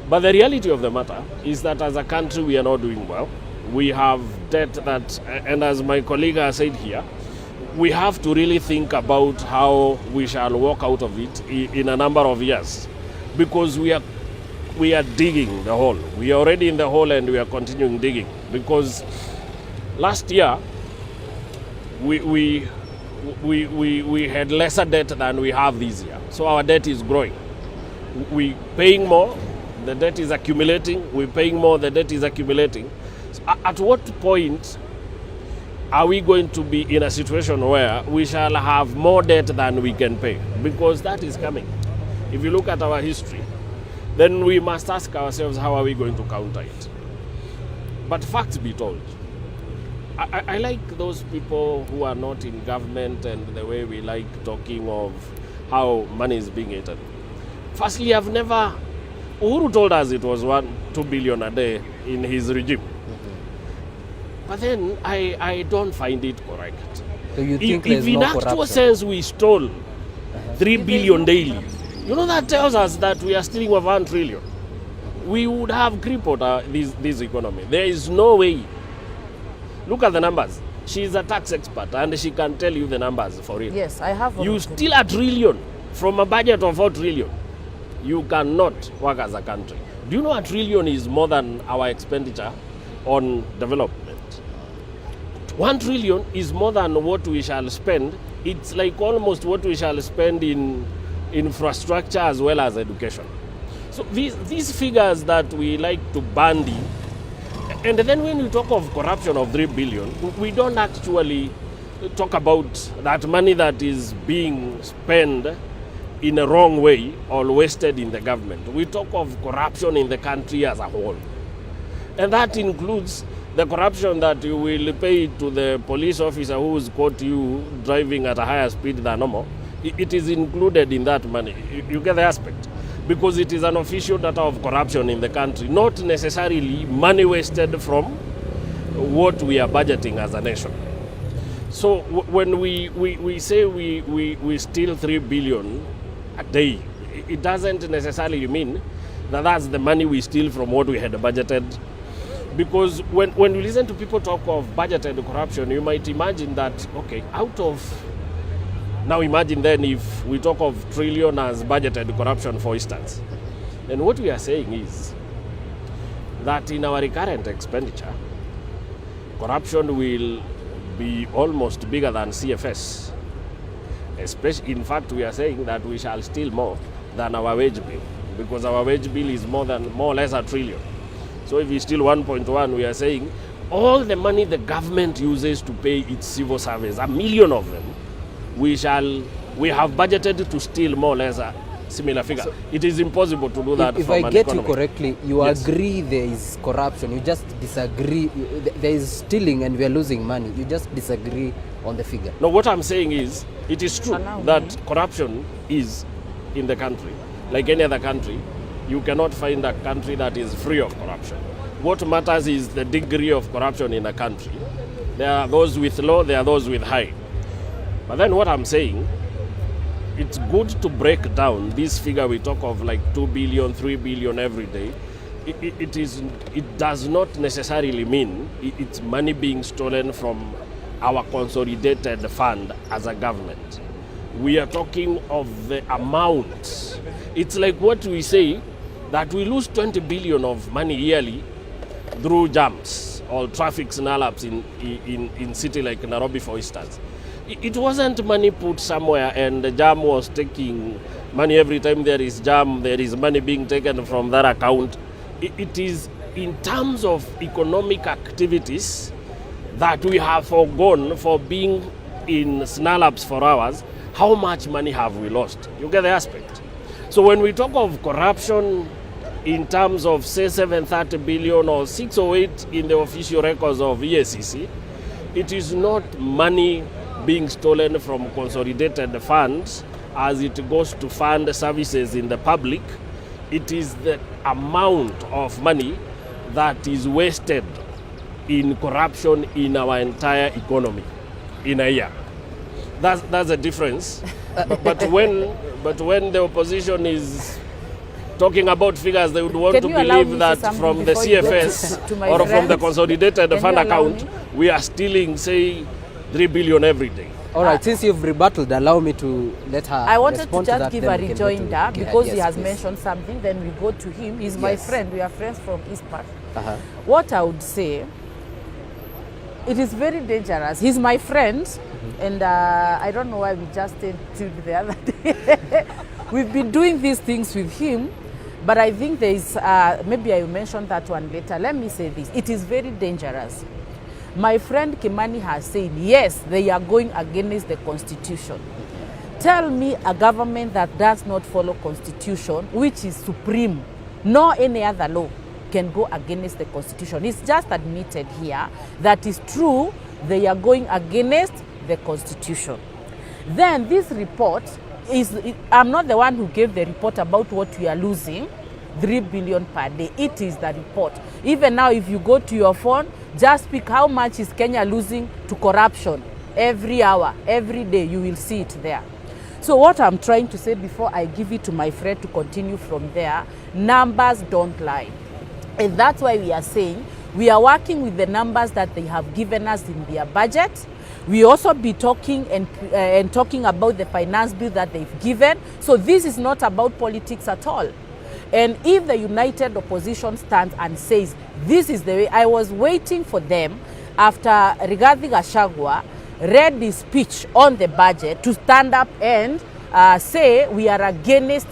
But the reality of the matter is that as a country we are not doing well. We have debt that, and as my colleague has said here, we have to really think about how we shall walk out of it in a number of years, because we are digging the hole. We are already in the hole and we are continuing digging, because last year we had lesser debt than we have this year. So our debt is growing. We're paying more, the debt is accumulating. We're paying more, the debt is accumulating. So at what point are we going to be in a situation where we shall have more debt than we can pay? Because that is coming. If you look at our history, then we must ask ourselves, how are we going to counter it? But facts be told, I like those people who are not in government and the way we like talking of how money is being eaten. Firstly, Uhuru told us it was 2 billion a day in his regime. But then I don't find it correct. So you think if in actual sense we stole 3 billion daily, you know, that tells us that we are stealing over 1 trillion. We would have crippled this economy. There is no way. Look at the numbers. She's a tax expert and she can tell you the numbers for real. Yes, I have. You steal 1 trillion from a budget of 4 trillion. You cannot work as a country. Do you know 1 trillion is more than our expenditure on development? 1 trillion is more than what we shall spend. It's like almost what we shall spend in infrastructure as well as education. So these figures that we like to bandy, and then when we talk of corruption of 3 billion, we don't actually talk about that money that is being spent in a wrong way or wasted in the government. We talk of corruption in the country as a whole. And that includes the corruption that you will pay to the police officer who has caught you driving at a higher speed than normal. It is included in that money. You get the aspect. Because it is an official data of corruption in the country, not necessarily money wasted from what we are budgeting as a nation. So when we say we steal 3 billion a day, it doesn't necessarily mean that that's the money we steal from what we had budgeted. Because when we listen to people talk of budgeted corruption, you might imagine that, okay, out of... Now imagine then if we talk of trillion as budgeted corruption, for instance. Then what we are saying is that in our recurrent expenditure, corruption will be almost bigger than CFS. Especially, in fact, we are saying that we shall steal more than our wage bill, because our wage bill is more or less 1 trillion. So if we steal 1.1, we are saying all the money the government uses to pay its civil service, 1 million of them, we have budgeted to steal more or less a similar figure. So it is impossible to do that. If I get you correctly, you agree there is corruption, you just disagree, there is stealing and we are losing money, you just disagree on the figure. No, what I'm saying is, it is true that corruption is in the country. Like any other country, you cannot find a country that is free of corruption. What matters is the degree of corruption in a country. There are those with low, there are those with high. But then what I'm saying, it's good to break down this figure we talk of, like 2 billion, 3 billion every day. It does not necessarily mean it's money being stolen from our consolidated fund as a government. We are talking of the amount. It's like what we say, that we lose 20 billion of money yearly through jams or traffic snarl-ups in city like Nairobi, for instance. It wasn't money put somewhere and the jam was taking money every time there is jam, there is money being taken from that account. It is in terms of economic activities that we have forgone for being in snarl-ups for hours. How much money have we lost? You get the aspect. So when we talk of corruption in terms of, say, 730 billion or 608 in the official records of EACC, it is not money being stolen from consolidated funds as it goes to fund services in the public. It is the amount of money that is wasted in corruption in our entire economy in a year. That's a difference. But when the opposition is talking about figures, they would want to believe that from the CFS or from the consolidated fund account, we are stealing, say, 3 billion every day. All right, since you've rebutted, allow me to let her I wanted to respond just that, give a rejoinder because he has please. mentioned something, then we go to him. He's my friend, we are friends from East Park. What I would say, it is very dangerous. He's my friend, and I don't know why we just stayed tuned the other day. We've been doing these things with him, but I think there is, maybe I will mention that one later. Let me say this, it is very dangerous. My friend Kimani has said, yes, they are going against the Constitution. Tell me a government that does not follow Constitution, which is supreme, nor any other law, can go against the Constitution. It's just admitted here that is true, they are going against the Constitution. Then this report is, I'm not the one who gave the report about what we are losing, 3 billion per day. It is the report. Even now, if you go to your phone, just pick how much is Kenya losing to corruption. Every hour, every day, you will see it there. So what I'm trying to say before I give it to my friend to continue from there, numbers don't lie. And that's why we are saying we are working with the numbers that they have given us in their budget. We also be talking and talking about the finance bill that they've given. So this is not about politics at all. And if the united opposition stands and says, this is the way, I was waiting for them after Rigathi Gachagua read his speech on the budget to stand up and say we are against,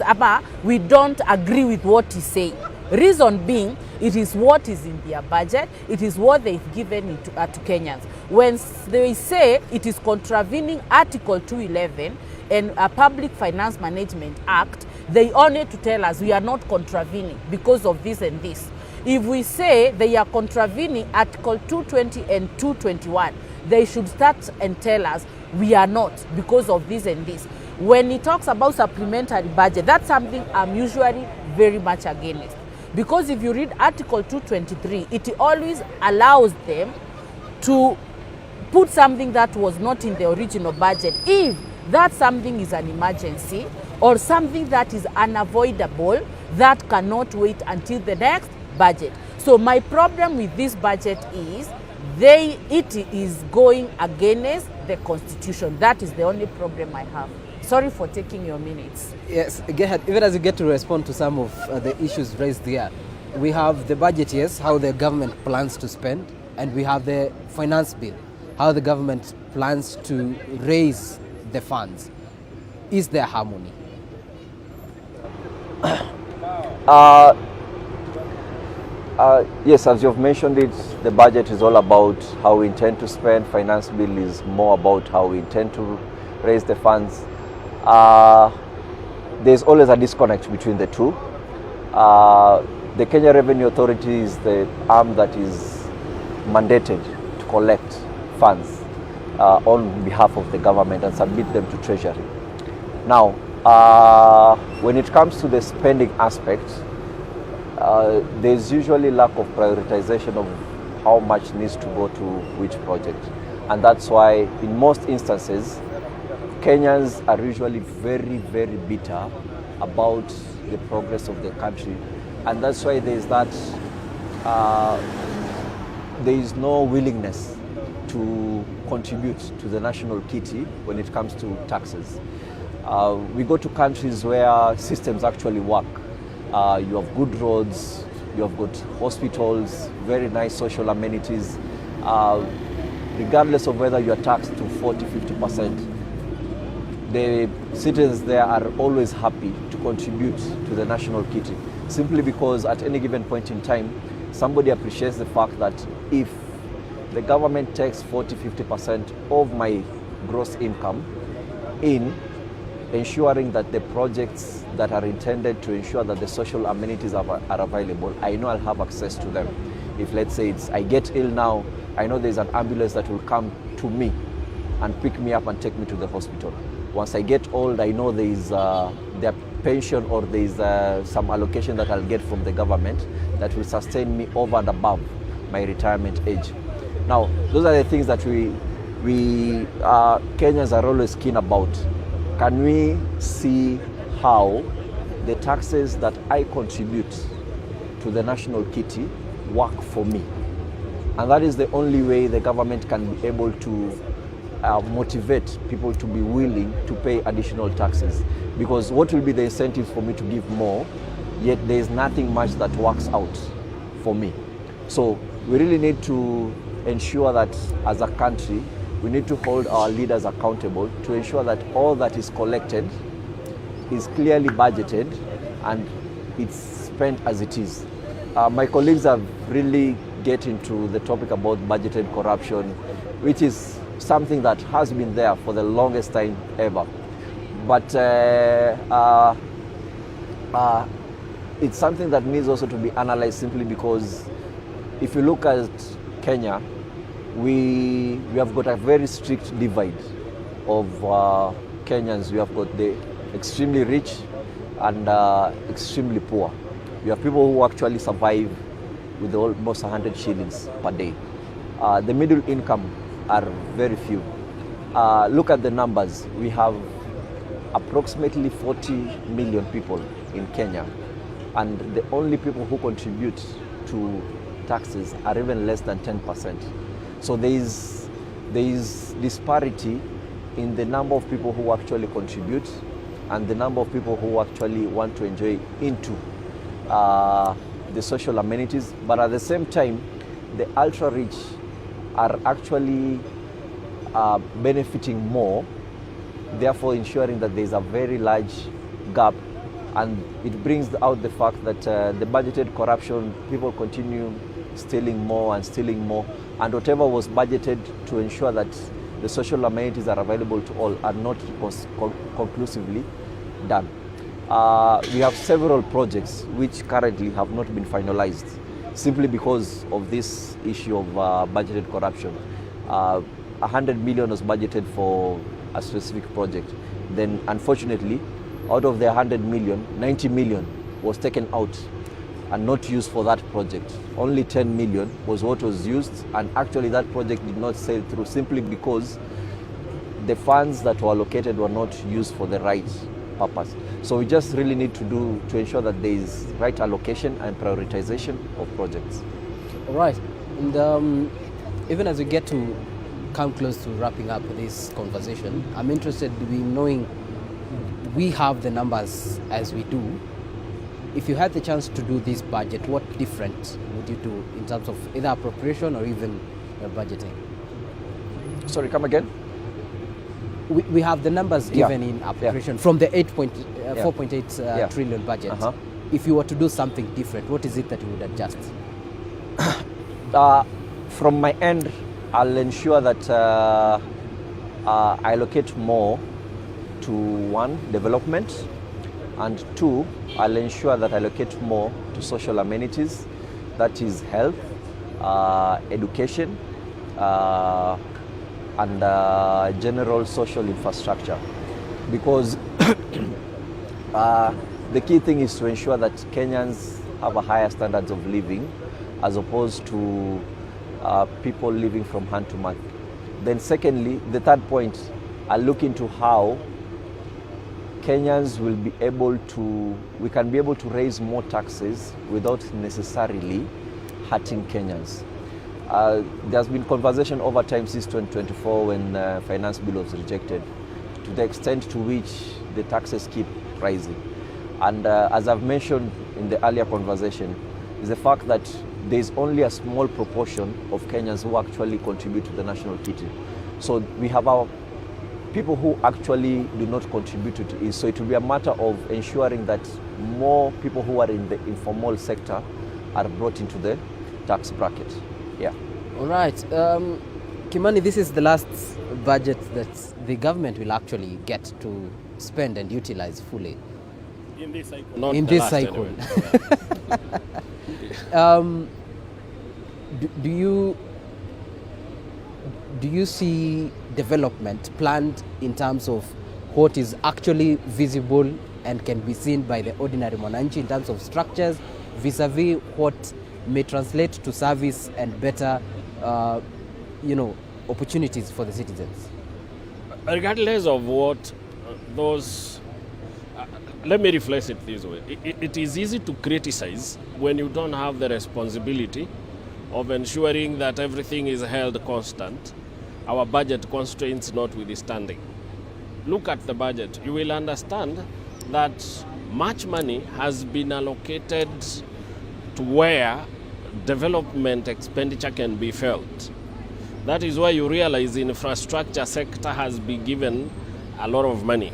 we don't agree with what he's saying. Reason being, it is what is in their budget, it is what they've given it to Kenyans. When they say it is contravening Article 211 and a Public Finance Management Act, they only to tell us we are not contravening because of this and this. If we say they are contravening Article 220 and 221, they should start and tell us we are not because of this and this. When he talks about supplementary budget, that's something I'm usually very much against. Because if you read Article 223, it always allows them to put something that was not in the original budget if that something is an emergency or something that is unavoidable that cannot wait until the next budget. So my problem with this budget is it is going against the Constitution. That is the only problem I have. Sorry for taking your minutes. Yes, Gerhard, even as you get to respond to some of the issues raised here, we have the budget, yes, how the government plans to spend, and we have the finance bill, how the government plans to raise the funds. Is there harmony? Yes, as you've mentioned it, the budget is all about how we intend to spend. Finance bill is more about how we intend to raise the funds. There's always a disconnect between the two. The Kenya Revenue Authority is the arm that is mandated to collect funds on behalf of the government and submit them to Treasury. Now, when it comes to the spending aspect, there's usually lack of prioritization of how much needs to go to which project. And that's why in most instances, Kenyans are usually very, very bitter about the progress of the country. And that's why there's that, there is no willingness to contribute to the national kitty when it comes to taxes. We go to countries where systems actually work. You have good roads, you have got hospitals, very nice social amenities. Regardless of whether you are taxed to 40, 50%, the citizens there are always happy to contribute to the national kitty, simply because at any given point in time, somebody appreciates the fact that if the government takes 40, 50% of my gross income in ensuring that the projects that are intended to ensure that the social amenities are available, I know I'll have access to them. If let's say I get ill now, I know there's an ambulance that will come to me and pick me up and take me to the hospital. Once I get old, I know there's their pension or there's some allocation that I'll get from the government that will sustain me over and above my retirement age. Now, those are the things that we Kenyans are always keen about. Can we see how the taxes that I contribute to the national kitty work for me? And that is the only way the government can be able to motivate people to be willing to pay additional taxes. Because what will be the incentive for me to give more, yet there is nothing much that works out for me. So we really need to ensure that as a country, we need to hold our leaders accountable to ensure that all that is collected is clearly budgeted and it's spent as it is. My colleagues have really get into the topic about budgeted corruption, which is something that has been there for the longest time ever. But it's something that needs also to be analyzed, simply because if you look at Kenya, we have got a very strict divide of Kenyans. We have got the extremely rich and extremely poor. You have people who actually survive with almost 100 shillings per day. The middle income are very few. Look at the numbers. We have approximately 40 million people in Kenya, and the only people who contribute to taxes are even less than 10%. So there is disparity in the number of people who actually contribute and the number of people who actually want to enjoy into the social amenities. But at the same time, the ultra rich are actually benefiting more, therefore ensuring that there is a very large gap. And it brings out the fact that the budgeted corruption, people continue stealing more and stealing more, and whatever was budgeted to ensure that the social amenities are available to all are not conclusively done. We have several projects which currently have not been finalized simply because of this issue of budgeted corruption. 100 million was budgeted for a specific project. Then unfortunately, out of the 100 million, 90 million was taken out and not used for that project. Only 10 million was what was used, and actually that project did not sail through simply because the funds that were allocated were not used for the right purpose. So we just really need to ensure that there is right allocation and prioritization of projects. All right, and even as we get to come close to wrapping up this conversation, I'm interested in knowing, we have the numbers as we do. If you had the chance to do this budget, what different would you do in terms of either appropriation or even budgeting? Sorry, come again? We have the numbers given in appropriation from the 4.8 trillion budget. If you were to do something different, what is it that you would adjust? From my end, I'll ensure that I allocate more to one, development, and two, I'll ensure that I allocate more to social amenities, that is health, education, and general social infrastructure. Because the key thing is to ensure that Kenyans have a higher standards of living as opposed to people living from hand to mouth. Then secondly, the third point, I'll look into how Kenyans will be able to, we can be able to raise more taxes without necessarily hurting Kenyans. There's been conversation over time since 2024 when finance bill was rejected, to the extent to which the taxes keep rising. And as I've mentioned in the earlier conversation, is the fact that there's only a small proportion of Kenyans who actually contribute to the national kitty. So we have our people who actually do not contribute to it. So it will be a matter of ensuring that more people who are in the informal sector are brought into the tax bracket. Yeah. All right. Kimani, this is the last budget that the government will actually get to spend and utilize fully. In this cycle. Not in the this last cycle. Anyway. Do you see development planned in terms of what is actually visible and can be seen by the ordinary mwananchi in terms of structures vis-a-vis what may translate to service and better opportunities for the citizens? Regardless of what those, let me rephrase it this way. It is easy to criticize when you don't have the responsibility of ensuring that everything is held constant, our budget constraints notwithstanding. Look at the budget. You will understand that much money has been allocated to where development expenditure can be felt. That is why you realize the infrastructure sector has been given a lot of money,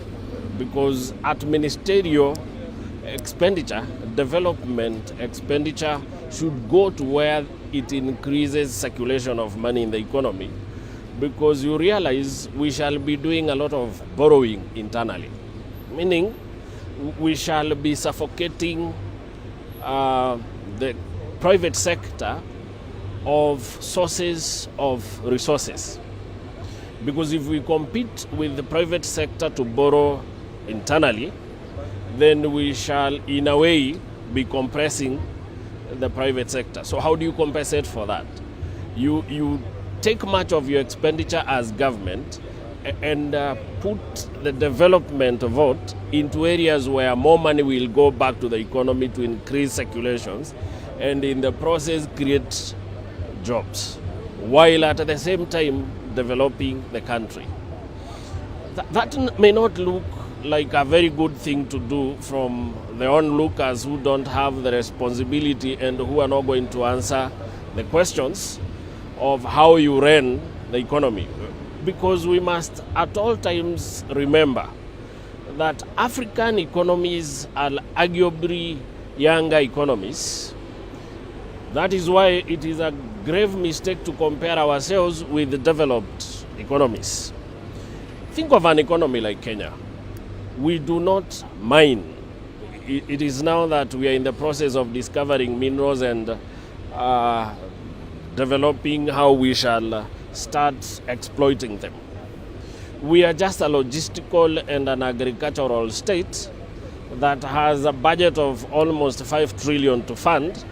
because at ministerial expenditure, development expenditure should go to where it increases circulation of money in the economy, because you realize we shall be doing a lot of borrowing internally, meaning we shall be suffocating the private sector of sources of resources. Because if we compete with the private sector to borrow internally, then we shall, in a way, be compressing the private sector. So how do you compensate for that? You take much of your expenditure as government and put the development vote into areas where more money will go back to the economy to increase circulations, and in the process create jobs, while at the same time developing the country. That may not look like a very good thing to do from the onlookers who don't have the responsibility and who are not going to answer the questions of how you run the economy. Because we must at all times remember that African economies are arguably younger economies. That is why it is a grave mistake to compare ourselves with the developed economies. Think of an economy like Kenya. We do not mine. It is now that we are in the process of discovering minerals and developing how we shall start exploiting them. We are just a logistical and an agricultural state that has a budget of almost 5 trillion to fund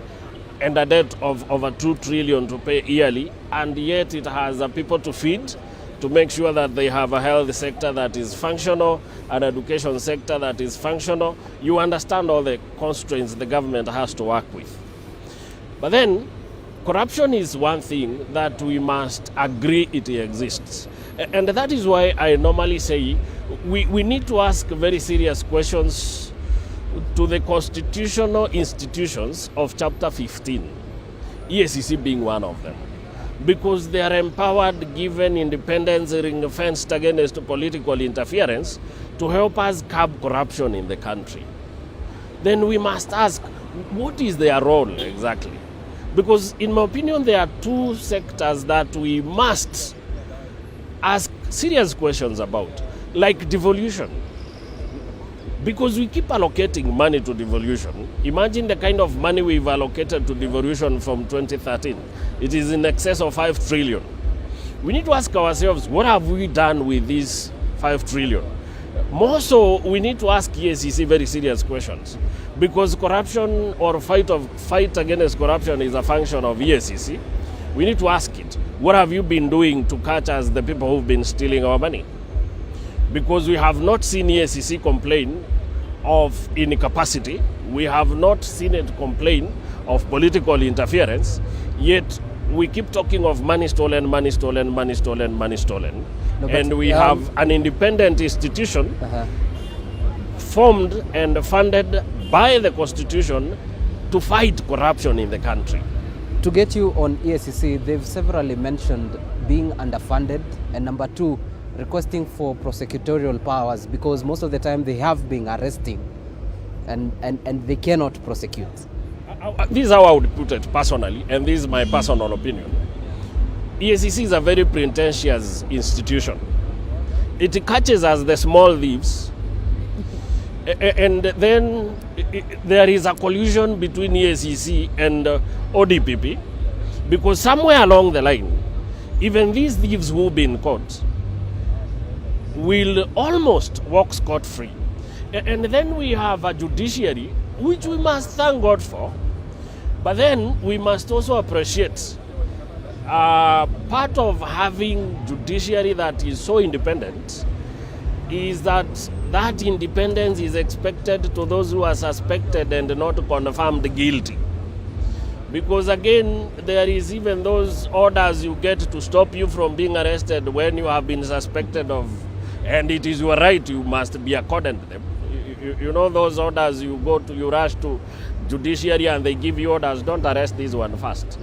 and a debt of over 2 trillion to pay yearly, and yet it has people to feed, to make sure that they have a health sector that is functional, an education sector that is functional. You understand all the constraints the government has to work with. But then, corruption is one thing that we must agree it exists. And that is why I normally say we need to ask very serious questions to the constitutional institutions of Chapter 15, EACC being one of them, because they are empowered, given independence, ring-fenced against political interference, to help us curb corruption in the country. Then we must ask, what is their role exactly? Because in my opinion, there are two sectors that we must ask serious questions about, like devolution. Because we keep allocating money to devolution. Imagine the kind of money we've allocated to devolution from 2013. It is in excess of 5 trillion. We need to ask ourselves, what have we done with these 5 trillion? More so, we need to ask EACC very serious questions. Because corruption or fight against corruption is a function of EACC. We need to ask it, what have you been doing to catch us the people who've been stealing our money? Because we have not seen EACC complain of incapacity. We have not seen it complain of political interference. Yet we keep talking of money stolen, money stolen, money stolen, money stolen. No, and we have an independent institution formed and funded by the Constitution to fight corruption in the country. To get you on EACC, they've severally mentioned being underfunded, and number two, requesting for prosecutorial powers, because most of the time they have been arresting and they cannot prosecute. This is how I would put it personally, and this is my personal opinion. EACC is a very pretentious institution. It catches us the small thieves, and then there is a collusion between EACC and ODPP, because somewhere along the line, even these thieves who've been caught will almost walk scot-free. And then we have a judiciary, which we must thank God for, but then we must also appreciate part of having judiciary that is so independent is that that independence is expected to those who are suspected and not confirmed guilty. Because again, there is even those orders you get to stop you from being arrested when you have been suspected of, and it is your right, you must be accorded to them. You know those orders, you rush to judiciary and they give you orders, don't arrest this one first.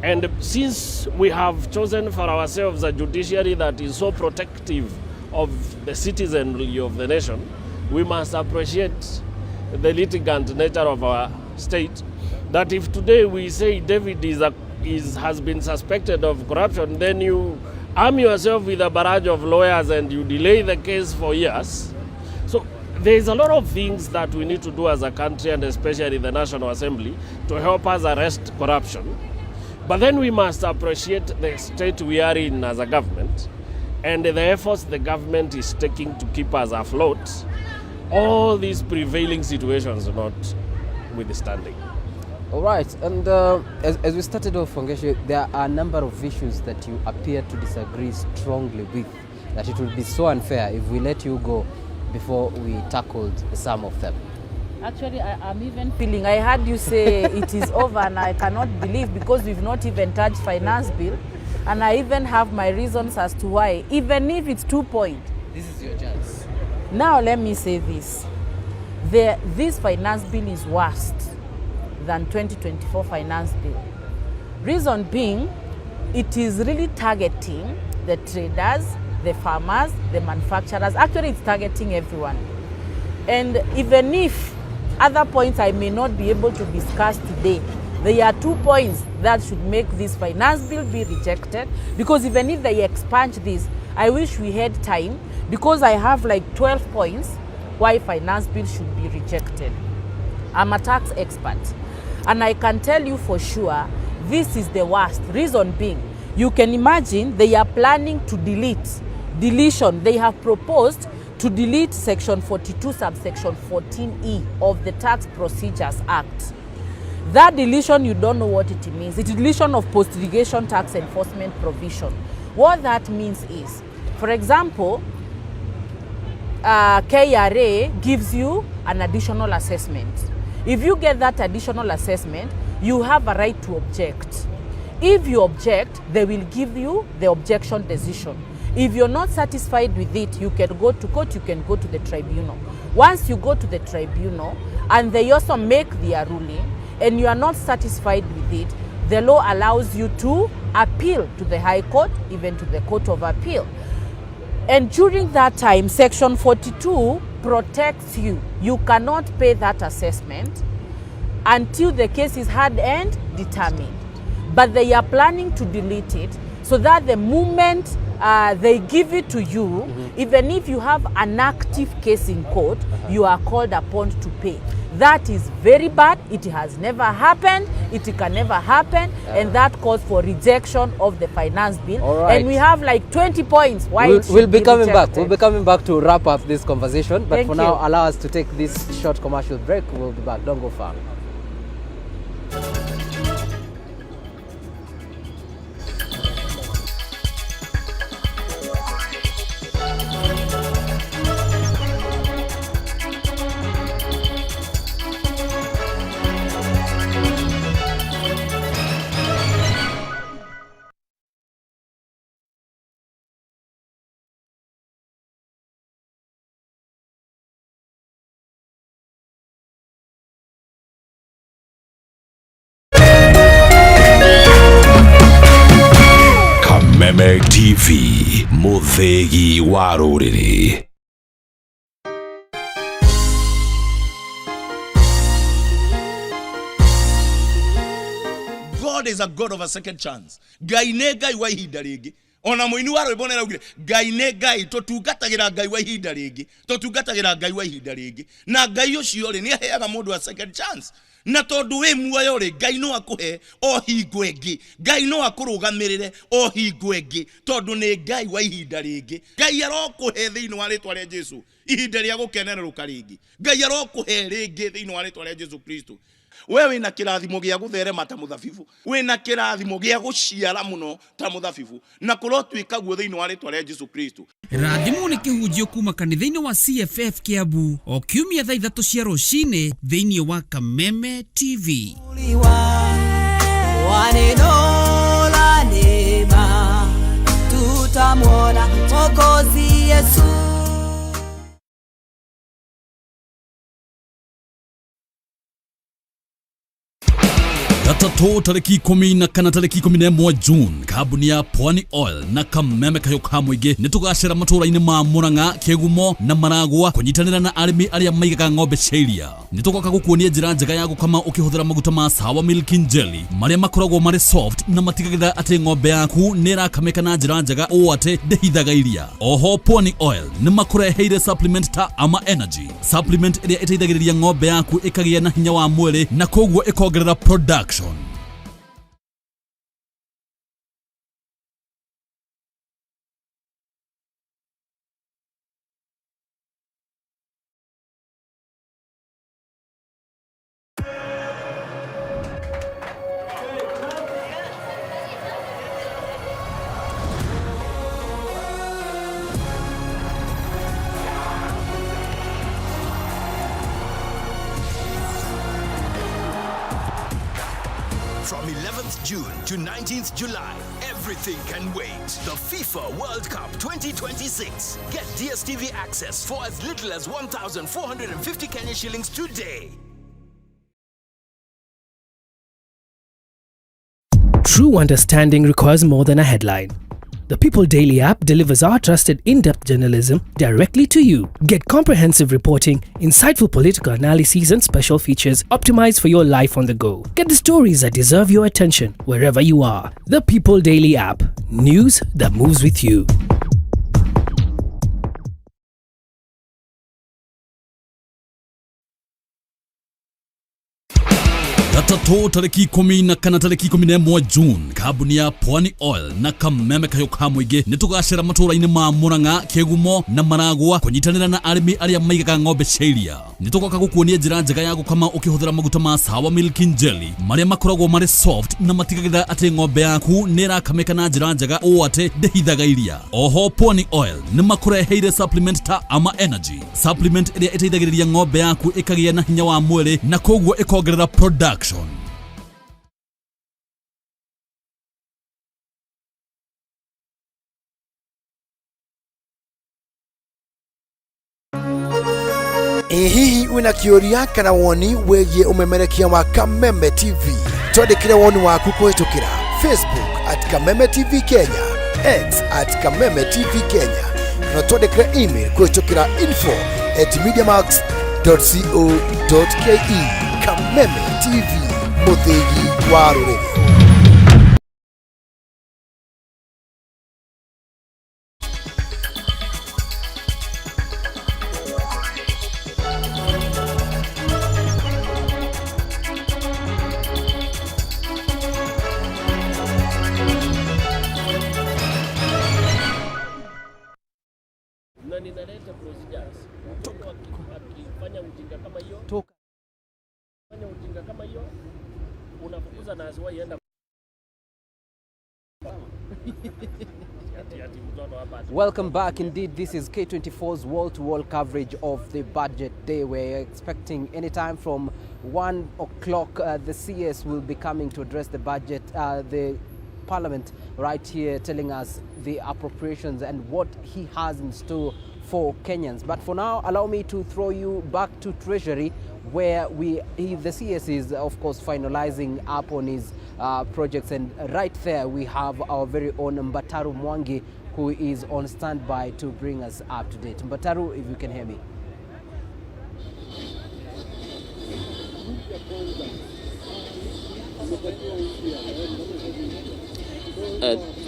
And since we have chosen for ourselves a judiciary that is so protective of the citizenry of the nation, we must appreciate the litigant nature of our state. That if today we say David has been suspected of corruption, then you arm yourself with a barrage of lawyers and you delay the case for years. So there's a lot of things that we need to do as a country, and especially the National Assembly, to help us arrest corruption. But then we must appreciate the state we are in as a government and the efforts the government is taking to keep us afloat, all these prevailing situations not withstanding. All right, and as we started off, Wangeshi, there are a number of issues that you appear to disagree strongly with, that it would be so unfair if we let you go before we tackled some of them. Actually, I'm even feeling, I heard you say it is over, and I cannot believe, because we've not even touched finance bill, and I even have my reasons as to why, even if it's 2 points. This is your chance. Now let me say this. This finance bill is worse than 2024 finance bill. Reason being, it is really targeting the traders, the farmers, the manufacturers. Actually, it's targeting everyone. And even if other points I may not be able to discuss today, there are 2 points that should make this finance bill be rejected, because even if they expunge this, I wish we had time, because I have like 12 points why finance bill should be rejected. I'm a tax expert, and I can tell you for sure this is the worst. Reason being, you can imagine they are planning to deletion. They have proposed to delete section 42 subsection 14E of the Tax Procedures Act. That deletion, you don't know what it means. It's deletion of post-litigation tax enforcement provision. What that means is, for example, KRA gives you an additional assessment. If you get that additional assessment, you have a right to object. If you object, they will give you the objection decision. If you're not satisfied with it, you can go to court, you can go to the tribunal. Once you go to the tribunal and they also make their ruling and you are not satisfied with it, the law allows you to appeal to the High Court, even to the Court of Appeal. And during that time, Section 42 protects you. You cannot pay that assessment until the case is heard and determined. But they are planning to delete it so that the moment they give it to you, even if you have an active case in court, you are called upon to pay. That is very bad. It has never happened. It can never happen. And that calls for rejection of the finance bill. All right. And we have like 20 points. Why we'll be coming back. rejected. We'll be coming back to wrap up this conversation. But Thank for you. now, allow us to take this short commercial break. We'll be back. Don't go far. Kameme TV, Muthegi wa Rũrĩrĩ. God is a God of a second chance. Ngai nĩ Ngai wa ihinda rĩngĩ. Ona mũini wa rwĩmbo nĩaraugire Ngai nĩ Ngai, tũtungatagĩra Ngai wa ihinda rĩngĩ, tũtungatagĩra Ngai wa ihinda rĩngĩ. Na Ngai ũcio rĩ nĩaheaga mũndũ a second chance. Na tondu we muoyo ri Ngai no akuhe o hingo ĩngĩ, Ngai no akũrũgamĩrĩre o hingo ĩngĩ, tondu nĩ Ngai wa ihinda rĩngĩ. Ngai arokuhe thĩinĩ wa rĩtwa rĩa Jesu ihinda rĩa gũkenerũka rĩngĩ. Ngai arokuhe rĩngĩ thĩinĩ wa rĩtwa rĩa Jesu Kristo. We wĩna kĩrathimo gĩa gũtherema ta mũthabibũ, wĩna kĩrathimo gĩa gũciara mũno ta mũthabibũ, na kũrotwĩka guo thĩinĩ wa rĩtwa rĩa Jesu Kristo. Rathimo nĩ kĩhunjio kuma kanitha-inĩ wa CFF Kiambu o kiumia thaa 3 cia rũcinĩ thĩinĩ wa Kameme TV. Wanenola neema tutamwona Mwokozi Yesu. Gatatu tariki 10 na kana tariki 11 June, kambuni ya Pwani Oil na Kameme kayo ka muingi nitugacera matũra-inĩ ma Murang'a, Kĩgumo na Maragwa kunyitanĩra na arĩmi arĩa maigaga ng'ombe cia iria. Nĩtũgoka gũkuonia njĩra njega ya gũkama ũkĩhũthĩra maguta ma Sour Milk Jelly marĩa makoragwo marĩ soft na matigagĩrĩra atĩ ng'ombe yaku nĩ ĩrakamĩka na njĩra njega ũũ atĩ ndĩhithaga iria. Oho Pwani Oil nĩ makũreheire supplement ta Ama Energy, supplement ĩrĩa ĩteithagĩrĩria ng'ombe yaku ĩkagĩa na hinya wa mwĩrĩ na koguo ĩkongerera production. From 11th June to 19th July, everything can wait. The FIFA World Cup 2026. Get DSTV access for as little as 1,450 Kenya shillings today. True understanding requires more than a headline. The People Daily app delivers our trusted in-depth journalism directly to you. Get comprehensive reporting, insightful political analyses and special features optimized for your life on the go. Get the stories that deserve your attention wherever you are. The People Daily app. News that moves with you. Gatatu tariki 10 na kana tariki 11 June, kambuni ya Pwani Oil na Kameme kayo ka muingi nitugacera matũra-inĩ ma Murang'a, Kĩgumo na Maragwa kunyitanĩra na arĩmi arĩa maigaga ng'ombe cia iria. Nĩtũgoka gũkuonia njĩra njega ya gũkama ũkĩhũthĩra maguta ma Sour Milk Jelly marĩa makoragwo marĩ soft na matigagĩrĩra atĩ ng'ombe yaku nĩ ĩrakamĩka na njĩra njega ũũ atĩ ndĩhithaga iria. Oho Pwani Oil nĩ makũreheire supplement ta Ama Energy, supplement ĩrĩa ĩteithagĩrĩria ng'ombe yaku ĩkagĩa na hinya wa mwĩrĩ na koguo ĩkongerera production. Hihi wina kĩũria kana woni wĩgiĩ ũmemerekia wa Kameme TV? Twandĩkĩre woni waku kũhĩtũkĩra Facebook @Kameme TV Kenya, X @Kameme TV Kenya, na twandĩkĩre email kũhĩtũkĩra info@mediamax.co.ke. Kameme TV. mũthĩgi wa rũrĩrĩ. Na ninaleta procedures. Mtu akifanya ujinga kama hiyo, fanya ujinga kama hiyo, unafukuza na asiwahi Welcome back. Indeed, this is K24's wall-to-wall coverage of the budget day. We're expecting anytime from 1 o'clock the CS will be coming to address the budget, the Parliament right here, telling us the appropriations and what he has in store for Kenyans. But for now, allow me to throw you back to Treasury, where the CS is, of course, finalizing up on his projects. And right there, we have our very own Mbataru Mwangi, who is on standby to bring us up to date. Mbataru, if you can hear me.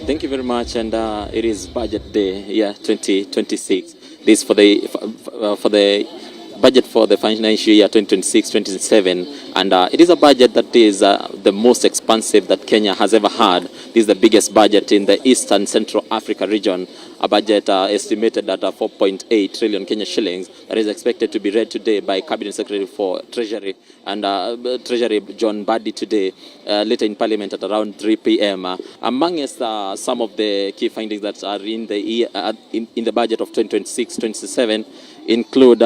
Thank you very much, and it is budget day, 2026. This for the budget for the financial year 2026-2027, and it is a budget that is the most expansive that Kenya has ever had. This is the biggest budget in the East and Central Africa region, a budget estimated at 4.8 trillion Kenya shillings that is expected to be read today by Cabinet Secretary for Treasury and Treasury John Mbadi today, later in Parliament at around 3 p.m. Amongst some of the key findings that are in the budget of 2026-2027 include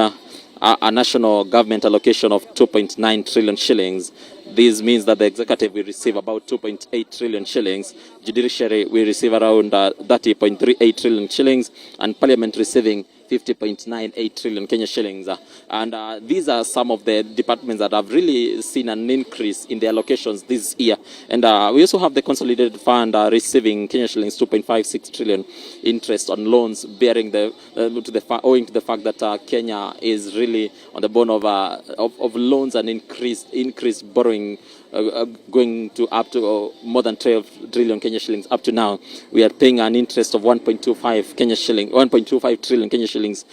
a national government allocation of 2.9 trillion shillings. This means that the executive will receive about 2.8 trillion shillings, judiciary will receive around 30.38 trillion shillings, and parliament receiving 50.98 trillion Kenya shillings. And these are some of the departments that have really seen an increase in their allocations this year. And we also have the consolidated fund receiving Kenya shillings 2.56 trillion interest on loans, bearing owing to the fact that Kenya is really on the bone of loans and increased borrowing, going to up to more than 12 trillion Kenya shillings up to now. We are paying an interest of 1.25 trillion Kenya shillings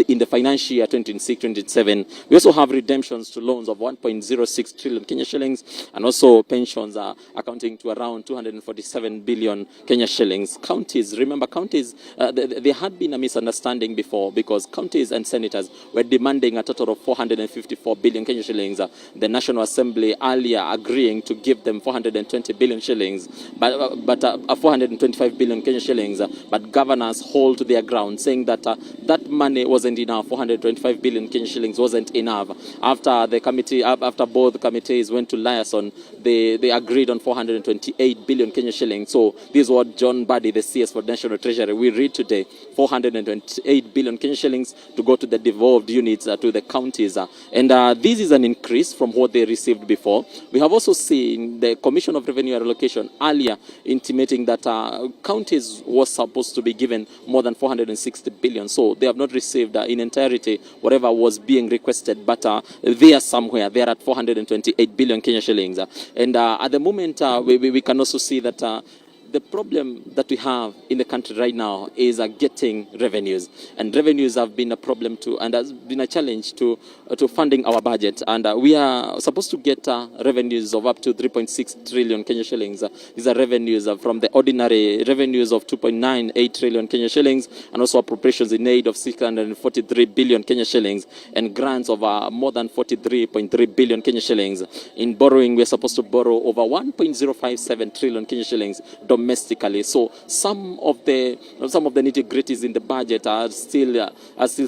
in the financial year 2026-2027. We also have redemptions to loans of 1.06 trillion Kenya shillings, and also pensions are accounting to around 247 billion Kenya shillings. Counties, remember counties, there had been a misunderstanding before, because counties and senators were demanding a total of 454 billion Kenya shillings. The National Assembly earlier agreeing to give them 420 billion shillings, but 425 billion Kenya shillings, but governors hold to their ground, saying that that money wasn't enough. 425 billion Kenya shillings wasn't enough. After both committees went to liaison, they agreed on 428 billion Kenya shillings. So this is what John Mbadi, the CS for National Treasury, we read today: 428 billion Kenya shillings to go to the devolved units, to the counties, and this is an increase from what they received before. We have also seen the Commission of Revenue Allocation earlier intimating that counties was supposed to be given more than 460 billion. So they have not received in entirety whatever was being requested, but they are somewhere. They are at 428 billion Kenya shillings. And at the moment, we can also see that the problem that we have in the country right now is getting revenues, and revenues have been a problem too, and has been a challenge to funding our budget. And we are supposed to get revenues of up to 3.6 trillion Kenya shillings. These are revenues from the ordinary revenues of 2.98 trillion Kenya shillings, and also appropriations in aid of 643 billion Kenya shillings, and grants of more than 43.3 billion Kenya shillings. In borrowing, we are supposed to borrow over 1.057 trillion Kenya shillings domestically. So some of the nitty-gritties in the budget are still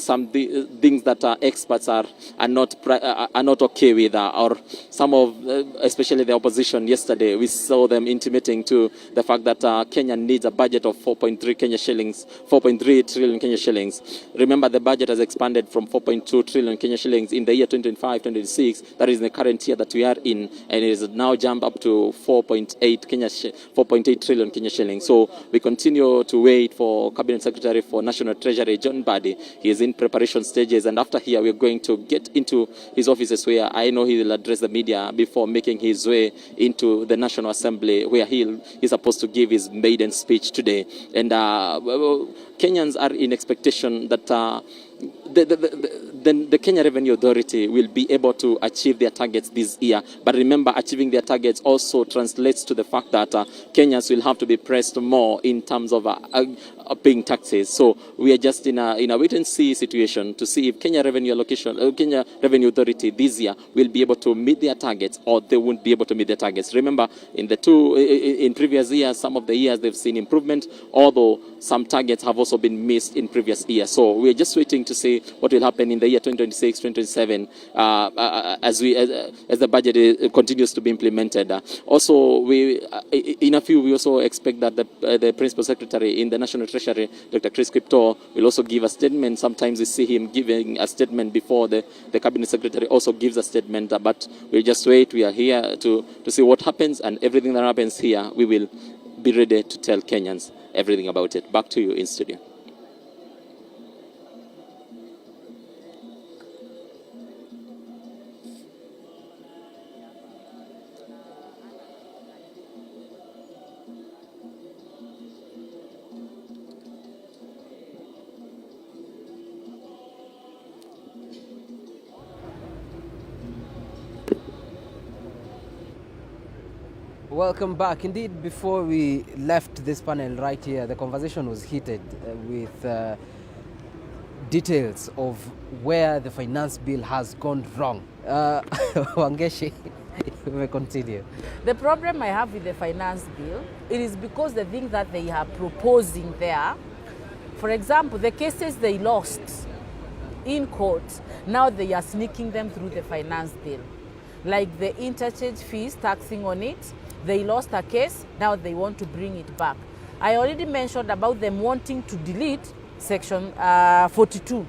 some things that experts are not okay with, or some of, especially the opposition yesterday, we saw them intimating to the fact that Kenya needs a budget of 4.3 trillion Kenya shillings. Remember, the budget has expanded from 4.2 trillion Kenya shillings in the year 2025-2026, that is in the current year that we are in, and it is now jumped up to 4.8 trillion trillion Kenya shillings. So we continue to wait for Cabinet Secretary for National Treasury, John Badi. He is in preparation stages, and after here we're going to get into his offices where I know he will address the media before making his way into the National Assembly, where he's supposed to give his maiden speech today. And Kenyans are in expectation that the Kenya Revenue Authority will be able to achieve their targets this year. But remember, achieving their targets also translates to the fact that Kenyans will have to be pressed more in terms of paying taxes. So we are just in a wait-and-see situation to see if Kenya Revenue Authority this year will be able to meet their targets, or they won't be able to meet their targets. Remember, in previous years, some of the years they've seen improvement, although some targets have also been missed in previous years. So we're just waiting to see what will happen in the year 2026, 2027 as the budget continues to be implemented. Also, in a few, we also expect that the Principal Secretary in the National Treasury, Dr. Chris Kiptoo, will also give a statement. Sometimes we see him giving a statement before the Cabinet Secretary also gives a statement, but we'll just wait. We are here to see what happens, and everything that happens here, we will be ready to tell Kenyans everything about it. Back to you in studio. Welcome back. Indeed, before we left this panel right here, the conversation was heated with details of where the finance bill has gone wrong. Wangeshi, we may continue. The problem I have with the finance bill, it is because the thing that they are proposing there, for example, the cases they lost in court, now they are sneaking them through the finance bill. Like the interchange fees, taxing on it. They lost a case, now they want to bring it back. I already mentioned about them wanting to delete section 42,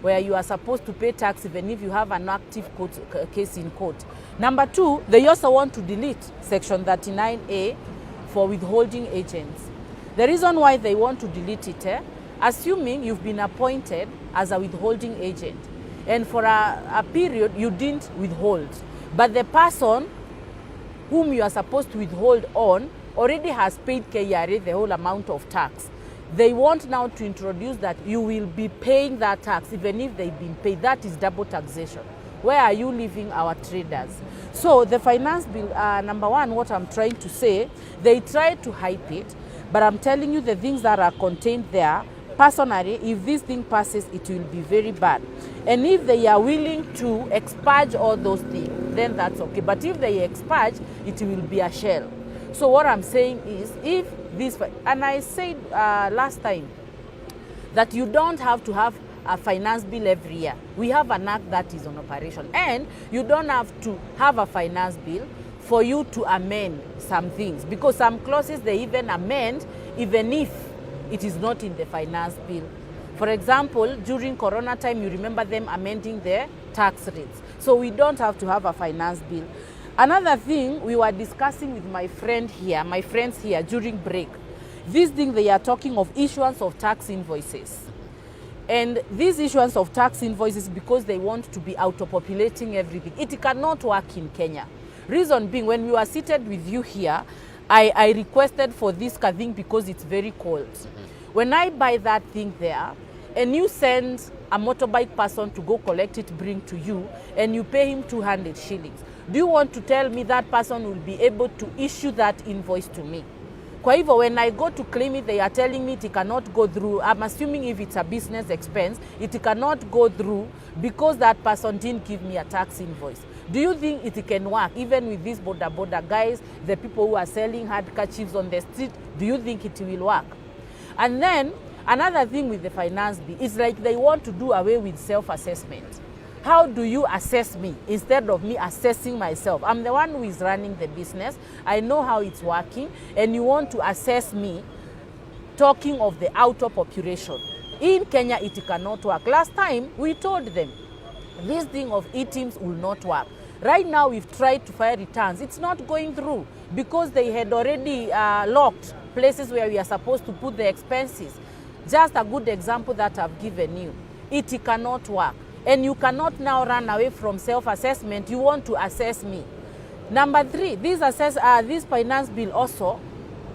where you are supposed to pay tax even if you have an active case in court. Number two, they also want to delete section 39A for withholding agents. The reason why they want to delete it, assuming you've been appointed as a withholding agent, and for a period you didn't withhold, but the person whom you are supposed to withhold on already has paid KRA the whole amount of tax. They want now to introduce that you will be paying that tax even if they've been paid. That is double taxation. Where are you leaving our traders? So the finance bill, number one, what I'm trying to say, they try to hype it, but I'm telling you the things that are contained there, personally, if this thing passes, it will be very bad. And if they are willing to expurge all those things, then that's okay. But if they expurge, it will be a shell. So what I'm saying is, if this, and I said last time, that you don't have to have a finance bill every year. We have an act that is on operation. And you don't have to have a finance bill for you to amend some things. Because some clauses, they even amend even if it is not in the finance bill. For example, during Corona time, you remember them amending their tax rates. So we don't have to have a finance bill. Another thing we were discussing with my friends here during break, this thing they are talking of issuance of tax invoices. And this issuance of tax invoices, because they want to be auto-populating everything, it cannot work in Kenya. Reason being, when we were seated with you here, I requested for this thing because it's very cold. When I buy that thing there, and you send a motorbike person to go collect it, bring to you, and you pay him 200 shillings, do you want to tell me that person will be able to issue that invoice to me? Kwa hivyo, when I go to claim it, they are telling me it cannot go through. I'm assuming if it's a business expense, it cannot go through because that person didn't give me a tax invoice. Do you think it can work even with these border guys, the people who are selling handkerchiefs on the street? Do you think it will work? And then another thing with the finance bill is like they want to do away with self-assessment. How do you assess me instead of me assessing myself? I'm the one who is running the business. I know how it's working, and you want to assess me talking of the outer population. In Kenya, it cannot work. Last time, we told them this thing of e-teams will not work. Right now, we've tried to file returns. It's not going through because they had already locked places where we are supposed to put the expenses. Just a good example that I've given you. It cannot work. And you cannot now run away from self-assessment. You want to assess me. Number 3, this finance bill also,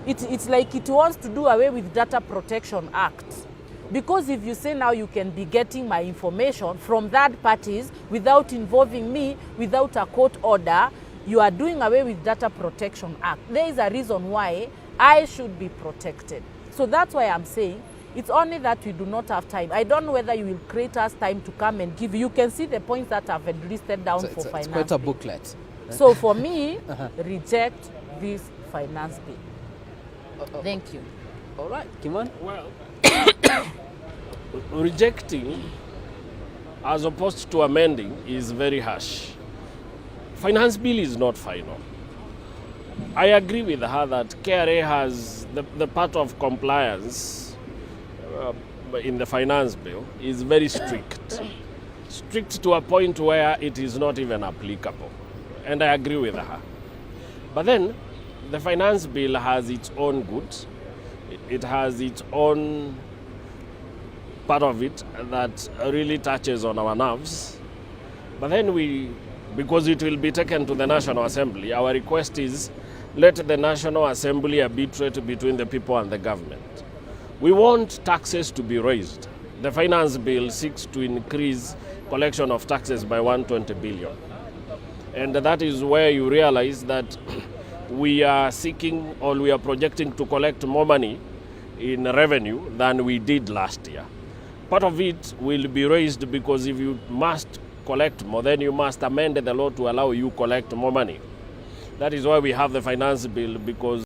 it's like it wants to do away with Data Protection Act. Because if you say now you can be getting my information from third parties without involving me, without a court order, you are doing away with Data Protection Act. There is a reason why I should be protected. So that's why I'm saying it's only that we do not have time. I don't know whether you will create us time to come and give. You can see the points that I've listed down for finance. It's quite a booklet. So for me, reject this finance bill. Thank you. All right, Kimon. Well, rejecting as opposed to amending is very harsh. Finance bill is not final. I agree with her that KRA has the part of compliance in the finance bill is very strict. Strict to a point where it is not even applicable. And I agree with her. But then the finance bill has its own goods. It has its own part of it that really touches on our nerves. But then because it will be taken to the National Assembly, our request is let the National Assembly arbitrate between the people and the government. We want taxes to be raised. The finance bill seeks to increase collection of taxes by 120 billion. And that is where you realize that we are seeking or we are projecting to collect more money in revenue than we did last year. Part of it will be raised because if you must collect more, then you must amend the law to allow you collect more money. That is why we have the finance bill, because